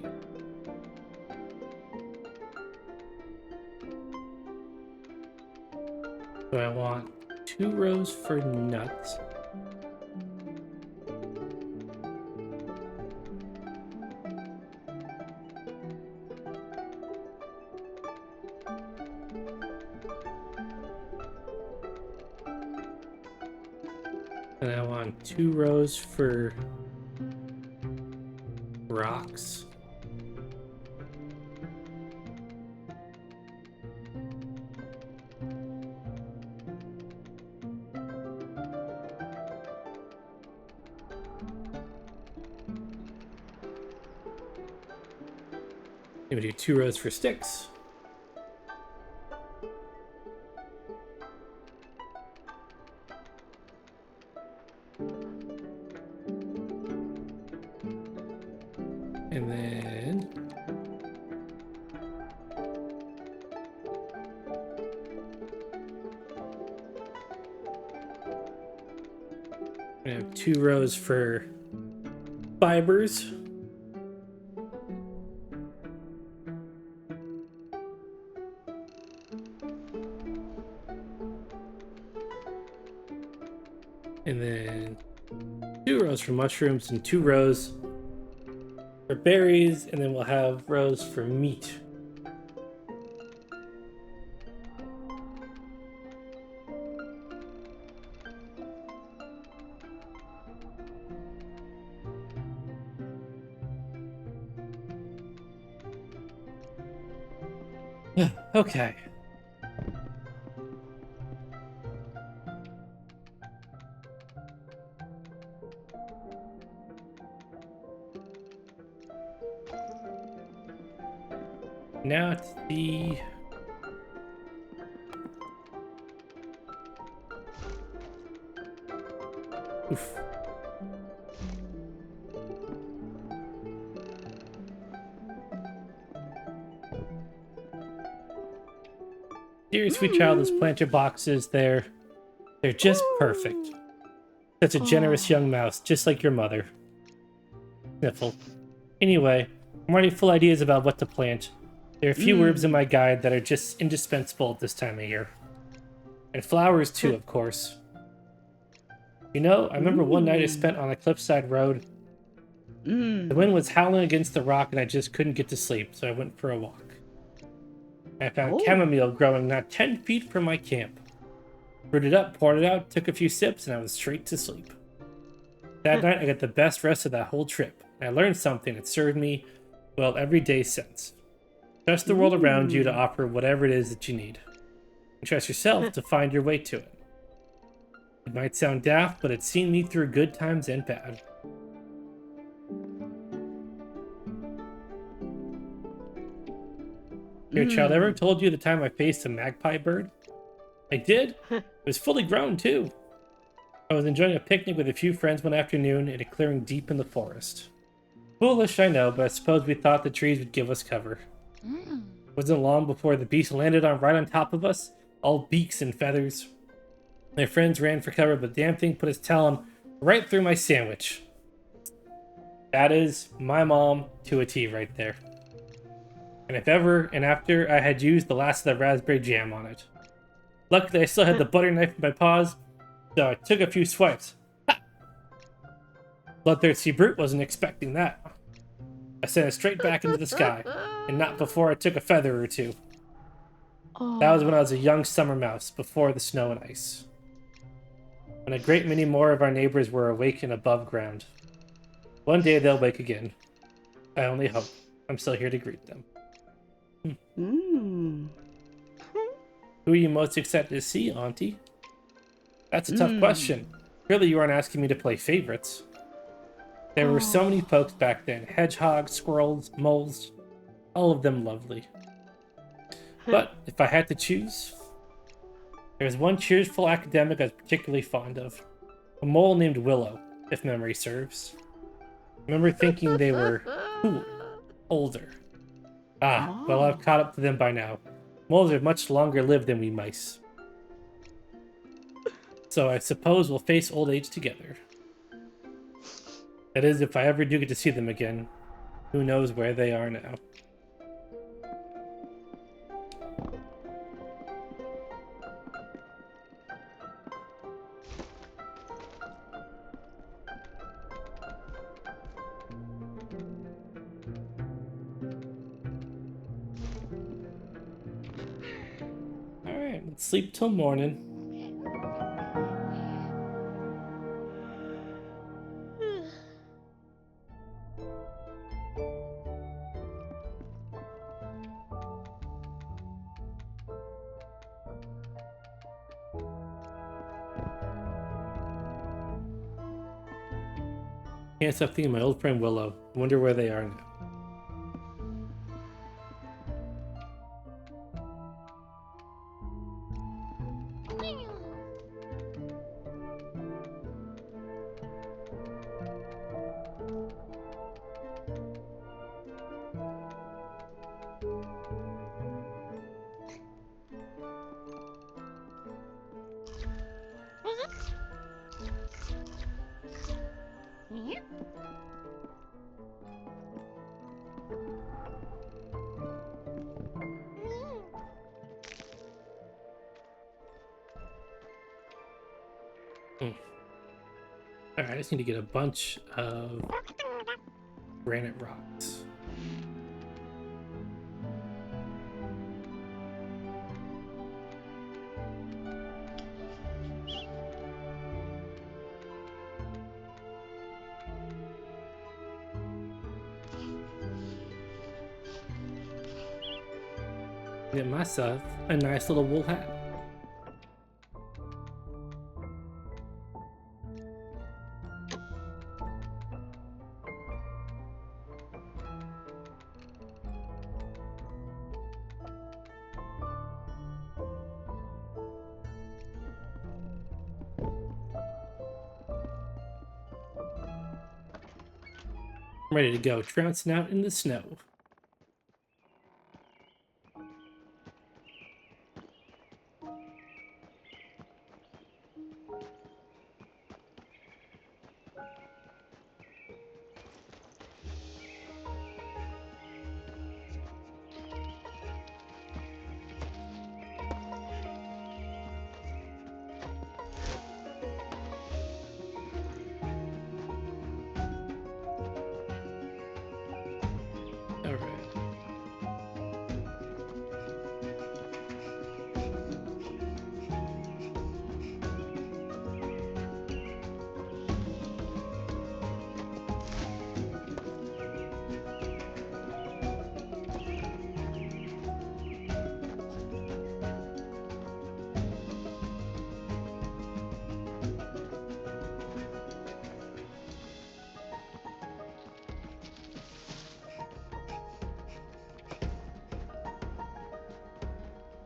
So I want 2 rows for nuts. And I want 2 rows for rocks. Maybe do 2 rows for sticks. And then I have 2 rows for fibers. And then 2 rows for mushrooms and 2 rows for berries, and then we'll have rows for meat. Okay. Now it's the oof. Dear sweet child, those planter boxes, they're just perfect. Such a generous young mouse, just like your mother. Sniffle. Anyway, I'm already full ideas about what to plant. There are a few herbs in my guide that are just indispensable at this time of year. And flowers too, of course. You know, I remember one night I spent on a cliffside road. The wind was howling against the rock and I just couldn't get to sleep, so I went for a walk. I found chamomile growing not 10 feet from my camp. Brewed it up, poured it out, took a few sips, and I was straight to sleep. That night, I got the best rest of that whole trip. And I learned something that served me, well, every day since. Trust the world around you to offer whatever it is that you need. And trust yourself to find your way to it. It might sound daft, but it's seen me through good times and bad. Your child ever told you the time I faced a magpie bird? I did. It was fully grown, too. I was enjoying a picnic with a few friends one afternoon in a clearing deep in the forest. Foolish, I know, but I suppose we thought the trees would give us cover. It wasn't long before the beast landed right on top of us, all beaks and feathers. My friends ran for cover, but the damn thing put its talon right through my sandwich. That is my mom to a T right there. And if ever and after I had used the last of the raspberry jam on it. Luckily, I still had the butter knife in my paws, so I took a few swipes. Ha! Bloodthirsty brute wasn't expecting that. I sent it straight back into the sky, and not before I took a feather or two. That was when I was a young summer mouse, before the snow and ice. When a great many more of our neighbors were awake and above ground. One day they'll wake again. I only hope. I'm still here to greet them. Who are you most excited to see, Auntie? That's a tough question. Really, you aren't asking me to play favorites. There were so many folks back then. Hedgehogs, squirrels, moles. All of them lovely. But if I had to choose, there was one cheerful academic I was particularly fond of. A mole named Willow, if memory serves. I remember thinking they were cool, older. Well, I've caught up to them by now. Moles are much longer lived than we mice. So I suppose we'll face old age together. That is, if I ever do get to see them again. Who knows where they are now? Alright, let's sleep till morning. Can't stop thinking of my old friend Willow. Wonder where they are now. Alright, I just need to get a bunch of granite rocks. Get myself a nice little wool hat. I'm ready to go, trouncing out in the snow.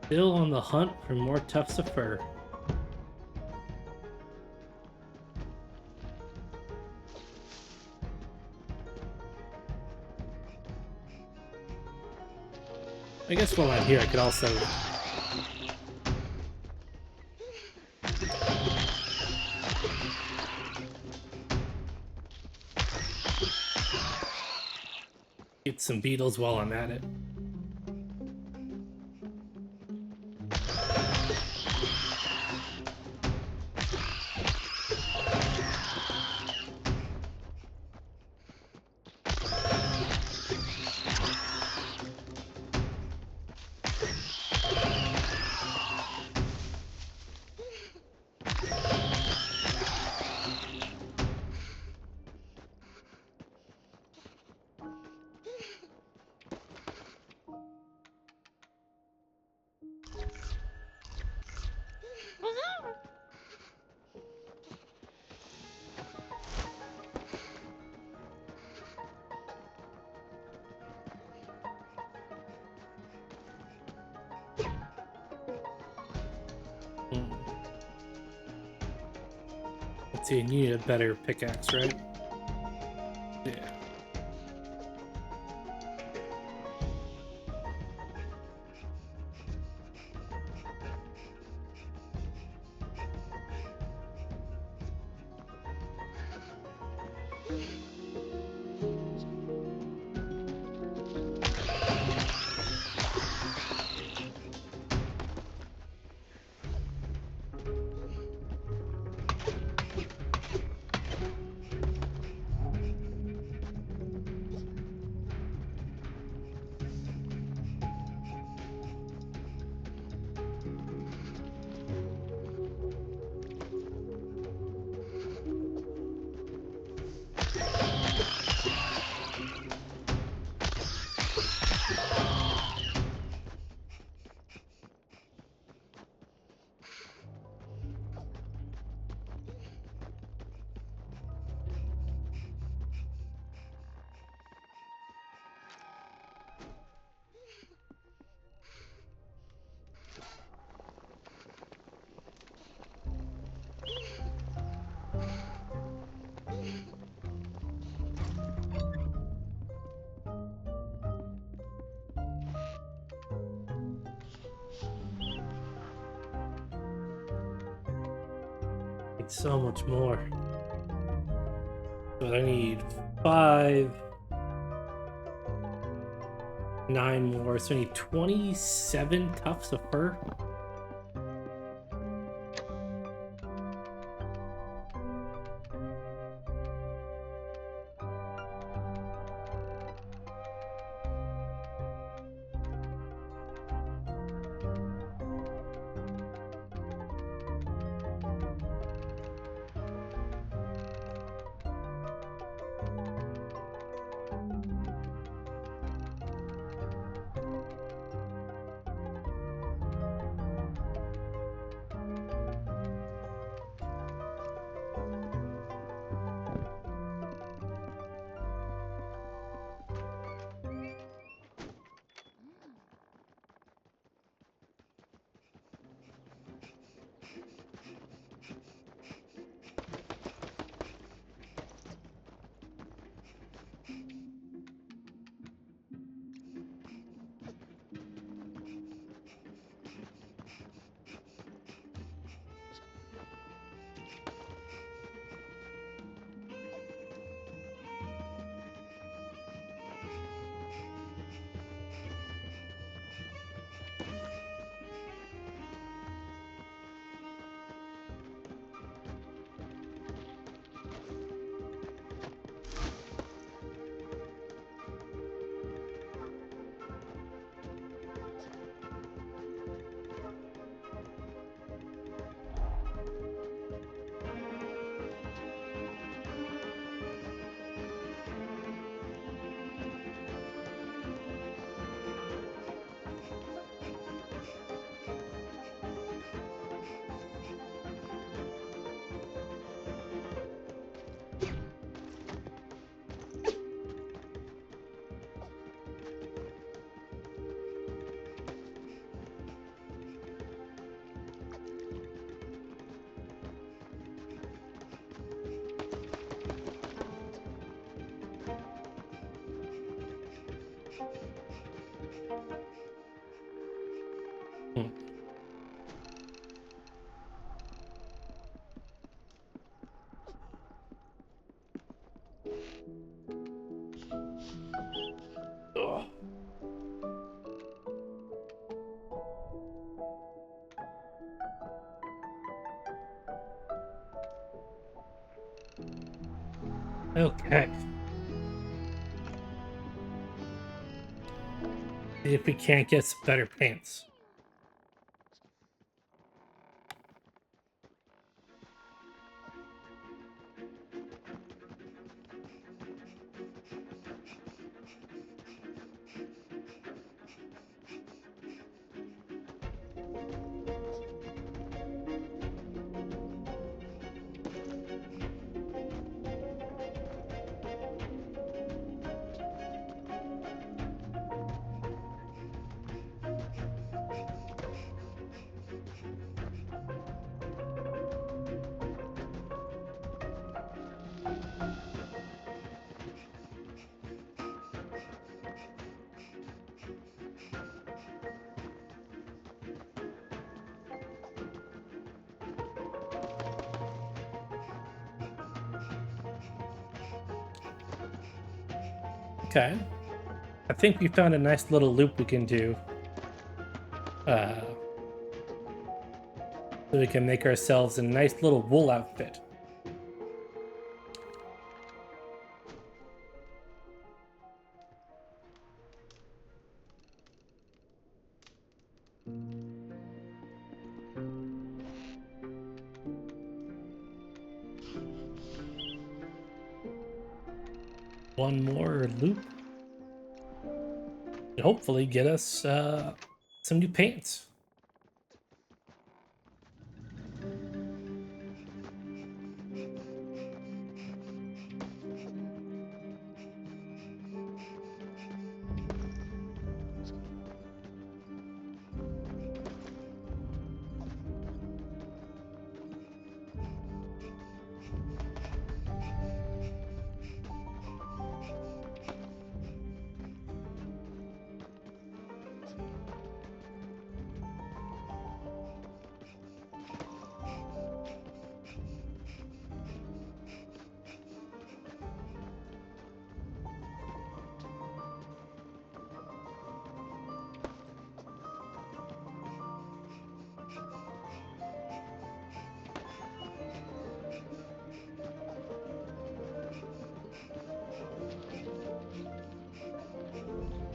Still on the hunt for more tufts of fur. I guess while I'm here, I could also get some beetles while I'm at it. Let's see, you need a better pickaxe, right? Yeah. Need so much more. But I need 5, 9 more. So I need 27 tufts of fur. Ugh. Okay. See if we can't get some better pants. Okay. I think we found a nice little loop we can do. So we can make ourselves a nice little wool outfit. One more loop. And hopefully get us some new pants.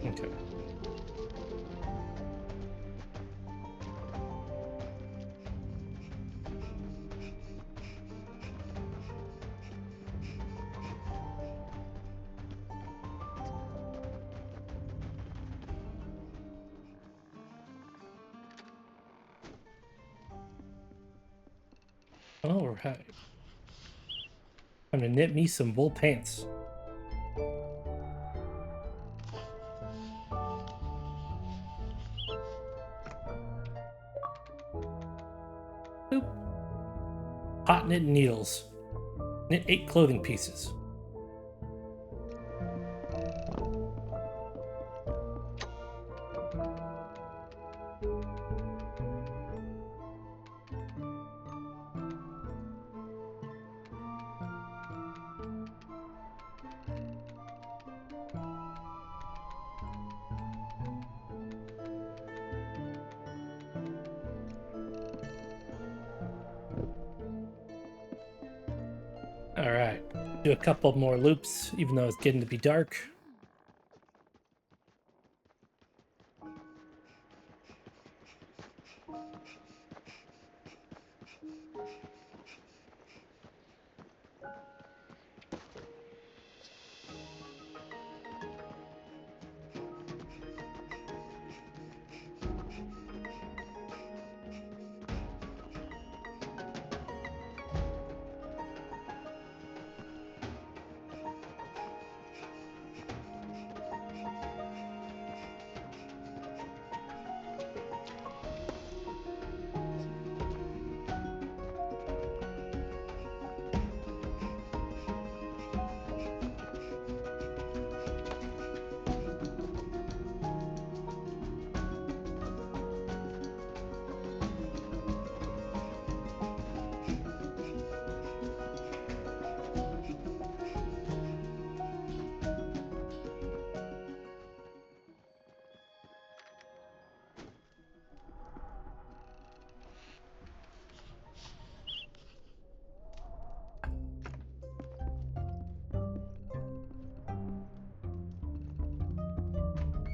Okay. All right. I'm gonna knit me some wool pants. Boop. Hot knit needles. Knit 8 clothing pieces. All right. Do a couple more loops, even though it's getting to be dark.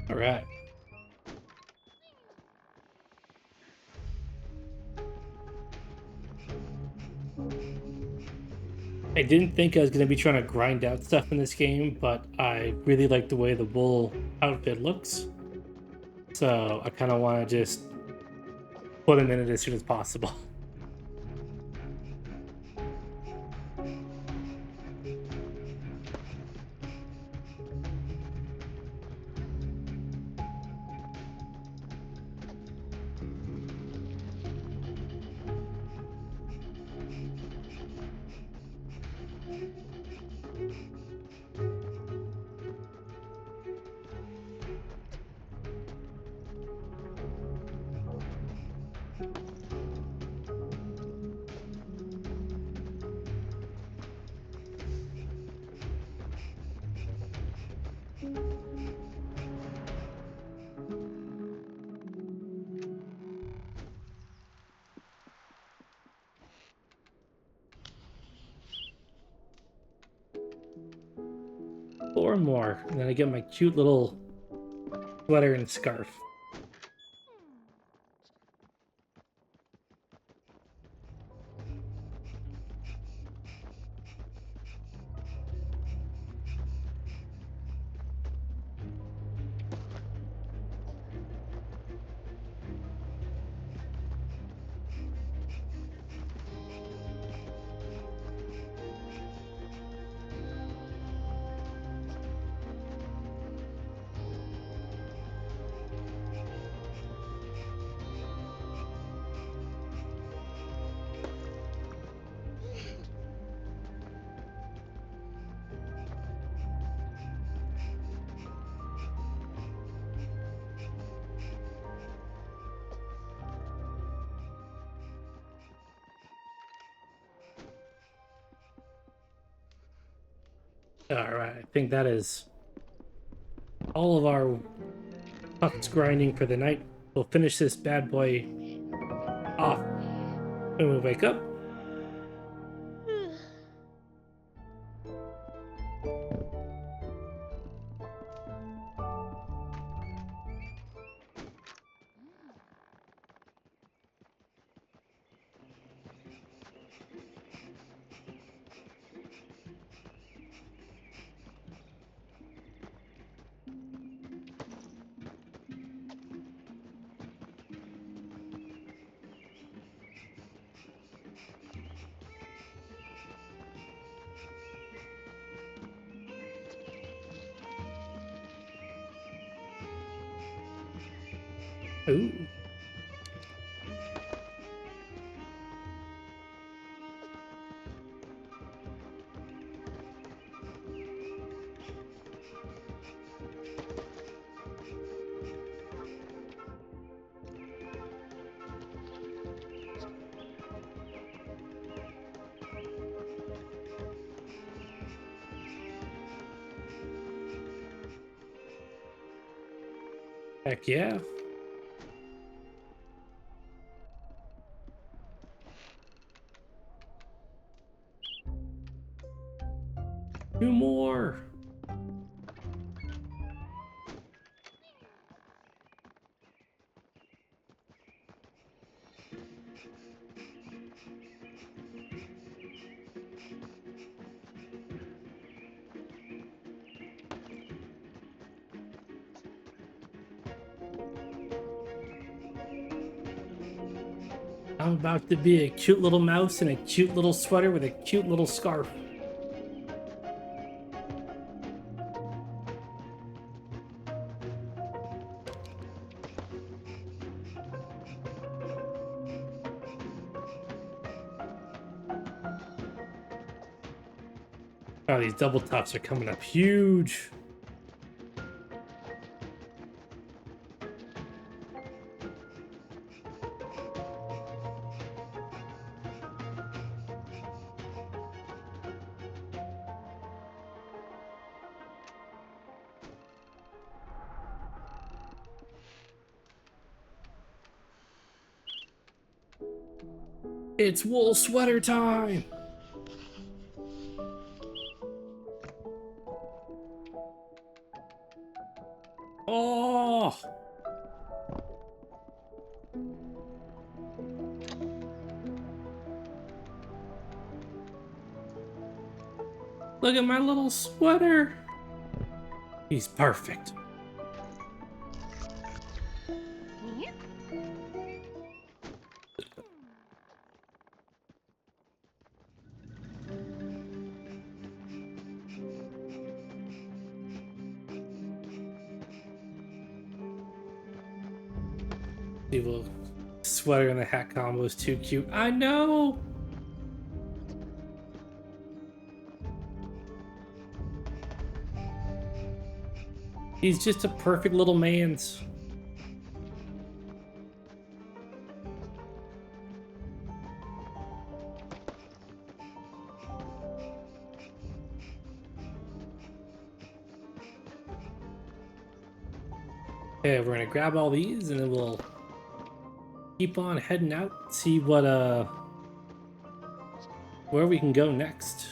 All right. I didn't think I was going to be trying to grind out stuff in this game, but I really like the way the wool outfit looks. So I kind of want to just put them in it as soon as possible. Four more, and then I get my cute little sweater and scarf. All right, I think that is all of our pucks grinding for the night. We'll finish this bad boy off when we wake up. Ooh. Heck yeah. Two more. I'm about to be a cute little mouse in a cute little sweater with a cute little scarf. Oh, these double tops are coming up huge. It's wool sweater time. Oh, look at my little sweater. He's perfect. The little sweater and the hat combo is too cute. I know. He's just a perfect little man's. Okay, we're gonna grab all these and then we'll keep on heading out, see what where we can go next.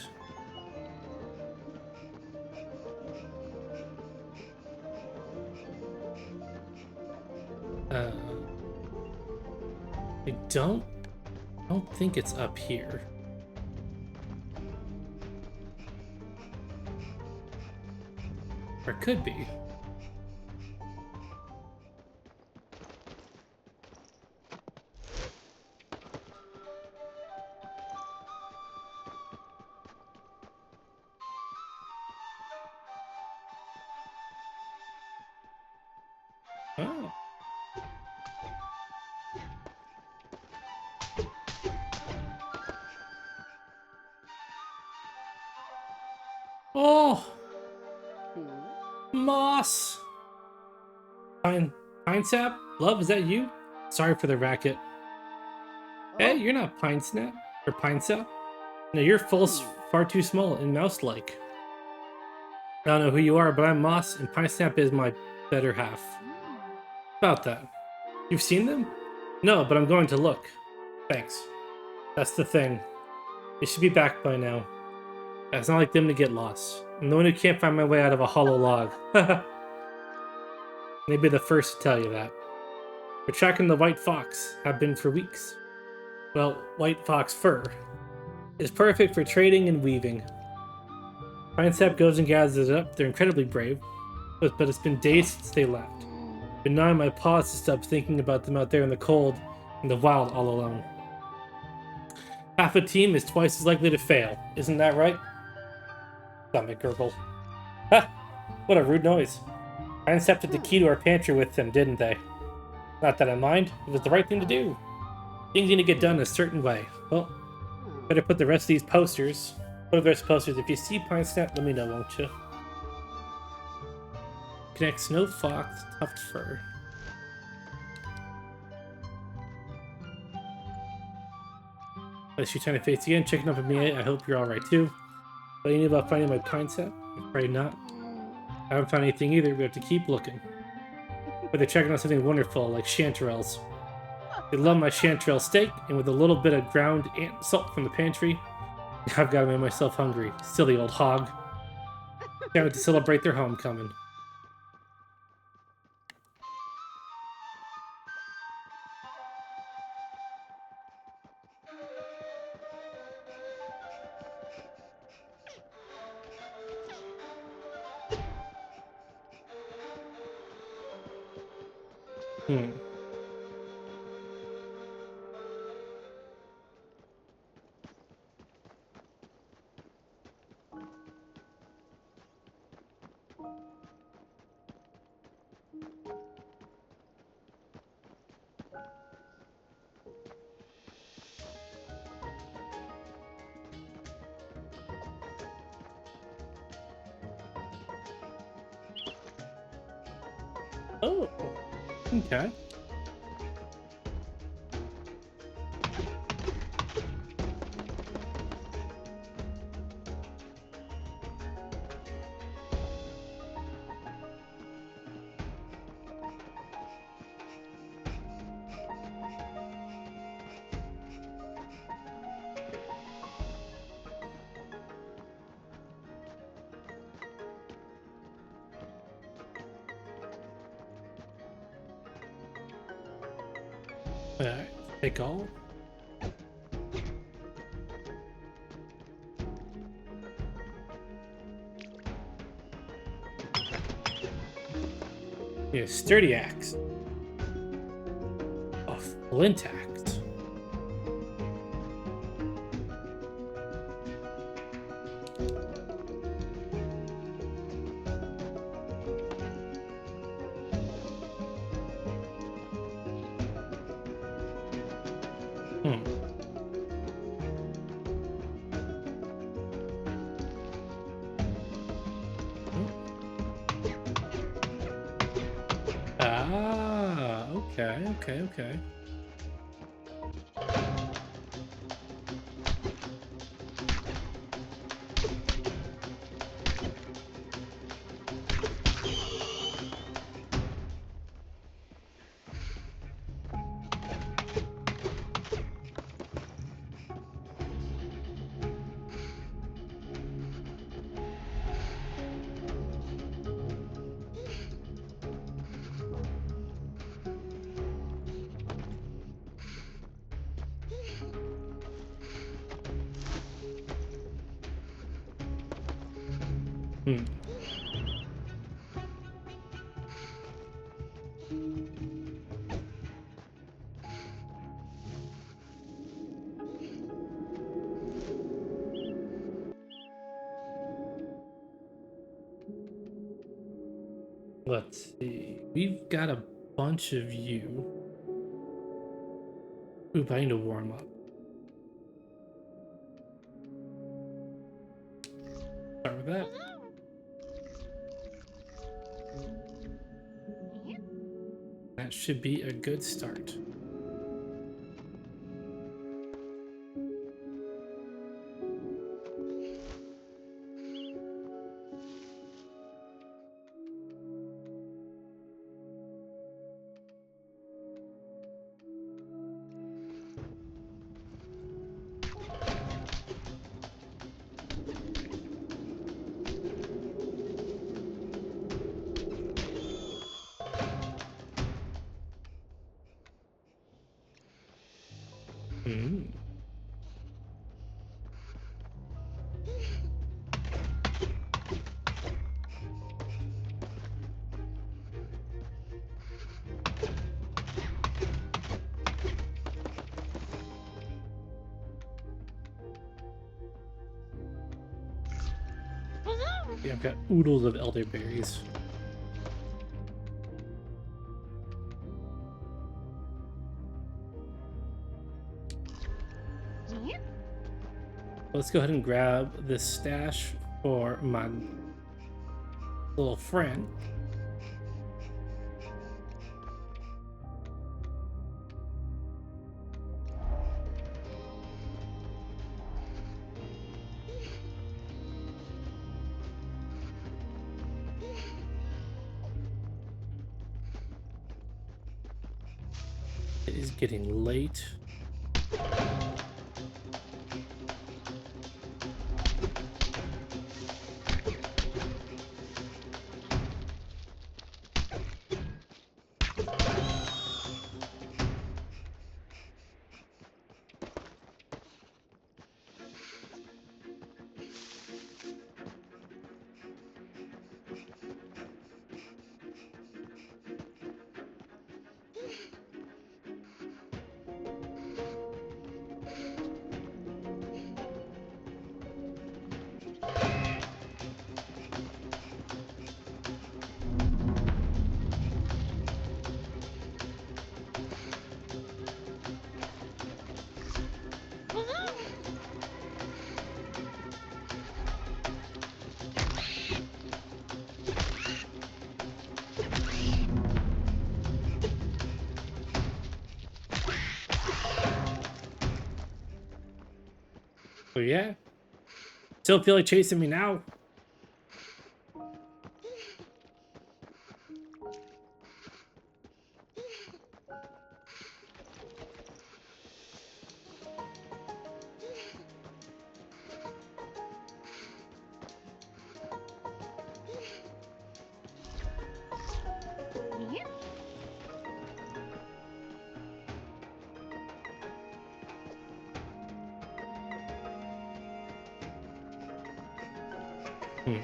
I don't think it's up here. Or it could be. Oh. Oh, moss. Pine sap? Love, is that you? Sorry for the racket. Hey, you're not pine snap or pine sap. No, you're far too small and mouse-like. I don't know who you are, but I'm moss, and pine snap is my better half. About that. You've seen them? No, but I'm going to look. Thanks. That's the thing. They should be back by now. It's not like them to get lost. I'm the one who can't find my way out of a hollow log. Maybe the first to tell you that. We're tracking the white fox. Have been for weeks. Well, white fox fur is perfect for trading and weaving. Pine sap goes and gathers it up. They're incredibly brave, but it's been days since they left. Been gnawing my paws to stop thinking about them out there in the cold, in the wild, all alone. Half a team is twice as likely to fail, isn't that right? Stomach gurgle. Ha! What a rude noise. Pine sap took the key to our pantry with them, didn't they? Not that I mind. It was the right thing to do. Things need to get done a certain way. Well, better put the rest of these posters. What are the rest of the posters? If you see Pine Snap, let me know, won't you? Connect Snow Fox, Tuft Fur. Unless you're trying to face again, checking up on me. I hope you're alright too. What do you know about finding my pine set? I'm afraid not. I haven't found anything either. We have to keep looking. But they're checking on something wonderful, like chanterelles. They love my chanterelle steak, and with a little bit of ground ant salt from the pantry, I've got to make myself hungry. Silly old hog. Can't wait to celebrate their homecoming. Hmm. Oh, okay. Alright, take all. Yeah, sturdy axe. A flint axe. Hmm. Ah, okay. Hmm. Let's see. We've got a bunch of you. Oop, I need to warm up. Start with that. That should be a good start. Hmm. Yeah, I've got oodles of elderberries. Let's go ahead and grab this stash for my little friend. It is getting late. Oh yeah? Still feel like chasing me now? Hmm.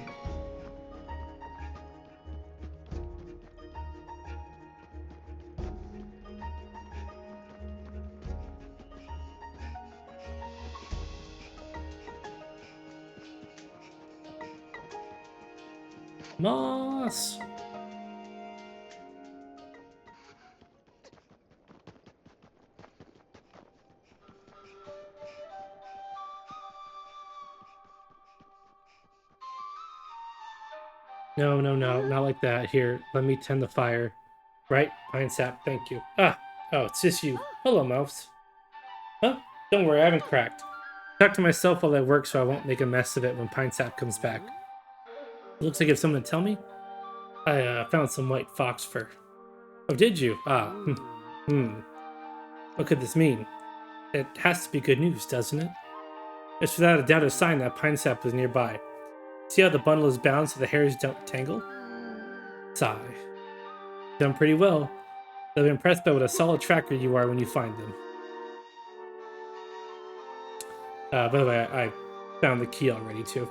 Moss! No, no, no, not like that. Here, let me tend the fire. Right, Pine Sap, thank you. Ah, oh, it's just you. Hello, Mouse. Huh? Don't worry, I haven't cracked. Talk to myself while I work so I won't make a mess of it when Pine Sap comes back. It looks like you have something to tell me? I found some white fox fur. Oh, did you? Ah, What could this mean? It has to be good news, doesn't it? It's without a doubt a sign that Pine Sap was nearby. See how the bundle is bound so the hairs don't tangle? Sigh. Done pretty well. They'll be impressed by what a solid tracker you are when you find them. By the way, I found the key already, too.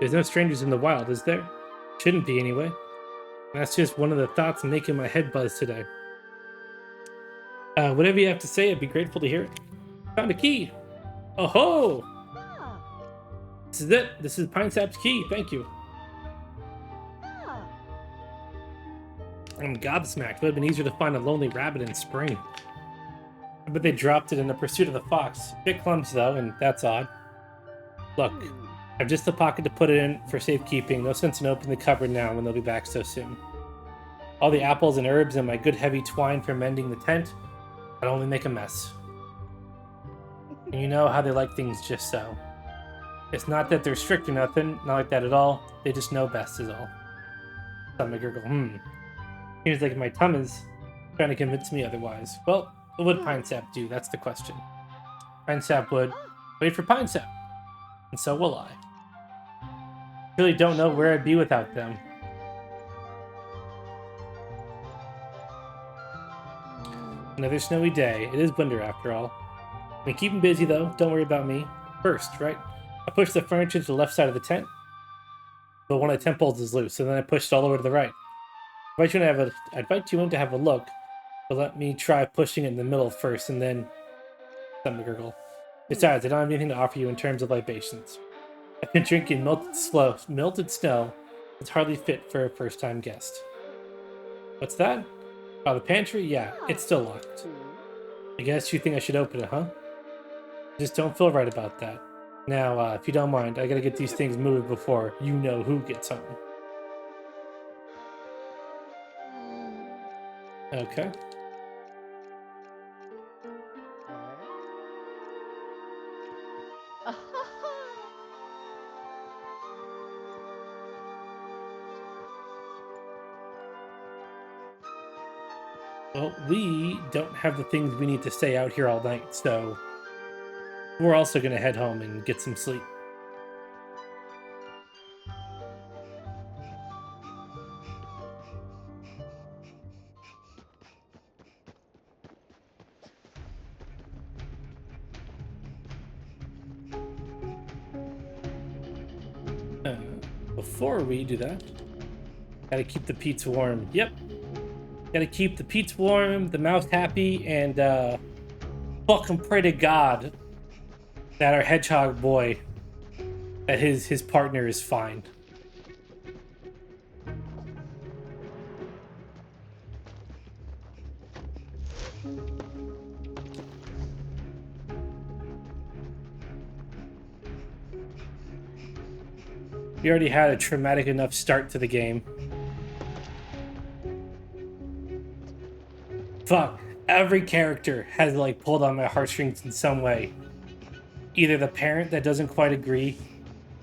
There's no strangers in the wild, is there? Shouldn't be, anyway. That's just one of the thoughts making my head buzz today. Whatever you have to say, I'd be grateful to hear it. Found a key! Oh ho! This is it. This is Pine Sap's key. Thank you. I'm gobsmacked. It would have been easier to find a lonely rabbit in spring. I bet they dropped it in the pursuit of the fox. Bit clumsy though, and that's odd. Look, I've just the pocket to put it in for safekeeping. No sense in opening the cupboard now when they'll be back so soon. All the apples and herbs and my good heavy twine for mending the tent, I'd only make a mess. And you know how they like things just so. It's not that they're strict or nothing, not like that at all. They just know best is all. Stomach gurgle, Seems like my tongue is trying to convince me otherwise. Well, what would Pine Sap do? That's the question. Pine Sap would wait for Pine Sap. And so will I. Really don't know where I'd be without them. Another snowy day. It is winter after all. I mean, keep them busy though. Don't worry about me. First, right? I pushed the furniture to the left side of the tent, but one of the tent poles is loose, so then I pushed it all over to the right. I invite you in to have a look, but let me try pushing it in the middle first, and then... Stomach gurgle. Besides, I don't have anything to offer you in terms of libations. I've been drinking melted snow. It's hardly fit for a first-time guest. What's that? Oh, the pantry? Yeah, it's still locked. I guess you think I should open it, huh? Just don't feel right about that. Now, if you don't mind, I gotta get these things moved before you know who gets home. Okay. Well, we don't have the things we need to stay out here all night, so we're also gonna head home and get some sleep. Uh, Before we do that, gotta keep the Pete's warm. Yep. Gotta keep the Pete's warm, the mouse happy, and fucking pray to God that our hedgehog boy, that his partner is fine. We already had a traumatic enough start to the game. Fuck. Every character has like pulled on my heartstrings in some way. Either the parent that doesn't quite agree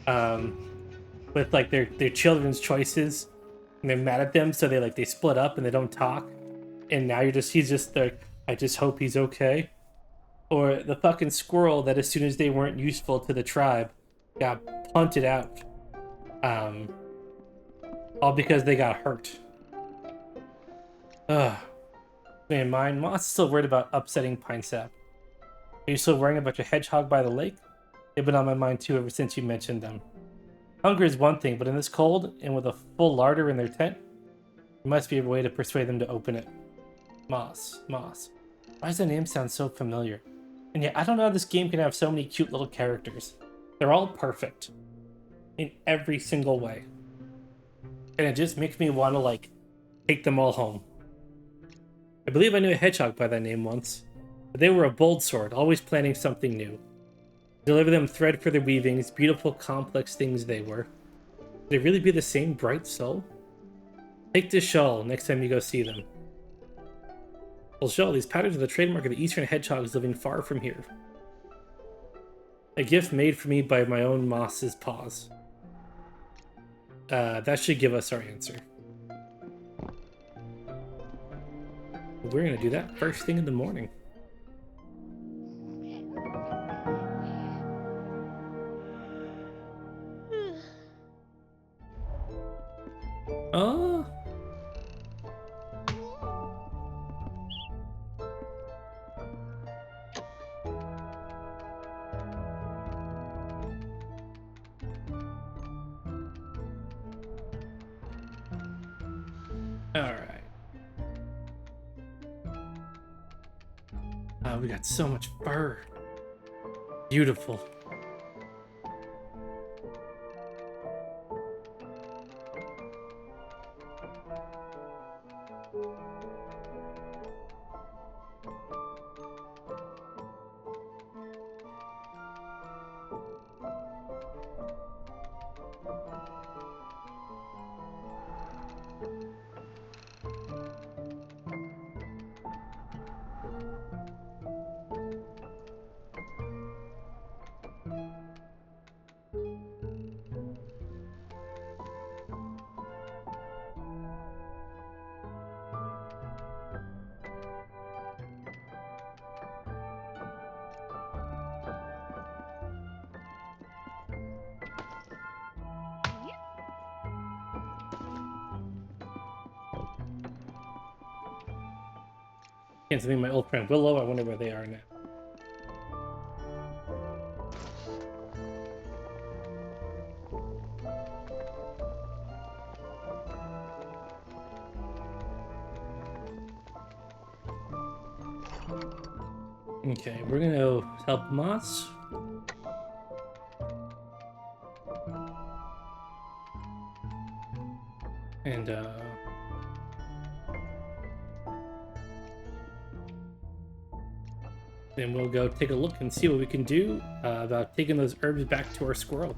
um, with like their children's choices, and they're mad at them, so they split up and they don't talk. And now he's just like, I just hope he's okay. Or the fucking squirrel that as soon as they weren't useful to the tribe, got punted out. Um, all because they got hurt. Ugh. Man, mine. Moss is still worried about upsetting Pine Sap. Are you still worrying about your hedgehog by the lake? They've been on my mind too ever since you mentioned them. Hunger is one thing, but in this cold and with a full larder in their tent, there must be a way to persuade them to open it. Moss. Why does the name sound so familiar? And yet, I don't know how this game can have so many cute little characters. They're all perfect. In every single way. And it just makes me want to, like, take them all home. I believe I knew a hedgehog by that name once. But they were a bold sort, always planning something new. Deliver them thread for their weavings, beautiful, complex things they were. Could they really be the same bright soul? Take this shawl next time you go see them. Well, shawl, these patterns are the trademark of the eastern hedgehogs living far from here. A gift made for me by my own moss's paws. That should give us our answer. We're gonna do that first thing in the morning. Oh. Alright. We got so much fur. Beautiful. Can't see my old friend Willow. I wonder where they are now. Okay, we're gonna go help Moss. And Then we'll go take a look and see what we can do about taking those herbs back to our squirrel.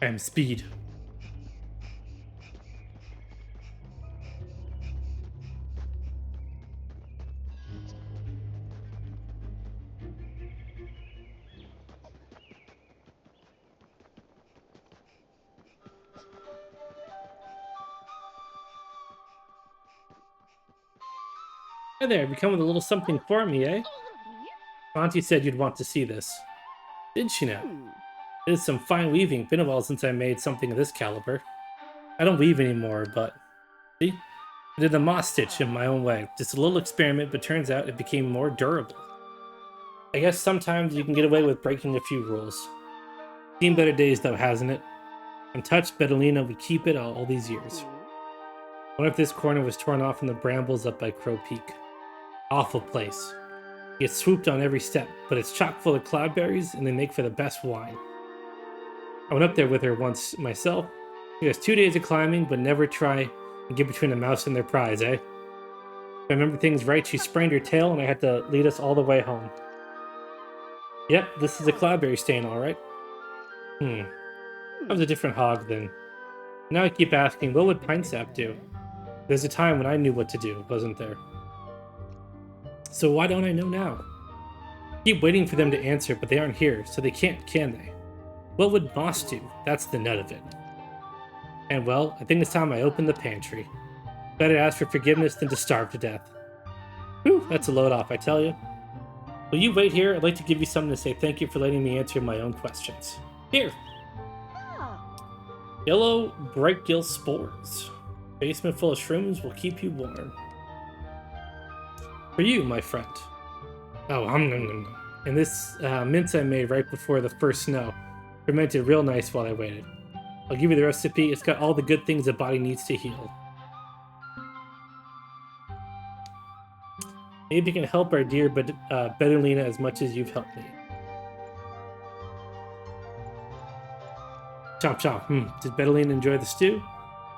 I'm speed. Hi there, you come with a little something for me, eh? Auntie said you'd want to see this. Did she now? It is some fine weaving. Been a while since I made something of this caliber. I don't weave anymore, but... See? I did the moss stitch in my own way. Just a little experiment, but turns out it became more durable. I guess sometimes you can get away with breaking a few rules. Seen better days though, hasn't it? Untouched, Betalina would keep it all these years. What if this corner was torn off from the brambles up by Crow Peak? Awful place. You get swooped on every step, but it's chock full of cloudberries and they make for the best wine. I went up there with her once myself. It was 2 days of climbing, but never try and get between a mouse and their prize, eh? If I remember things right, she sprained her tail and I had to lead us all the way home. Yep, this is a cloudberry stain, alright. That was a different hog then. Now I keep asking, what would Pine Sap do? There's a time when I knew what to do, wasn't there? So why don't I know now? I keep waiting for them to answer, but they aren't here, so they can't, can they? What would Moss do? That's the nut of it. And well, I think it's time I open the pantry. Better ask for forgiveness than to starve to death. Whew, that's a load off, I tell you. Will you wait here? I'd like to give you something to say thank you for letting me answer my own questions. Here! Yellow bright gill spores. Basement full of shrooms will keep you warm. For you, my friend. Oh, and this mince I made right before the first snow. Fermented real nice while I waited. I'll give you the recipe. It's got all the good things the body needs to heal. Maybe you can help our dear Betalina as much as you've helped me. Chomp chomp. Did Betalina enjoy the stew?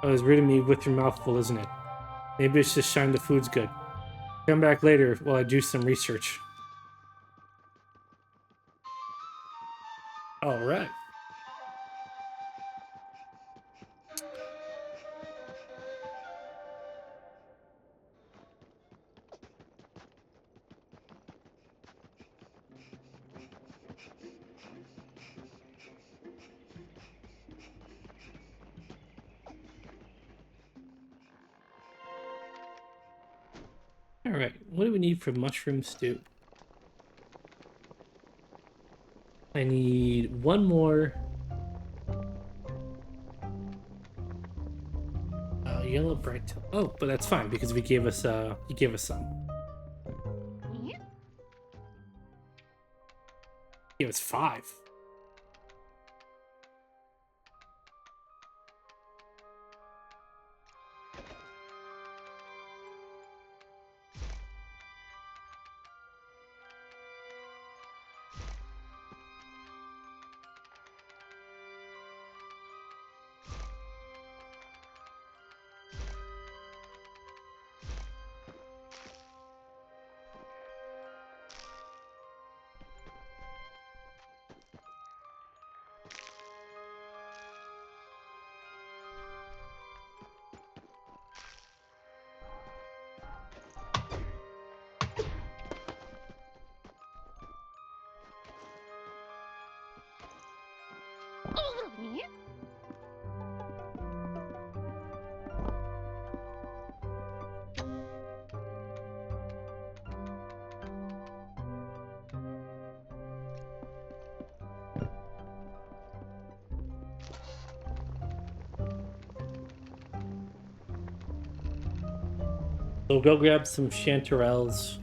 Oh, it's rude of me with your mouth full, isn't it? Maybe it's just shine the food's good. Come back later while I do some research. Alright. Alright, what do we need for mushroom stew? I need one more yellow bright. Oh, but that's fine because he gave us some. He gave us 5. So go grab some chanterelles.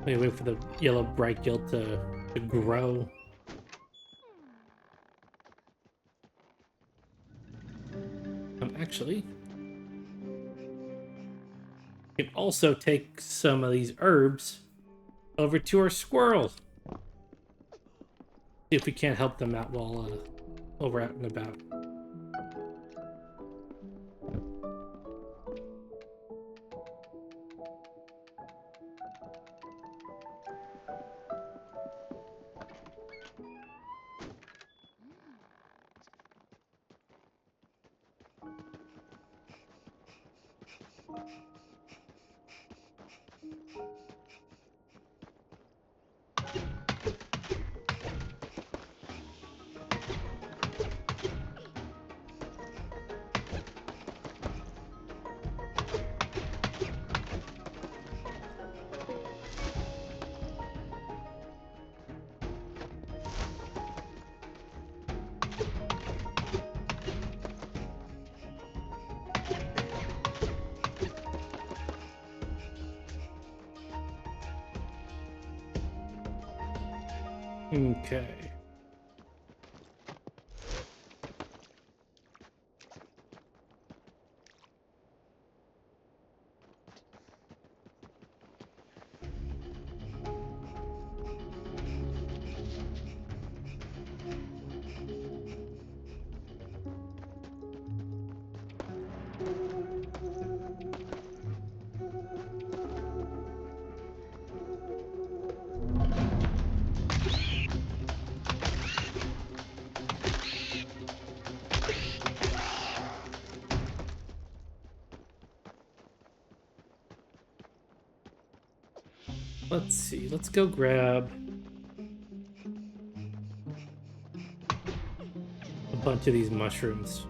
Wait for the yellow bright gill to grow. Actually, we can also take some of these herbs over to our squirrel. See if we can't help them out while we're out and about. Okay. Let's see. Let's go grab a bunch of these mushrooms.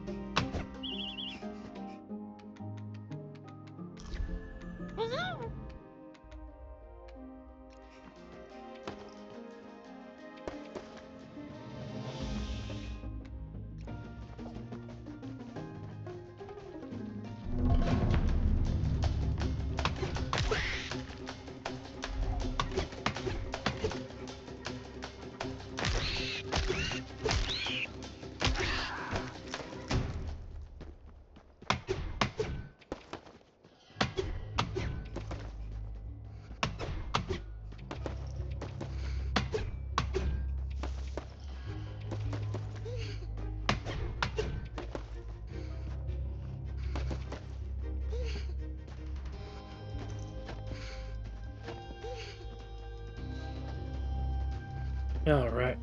All right.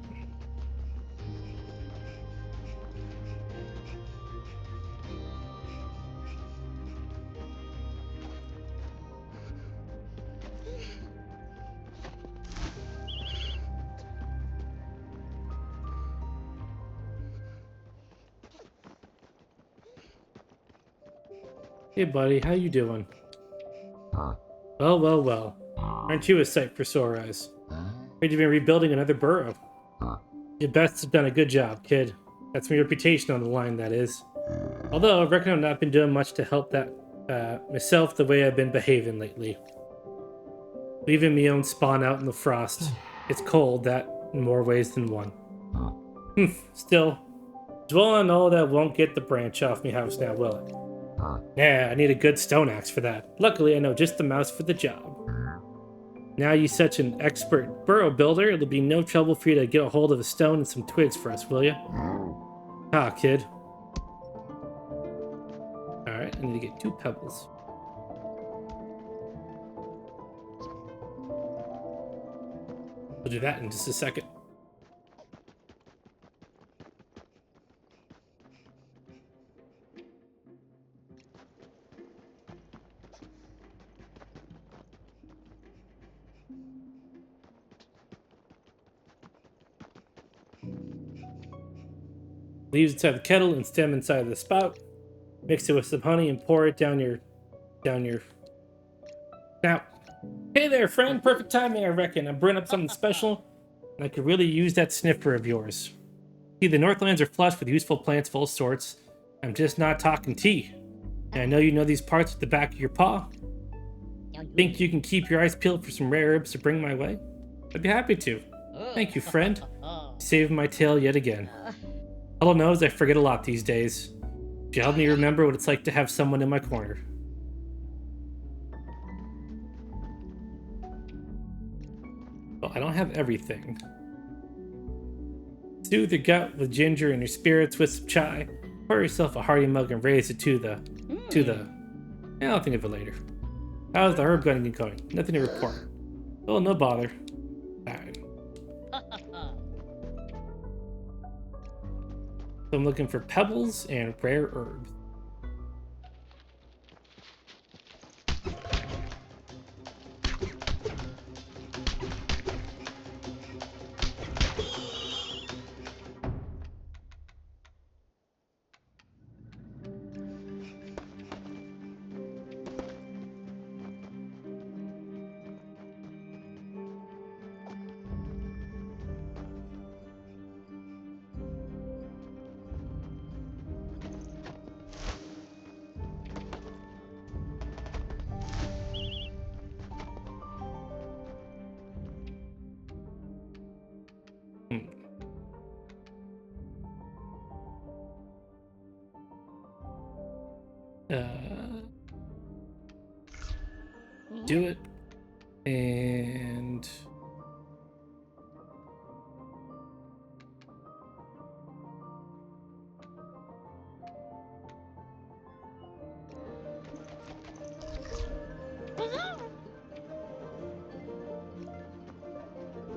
Hey, buddy, how you doing? Well, well, well. Aren't you a sight for sore eyes? Heard you've been rebuilding another burrow. Your best has done a good job, kid. That's my reputation on the line, that is. Although I reckon I've not been doing much to help that myself the way I've been behaving lately. Leaving me own spawn out in the frost. It's cold, that in more ways than one. Still, dwell on all that won't get the branch off me house now, will it? Yeah, I need a good stone axe for that. Luckily, I know just the mouse for the job. Now you such an expert burrow builder, it'll be no trouble for you to get a hold of a stone and some twigs for us, will you? Ah, kid. Alright, I need to get 2 pebbles. We'll do that in just a second. Leaves inside the kettle and stem inside the spout. Mix it with some honey and pour it down your snout. Hey there, friend. Perfect timing, I reckon. I'm brewing up something special, and I could really use that sniffer of yours. See, the Northlands are flush with useful plants of all sorts. I'm just not talking tea. And I know you know these parts at the back of your paw. Think you can keep your eyes peeled for some rare herbs to bring my way? I'd be happy to. Thank you, friend. Saving my tail yet again. Hello knows I forget a lot these days. You help me remember what it's like to have someone in my corner. Well, I don't have everything. Soothe your gut with ginger and your spirits with some chai. Pour yourself a hearty mug and raise it to the. Yeah, I'll think of it later. How's the herb gunning going? Nothing to report. Oh, no bother. Alright. So I'm looking for pebbles and rare herbs. Do it. And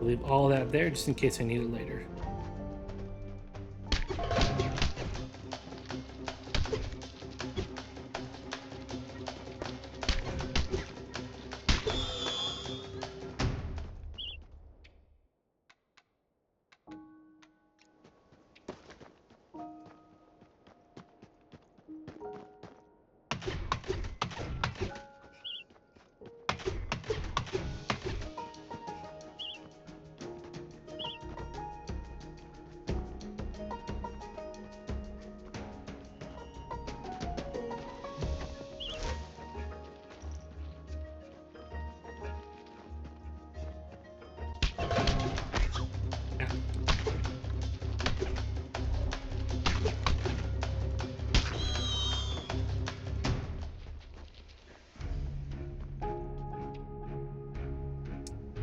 leave all that there just in case I need it later.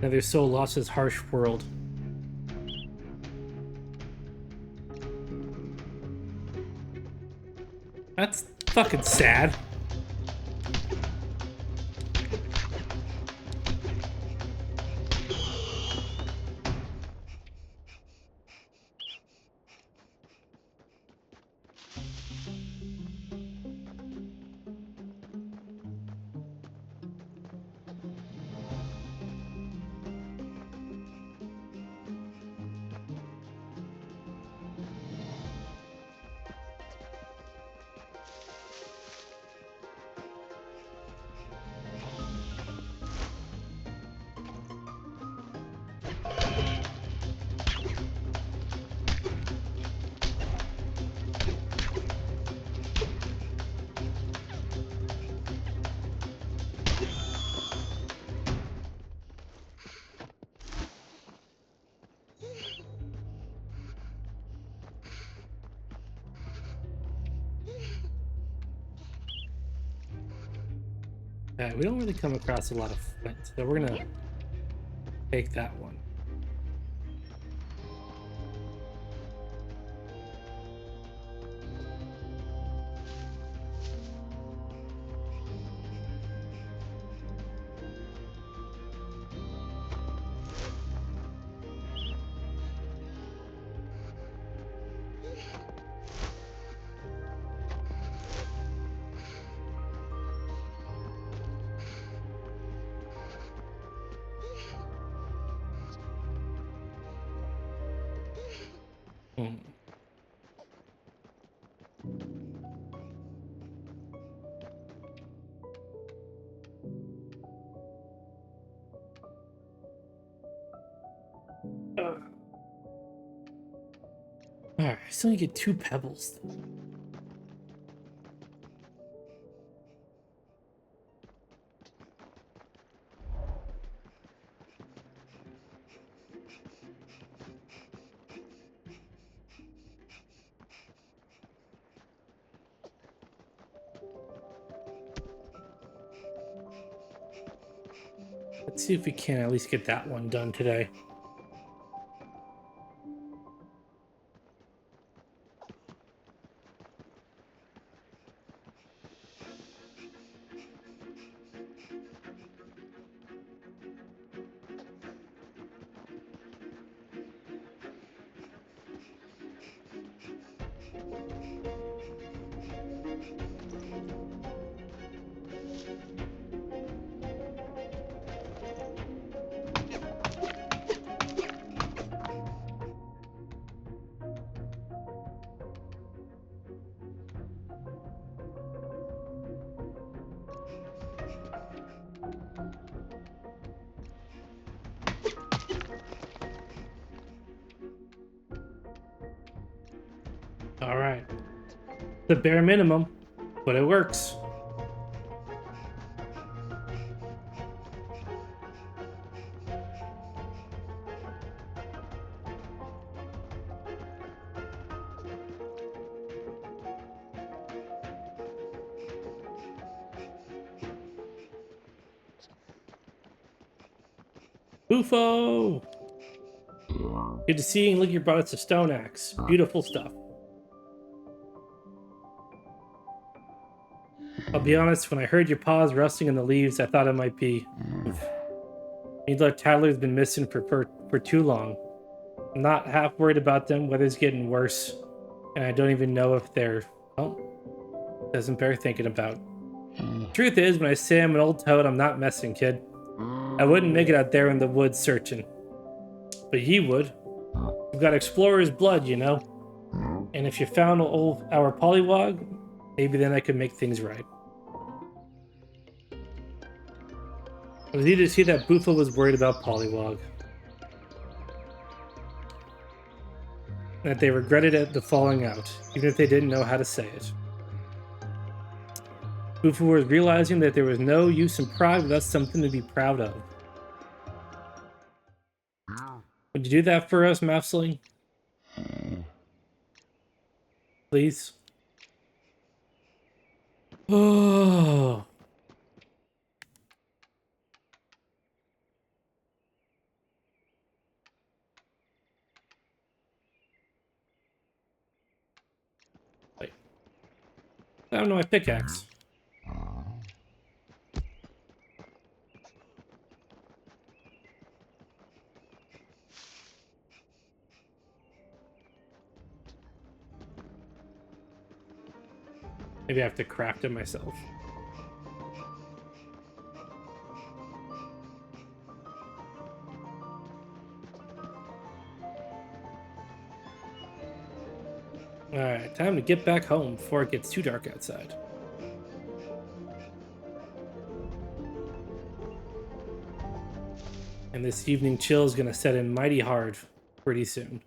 Now their soul lost his harsh world. That's fucking sad. We don't really come across a lot of flint, so we're gonna take that one. Alright, I still need to get 2 pebbles. Let's see if we can at least get that one done today. All right. The bare minimum, but it works. Bufo! Good to see you. Look, you brought us a stone axe. Beautiful stuff. I'll be honest, when I heard your paws rustling in the leaves, I thought it might be... Means Tyler's been missing for too long. I'm not half worried about them, weather's getting worse. And I don't even know if they're... Well, doesn't bear thinking about. Truth is, when I say I'm an old toad, I'm not messing, kid. I wouldn't make it out there in the woods searching. But ye would. We've got explorer's blood, you know. And if you found our pollywog, maybe then I could make things right. It was easy to see that Bufo was worried about pollywog. That they regretted it, the falling out, even if they didn't know how to say it. Bufo was realizing that there was no use in pride without something to be proud of. Would you do that for us, Mafsling? Please? Oh. Wait. I don't know my pickaxe. Maybe I have to craft it myself. Alright, time to get back home before it gets too dark outside. And this evening chill is gonna set in mighty hard pretty soon.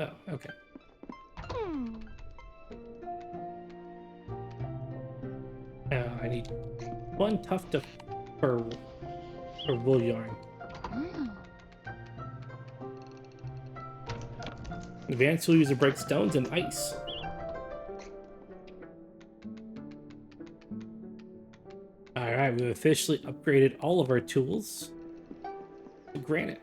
Oh, okay. I need one tuft of fur or wool yarn. Advanced tool user break stones and ice. Alright, we've officially upgraded all of our tools to granite.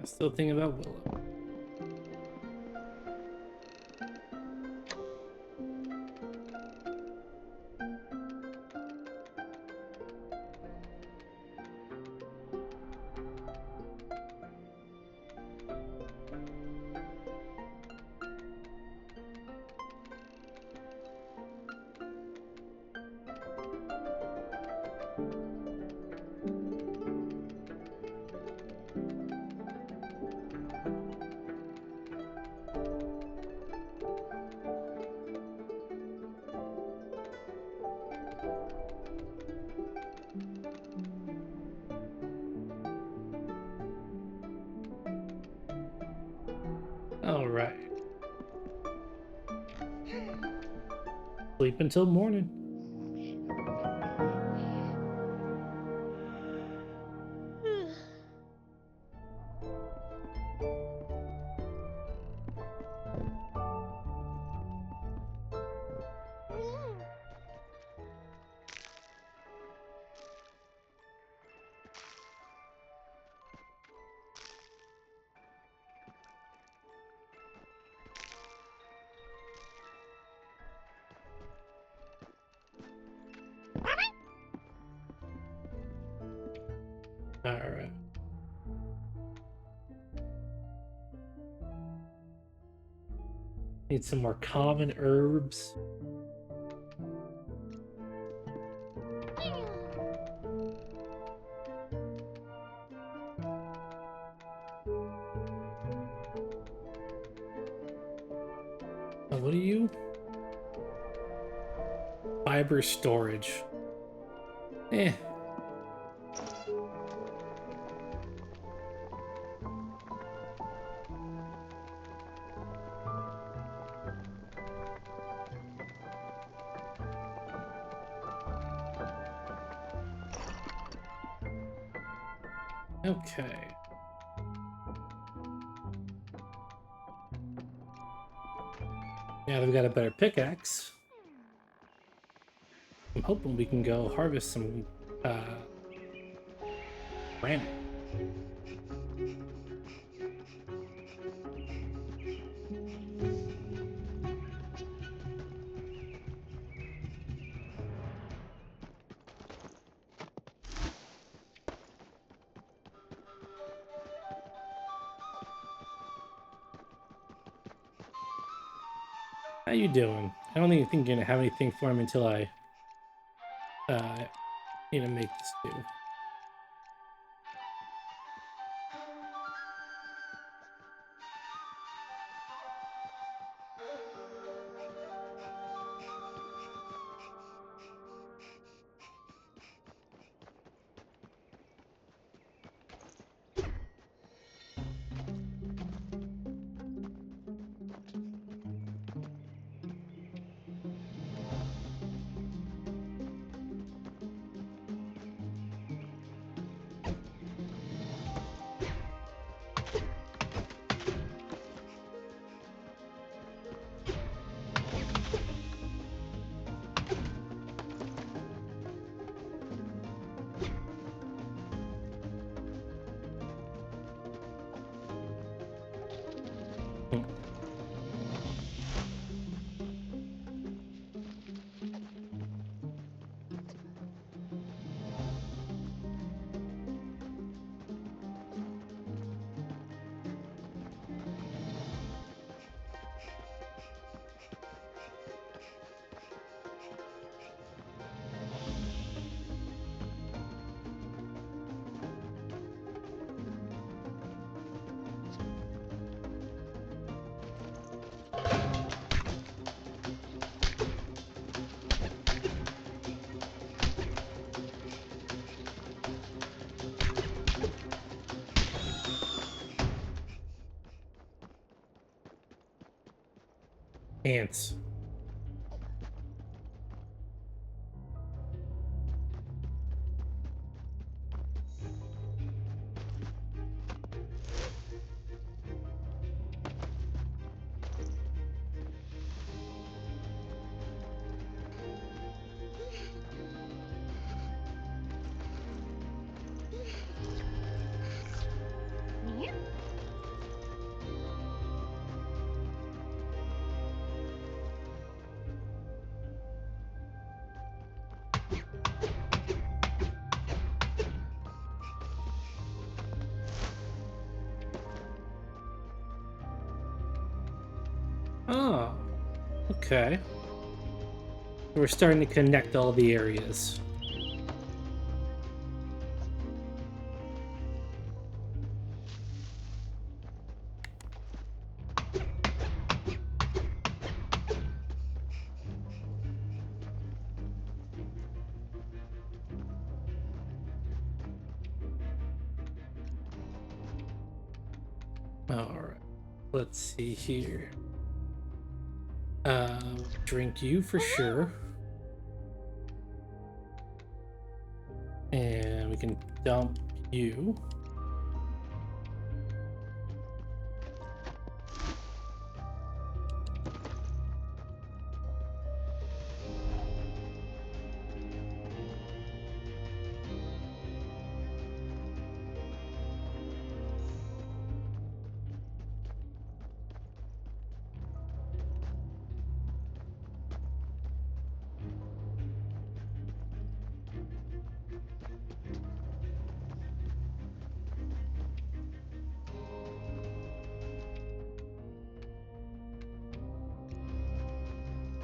Still thinking about Willow. right. Sleep until morning. All right. Need some more common herbs. Oh, what are you? Fiber storage. Eh. Okay. Now that we got a better pickaxe, I'm hoping we can go harvest some granite. How you doing? I don't think you're gonna have anything for him until I need to make this too. Ants. Oh, okay. We're starting to connect all the areas. All right. Let's see here. Drink you for sure. And we can dump you.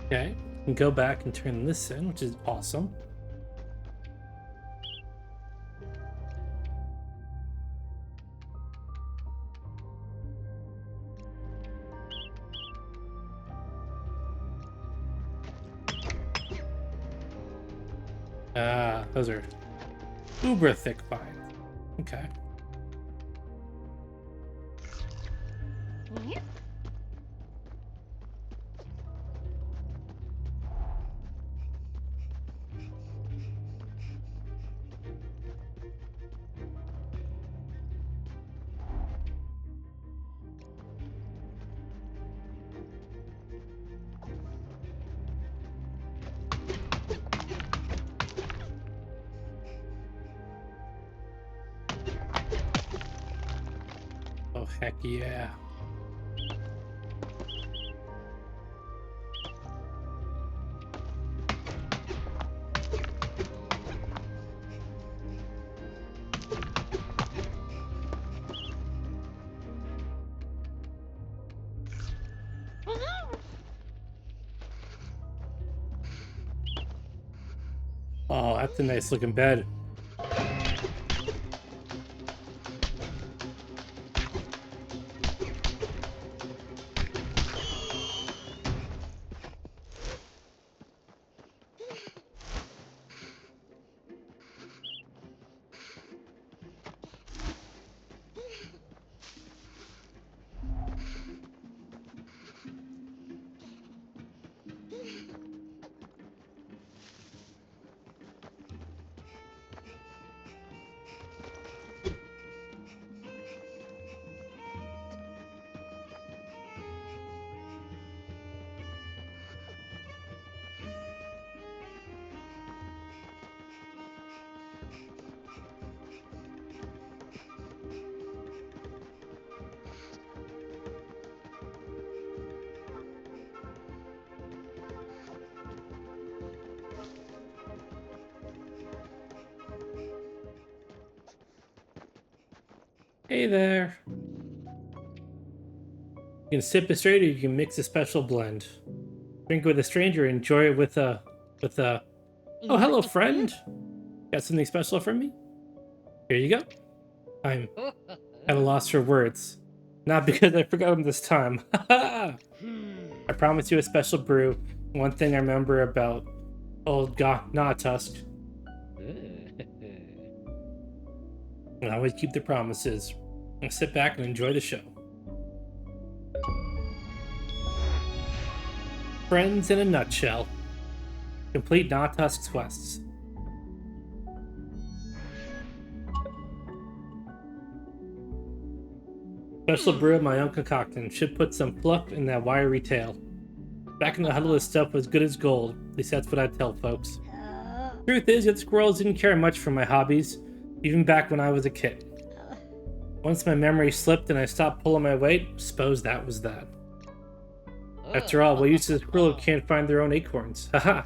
Okay, we can go back and turn this in, which is awesome. Ah, those are uber thick vines. Okay. Oh, heck yeah. Oh, that's a nice looking bed. Hey there. You can sip it straight or you can mix a special blend. Drink with a stranger, enjoy it with a oh, hello friend. Got something special for me? Here you go. I'm at a loss for words. Not because I forgot them this time. I promise you a special brew. One thing I remember about old Tusk. I always keep the promises. Now sit back and enjoy the show. Friends in a nutshell. Complete Tusk's quests. Special brew of my own concoction. Should put some fluff in that wiry tail. Back in the huddle, this stuff was good as gold. At least that's what I tell folks. Truth is, that squirrels didn't care much for my hobbies, even back when I was a kid. Once my memory slipped and I stopped pulling my weight, suppose that was that. After all, what use is a squirrel who can't find their own acorns? Haha.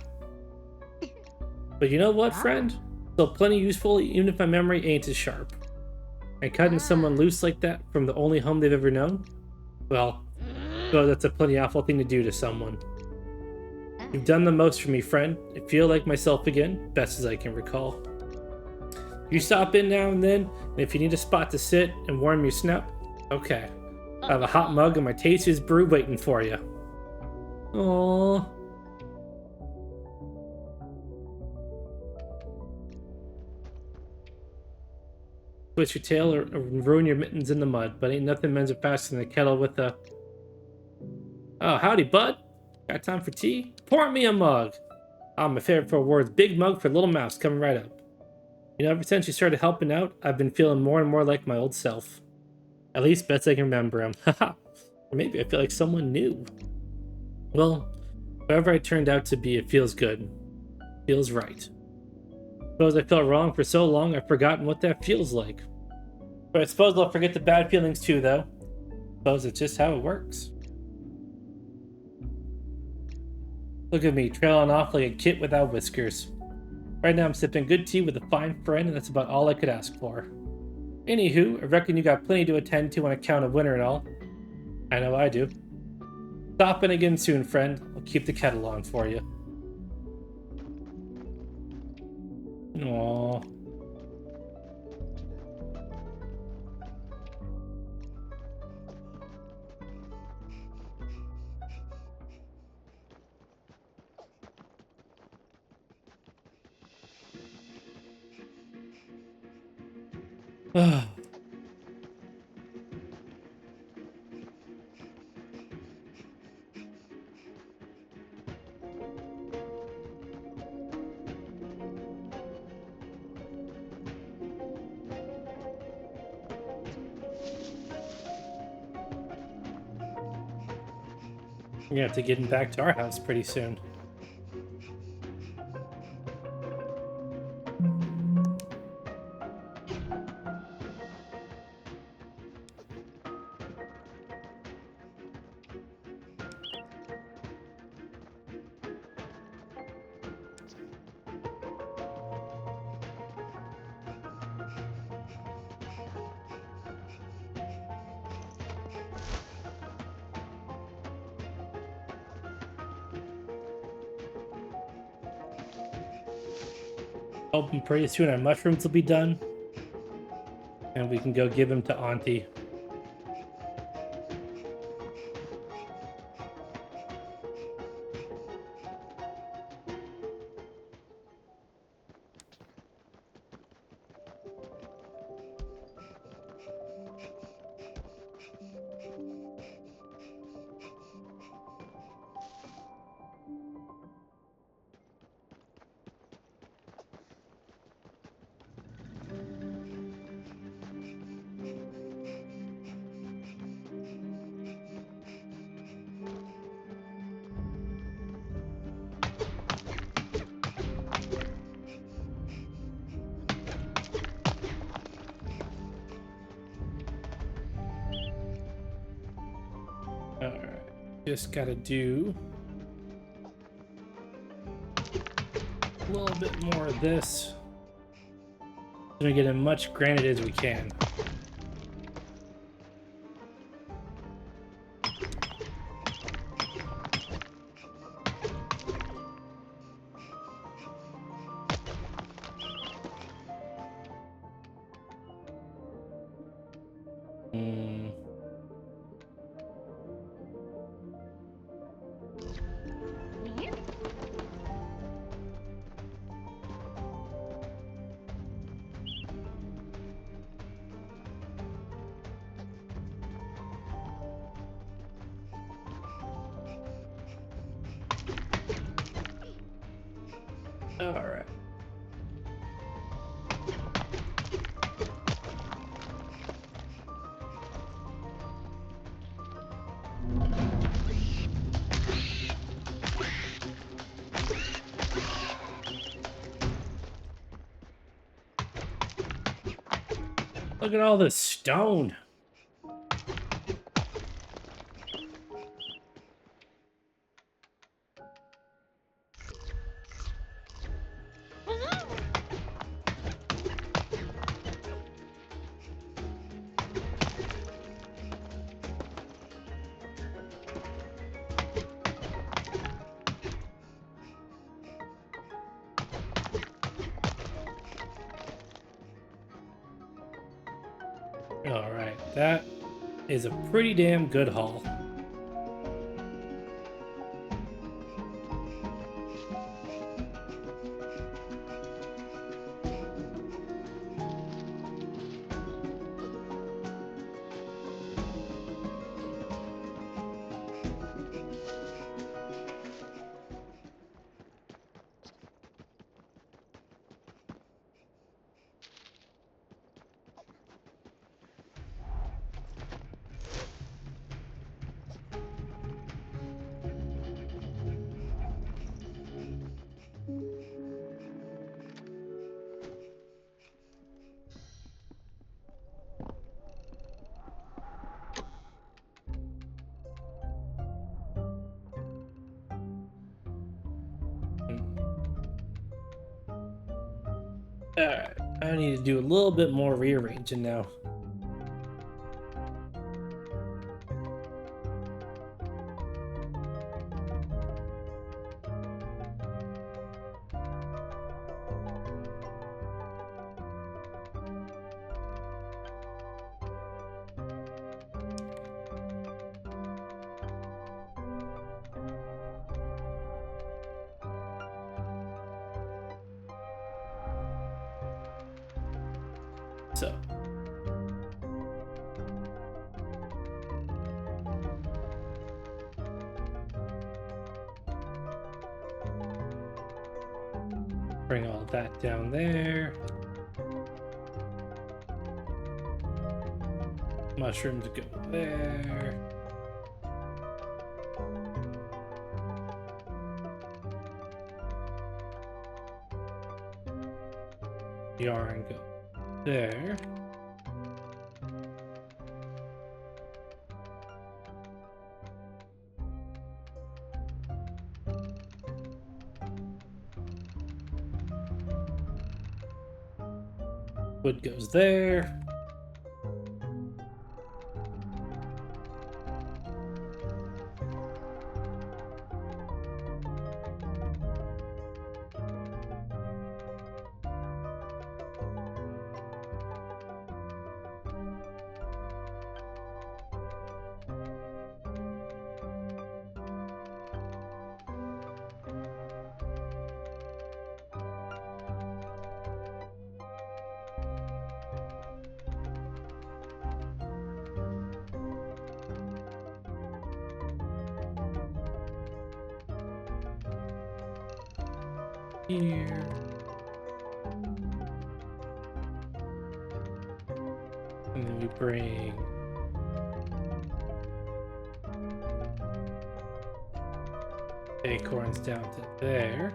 But you know what, friend? Still plenty useful, even if my memory ain't as sharp. And cutting someone loose like that from the only home they've ever known? Well, that's a plenty awful thing to do to someone. You've done the most for me, friend. I feel like myself again, best as I can recall. You stop in now and then, and if you need a spot to sit and warm your snout, okay. I have a hot mug and my tastiest brew waiting for you. Aww. twist your tail or ruin your mittens in the mud, but ain't nothing mends it faster than a kettle with a... Oh, howdy, bud. Got time for tea? Pour me a mug. Oh, my favorite for words. Big mug for little mouse coming right up. You know, ever since you started helping out, I've been feeling more and more like my old self. At least best I can remember him. Haha. Or maybe I feel like someone new. Well, whoever I turned out to be, it feels good. Feels right. Suppose I felt wrong for so long I've forgotten what that feels like. But I suppose I'll forget the bad feelings too, though. Suppose it's just how it works. Look at me, trailing off like a kit without whiskers. Right now I'm sipping good tea with a fine friend, and that's about all I could ask for. Anywho, I reckon you got plenty to attend to on account of winter and all. I know I do. Stop in again soon, friend. I'll keep the kettle on for you. Aww. You have to get him back to our house pretty soon. Hoping pretty soon our mushrooms will be done. And we can go give them to Auntie. Alright, just gotta do a little bit more of this. Gonna get as much granite as we can. Alright. Look at all this stone. Alright, that is a pretty damn good haul. Alright, I need to do a little bit more rearranging now. So bring all that down there. Mushrooms go there. Yarn go there. Wood goes there. Here. And then we bring acorns down to there.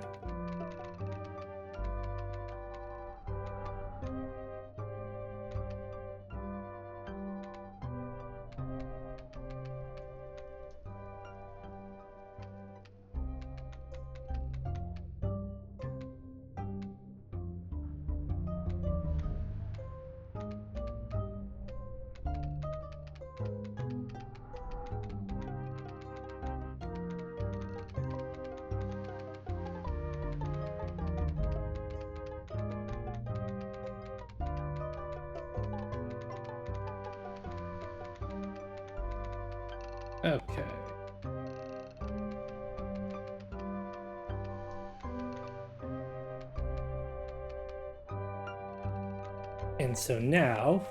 Okay. And so now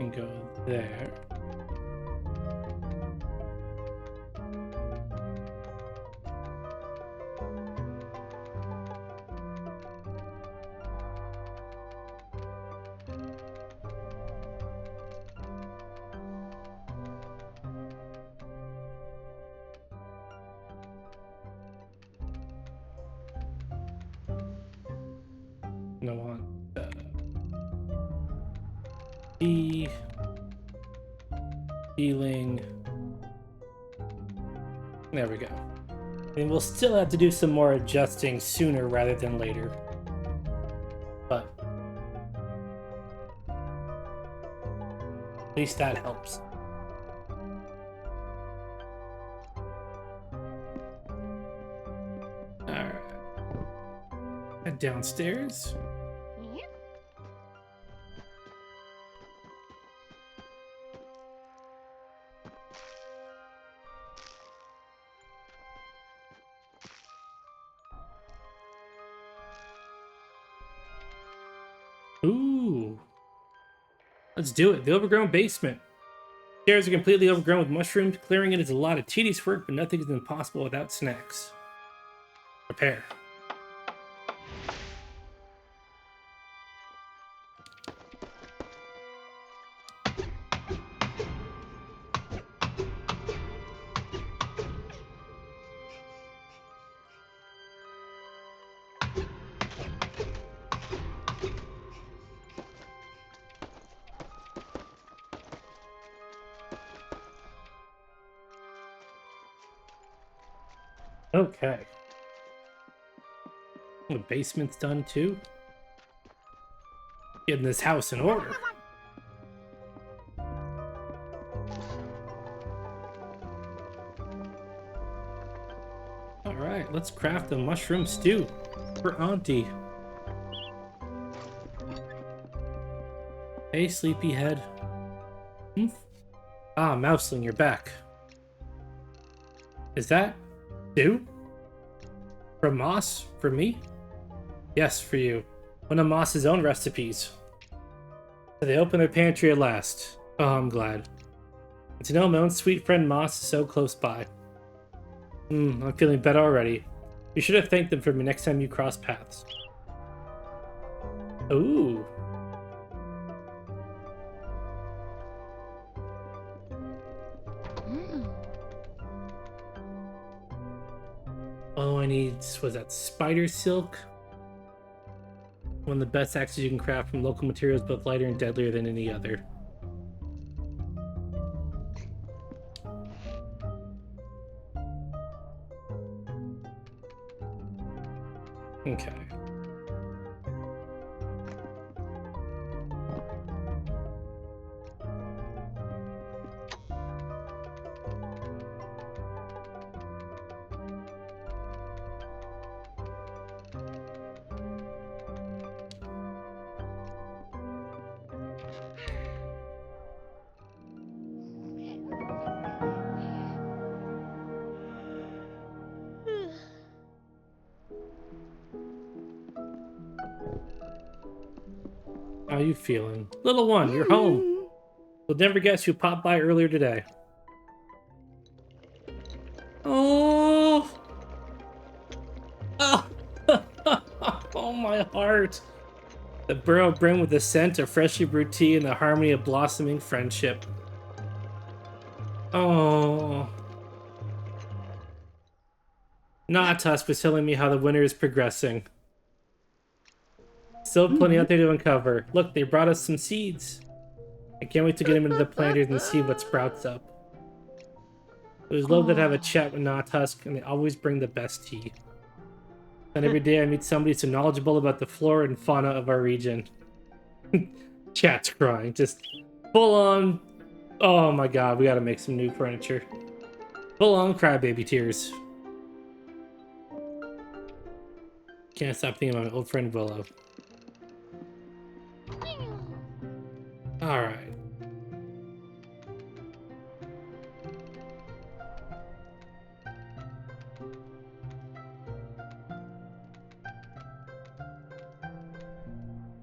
and go there. I want B healing. There we go. And we'll still have to do some more adjusting sooner rather than later. But at least that helps. Alright. Head downstairs. Ooh. Let's do it. The overgrown basement. Stairs are completely overgrown with mushrooms. Clearing it is a lot of tedious work, but nothing is impossible without snacks. Prepare. Okay. The basement's done too. Getting this house in order. Alright, let's craft a mushroom stew for Auntie. Hey, sleepyhead. Ah, Mouseling, you're back. Is that stew? From Moss? For me? Yes, for you. One of Moss's own recipes. So they opened their pantry at last. Oh, I'm glad. And to know my own sweet friend Moss is so close by. I'm feeling better already. You should have thanked them for me next time you cross paths. Ooh. Oh, I need, was that spider silk? One of the best axes you can craft from local materials, both lighter and deadlier than any other. Okay. How you feeling? Little one, you're home. You'll never guess who popped by earlier today. Oh! Oh, oh my heart. The Burrow brim with the scent of freshly brewed tea and the harmony of blossoming friendship. Oh. Tusk was telling me how the winter is progressing. Still plenty out there to uncover. Look, they brought us some seeds. I can't wait to get them into the planters and see what sprouts up. It was lovely to have a chat with Tusk, and they always bring the best tea. And every day I meet somebody so knowledgeable about the flora and fauna of our region. Chat's crying. Just full on. Oh my god, we gotta make some new furniture. Full on crybaby tears. Can't stop thinking about my old friend Burrow. Alright.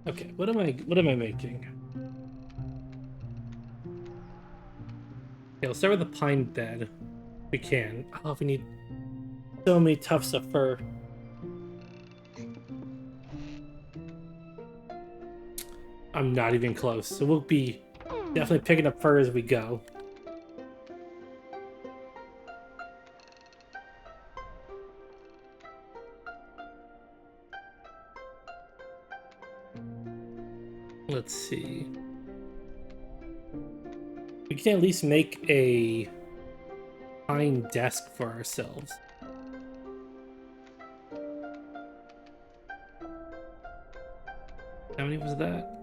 Okay, what am I making? Okay, let's start with the pine bed. We can. Oh, we need so many tufts of fur. I'm not even close. So we'll be definitely picking up fur as we go. Let's see. We can at least make a pine desk for ourselves. How many was that?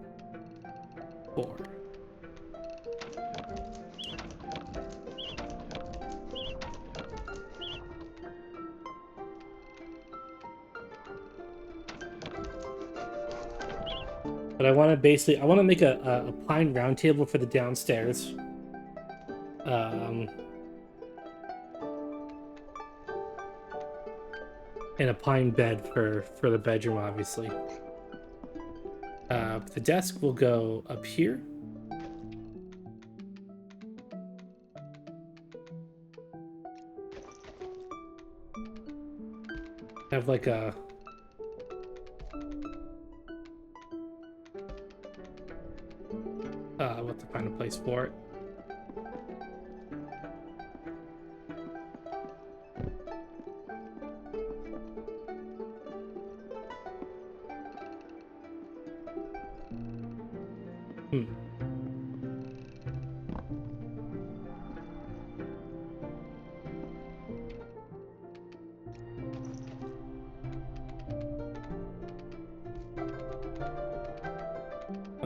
4. But I want to basically, I want to make a pine round table for the downstairs. And a pine bed for the bedroom, obviously. The desk will go up here. Have like a... we'll have to find a place for it.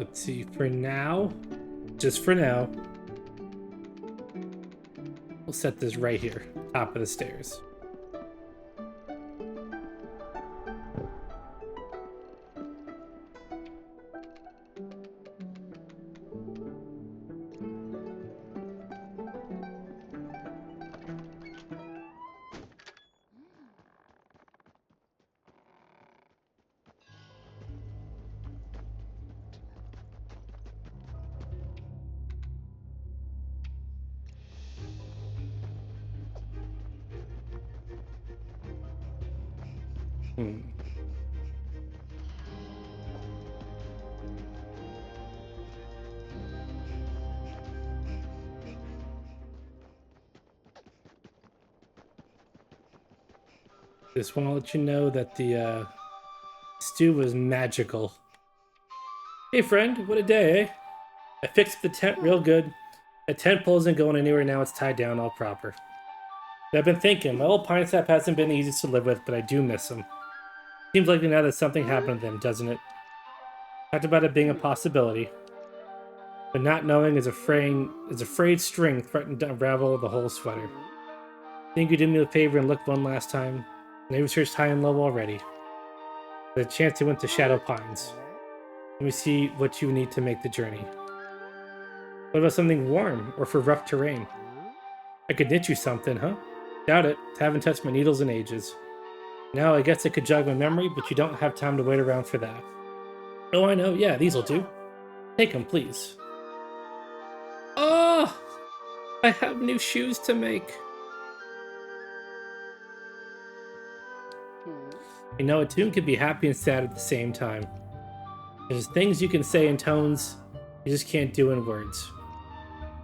let's see. For now, just for now, we'll set this right here, top of the stairs. Just want to let you know that the stew was magical. Hey friend, what a day, eh? I fixed the tent real good. The tent pole isn't going anywhere now, it's tied down all proper. But I've been thinking, my old pine sap hasn't been easy to live with, but I do miss him. Seems likely now that something happened to them, doesn't it? Talked about it being a possibility. But not knowing is a frayed string threatened to unravel the whole sweater. Think you did me a favor and looked one last time? Maybe searched high and low already. The chance they went to Shadow Pines. Let me see what you need to make the journey. What about something warm or for rough terrain? I could knit you something, huh? Doubt it. Haven't touched my needles in ages. Now I guess I could jog my memory, but you don't have time to wait around for that. Oh, I know. Yeah, these'll do. Take them, please. Oh! I have new shoes to make. You know, a tune can be happy and sad at the same time. There's things you can say in tones you just can't do in words.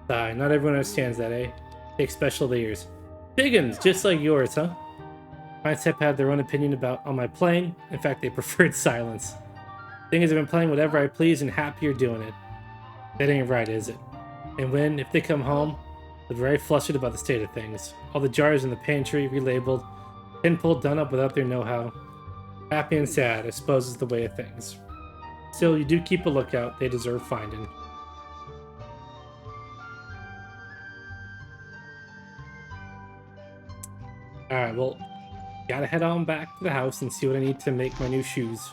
Not everyone understands that, eh? Takes special ears. Biggins, just like yours, huh? Mindset had their own opinion on my playing. In fact, they preferred silence. Thing is, I've been playing whatever I please and happier doing it. That ain't right, is it? And if they come home, they're very flustered about the state of things. All the jars in the pantry relabeled, pinpulled, done up without their know-how. Happy and sad, I suppose, is the way of things. Still, you do keep a lookout. They deserve finding. Alright, well, gotta head on back to the house and see what I need to make my new shoes.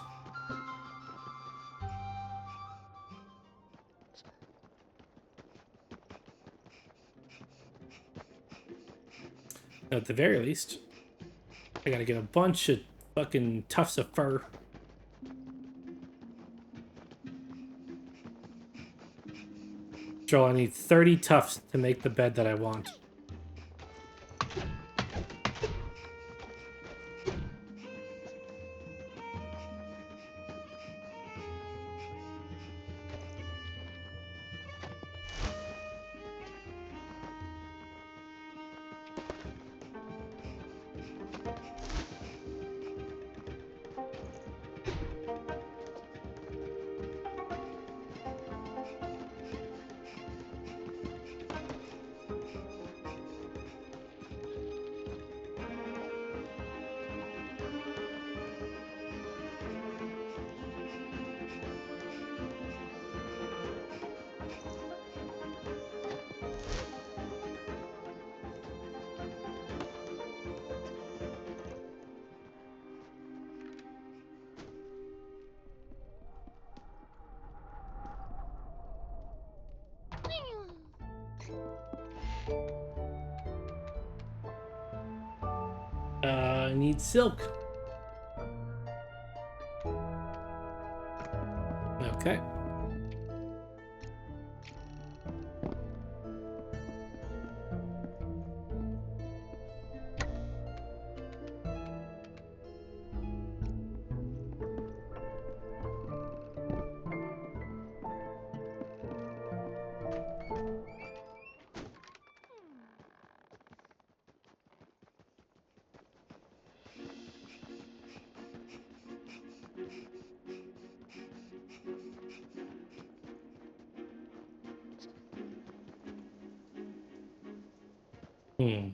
At the very least, I gotta get a bunch of fucking tufts of fur. So I need 30 tufts to make the bed that I want. I need silk. Okay. Hmm.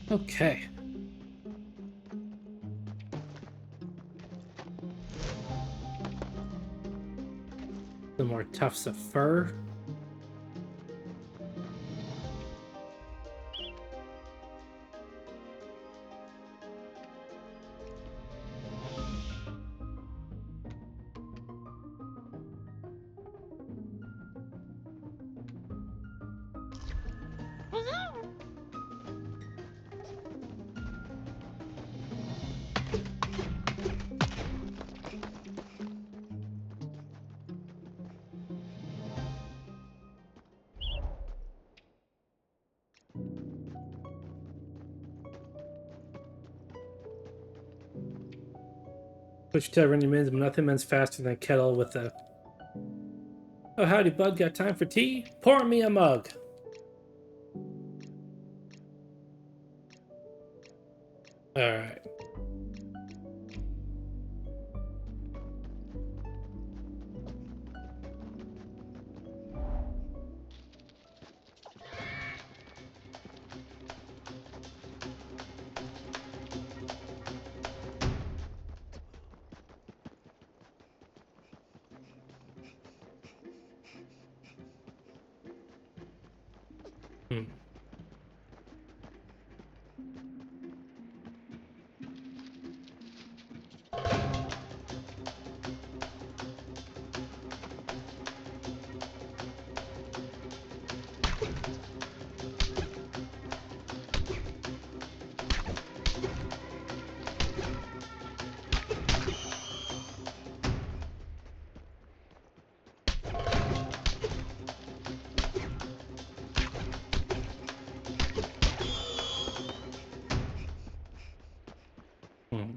Okay. Some more tufts of fur. Switch to running mins, but nothing mends faster than a kettle with a... Oh, howdy, bud. Got time for tea? Pour me a mug. Alright. Hmm. Hmm.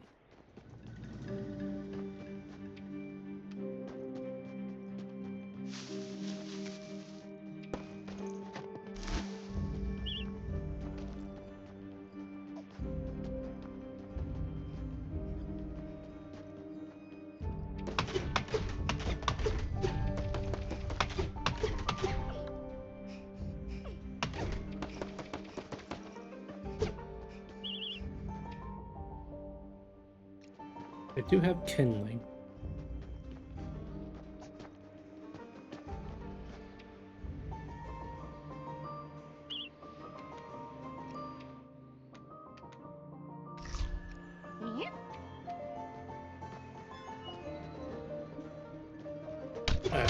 I do have kindling.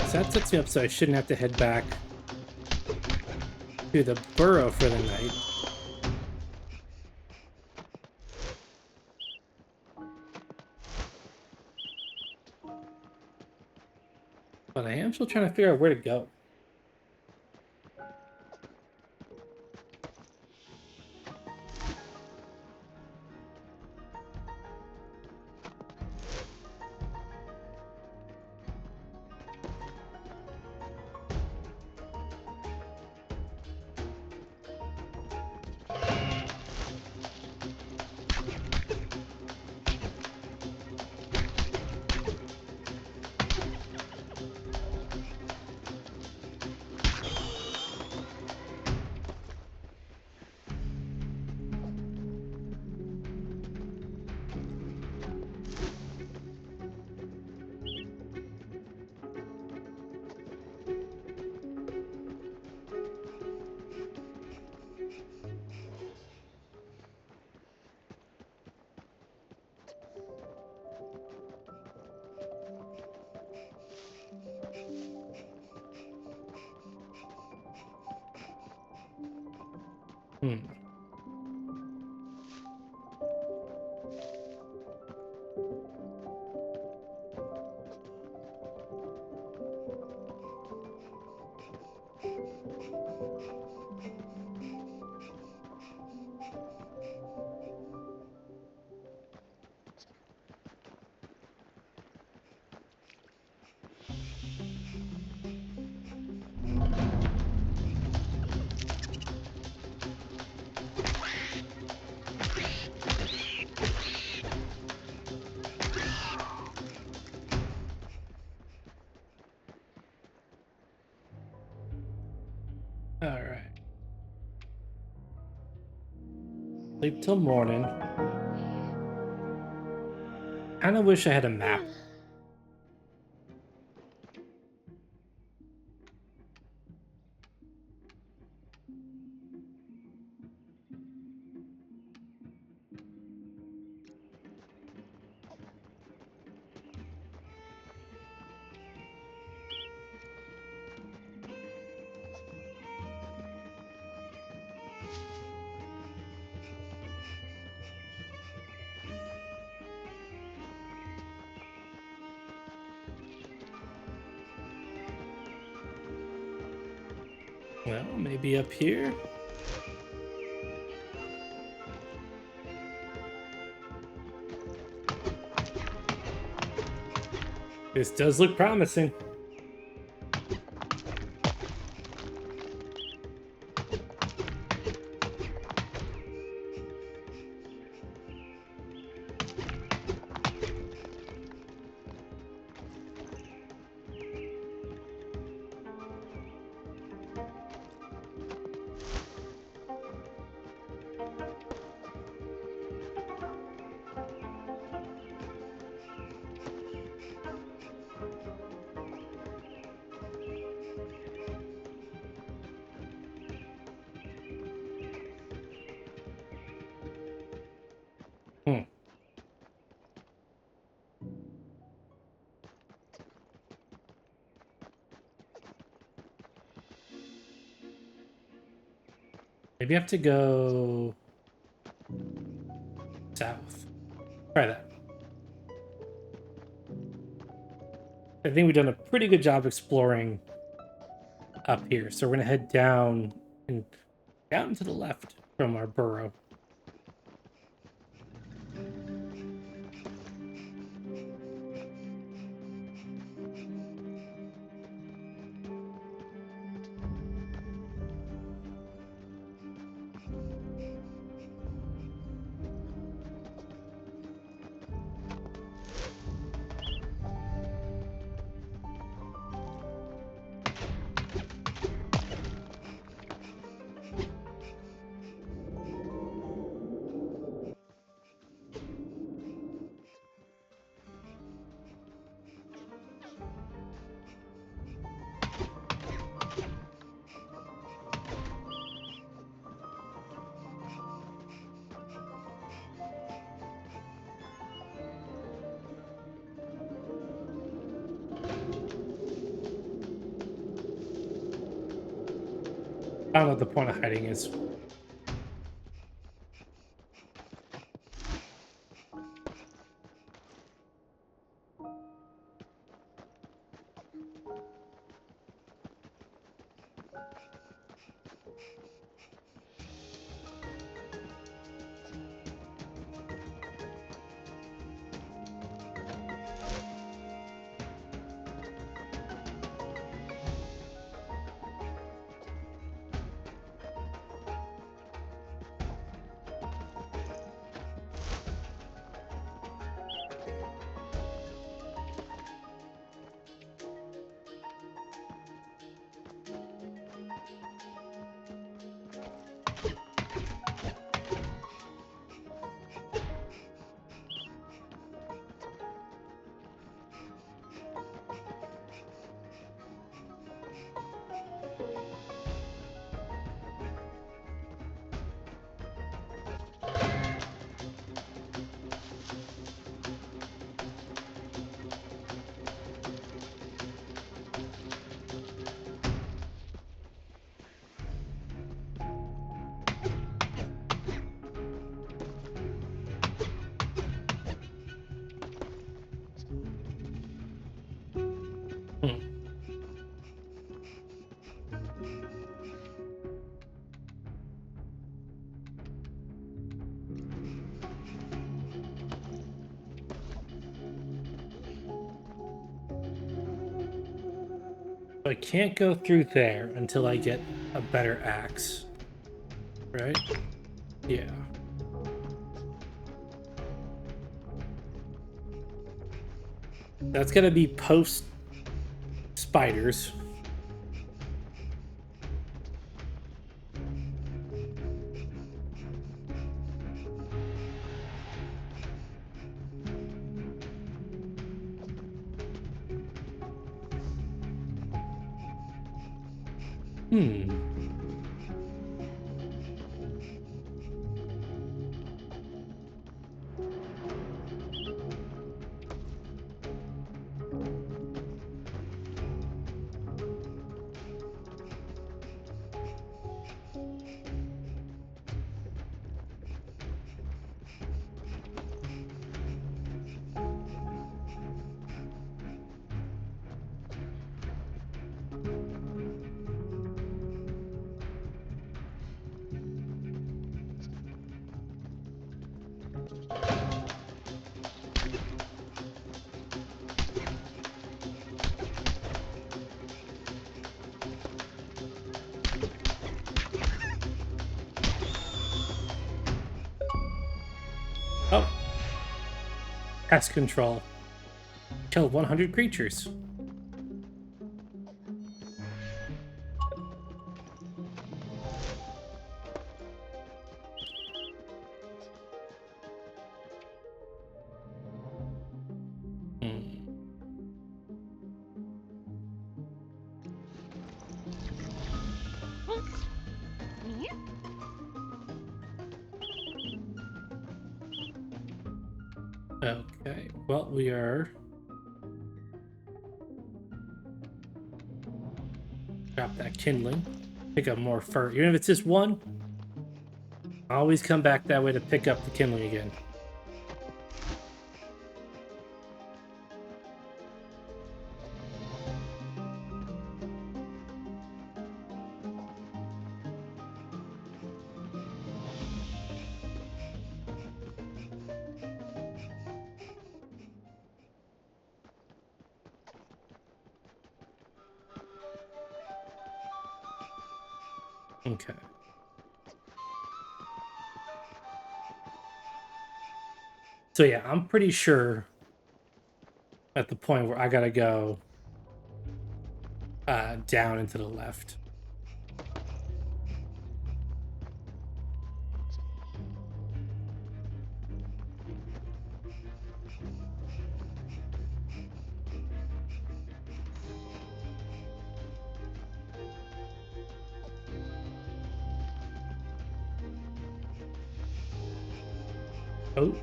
So that sets me up so I shouldn't have to head back to the Burrow for the night. But I am still trying to figure out where to go. Hmm. Sleep till morning. Kinda wish I had a map. Well, maybe up here? This does look promising. Hmm. Maybe I have to go south. Try that. I think we've done a pretty good job exploring up here. So we're gonna head down and down to the left from our burrow. I don't know what the point of hiding is. Hmm. I can't go through there until I get a better axe. Right? Yeah. That's gonna be post spiders. Hmm. Oh, pest control. Kill 100 creatures. Hmm. Okay, well, we are... Drop that kindling. Pick up more fur. Even if it's just one, always come back that way to pick up the kindling again. Okay. So yeah, I'm pretty sure at the point where I gotta go down and to the left. Oh.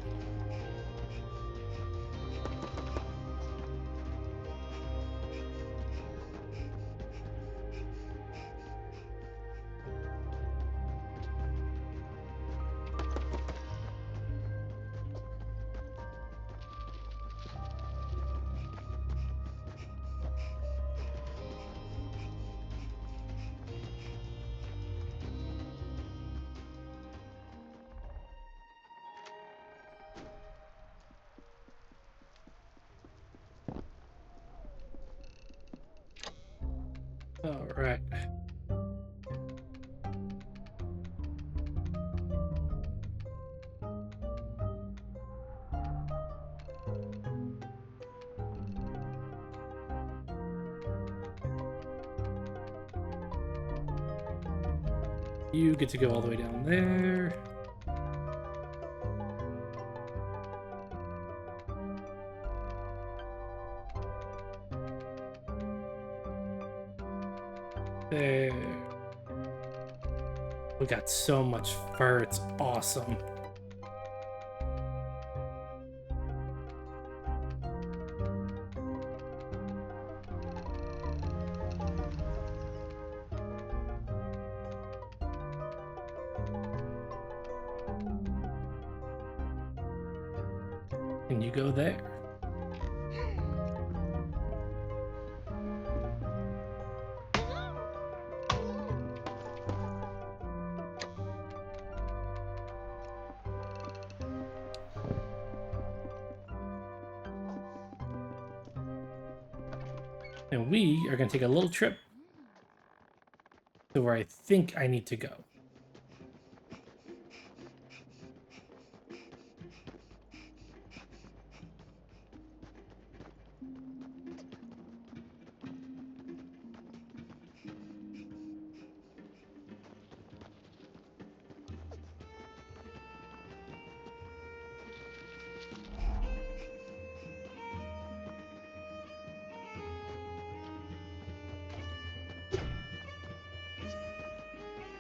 All right. You get to go all the way down there. There. We got so much fur. It's awesome. And you go there. And we are going to take a little trip to where I think I need to go.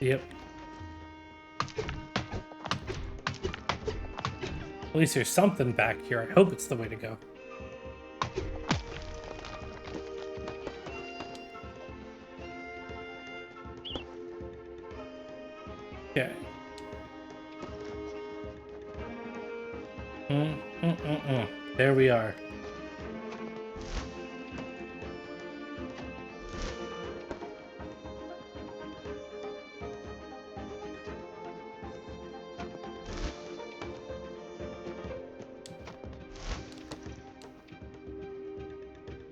Yep. At least there's something back here. I hope it's the way to go. Okay. There we are.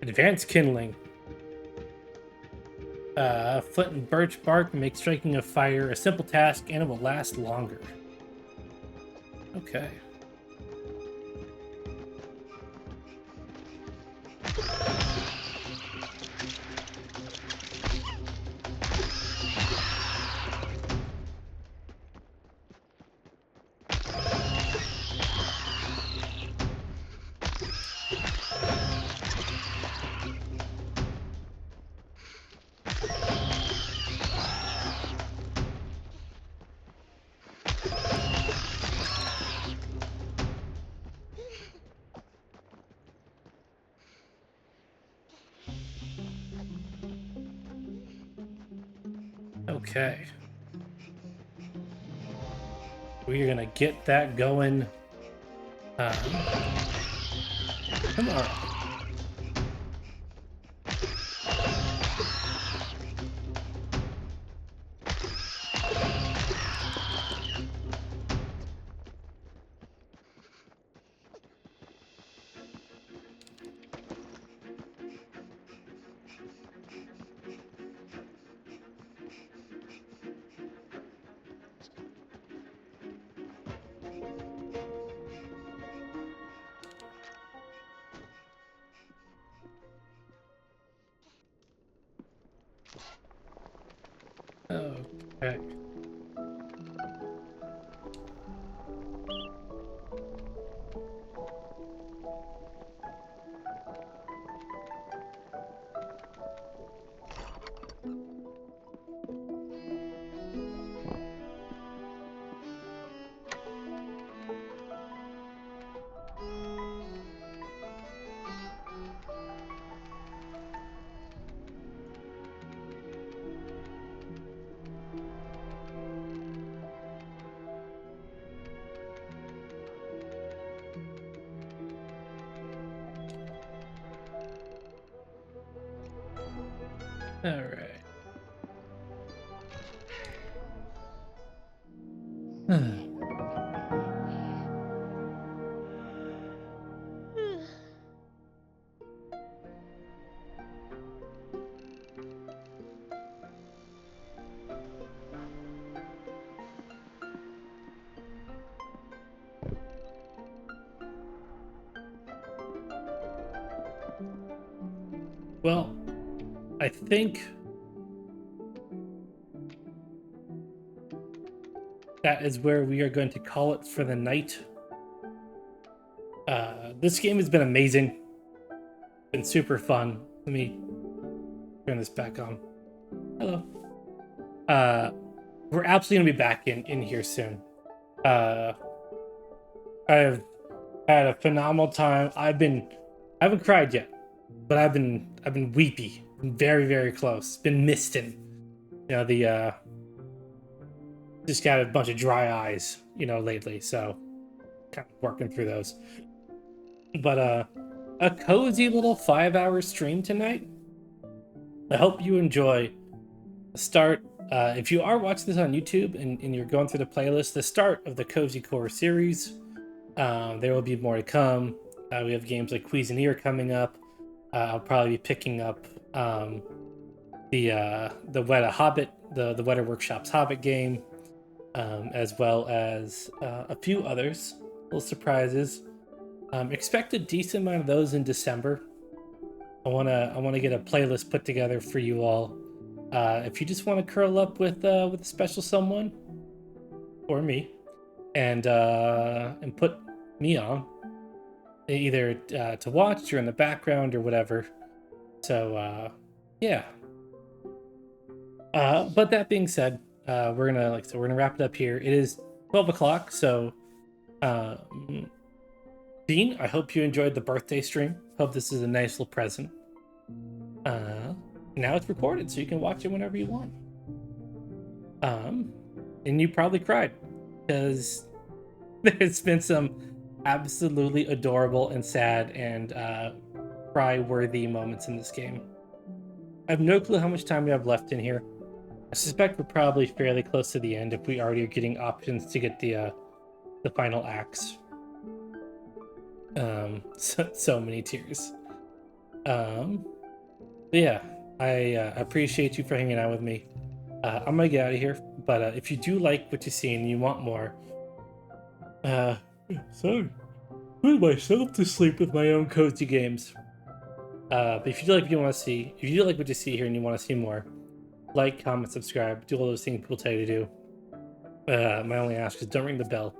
Advanced kindling. Flint and birch bark make striking a fire a simple task, and it will last longer. Okay. Okay. We're gonna get that going tomorrow. Okay. All right. Well, I think that is where we are going to call it for the night. This game has been amazing. Been super fun. Let me turn this back on. Hello. We're absolutely gonna be back in here soon. I've had a phenomenal time. I haven't cried yet, but I've been weepy. Been very, very close. Been misting. You know, the just got a bunch of dry eyes, lately, so kind of working through those. But a cozy little 5-hour stream tonight. I hope you enjoy the start. If you are watching this on YouTube and you're going through the playlist, the start of the Cozycore series. There will be more to come. We have games like Cozycore coming up. I'll probably be picking up the Weta Hobbit, the Weta Workshop's Hobbit game, as well as a few others. Little surprises. Expect a decent amount of those in December. I wanna get a playlist put together for you all. If you just want to curl up with a special someone, or me, and put me on, either to watch or in the background or whatever. So yeah. But that being said, we're gonna we're gonna wrap it up here. It is 12 o'clock, so Dean, I hope you enjoyed the birthday stream. Hope this is a nice little present. Now it's recorded, so you can watch it whenever you want. And you probably cried because there's been some absolutely adorable and sad and cry-worthy moments in this game. I have no clue how much time we have left in here. I suspect we're probably fairly close to the end if we already are getting options to get the final acts. So many tears. Yeah, I appreciate you for hanging out with me. I'm gonna get out of here, but if you do like what you see and you want more, sorry, put myself to sleep with my own cozy games. But if you do like what you want to see, if you do like what you see here and you want to see more, like, comment, subscribe, do all those things people tell you to do. My only ask is don't ring the bell.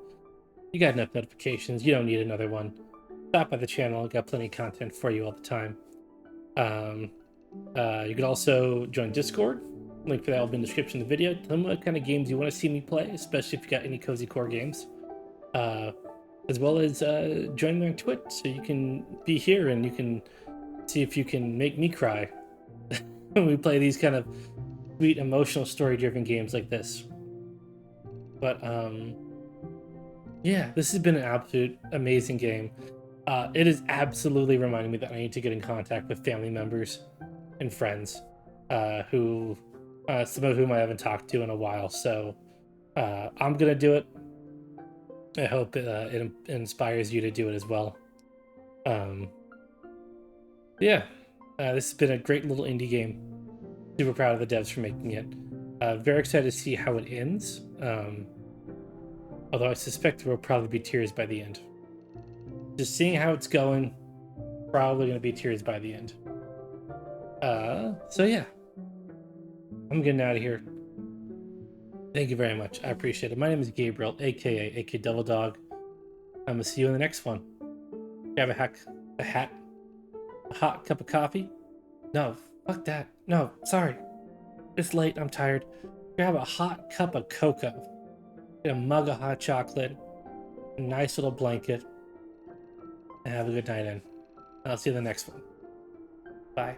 You got enough notifications. You don't need another one. Stop by the channel. Got plenty of content for you all the time. You can also join Discord. Link for that will be in the description of the video. Tell me what kind of games you want to see me play, especially if you got any Cozycore games. As well as join me on Twitch so you can be here and you can see if you can make me cry when we play these kind of sweet, emotional, story-driven games like this. But yeah, this has been an absolute amazing game. It is absolutely reminding me that I need to get in contact with family members and friends who some of whom I haven't talked to in a while. So I'm gonna do it. I hope it inspires you to do it as well. Yeah, this has been a great little indie game. Super proud of the devs for making it. Very excited to see how it ends. Although I suspect there will probably be tears by the end. Just seeing how it's going, probably going to be tears by the end. So yeah, I'm getting out of here. Thank you very much. I appreciate it. My name is Gabriel, aka AK Devil Dog. I'm gonna see you in the next one. Grab a hot cup of coffee. No, fuck that. No, sorry. It's late. I'm tired. Grab a hot cup of cocoa. Get a mug of hot chocolate. A nice little blanket. And have a good night in. I'll see you in the next one. Bye.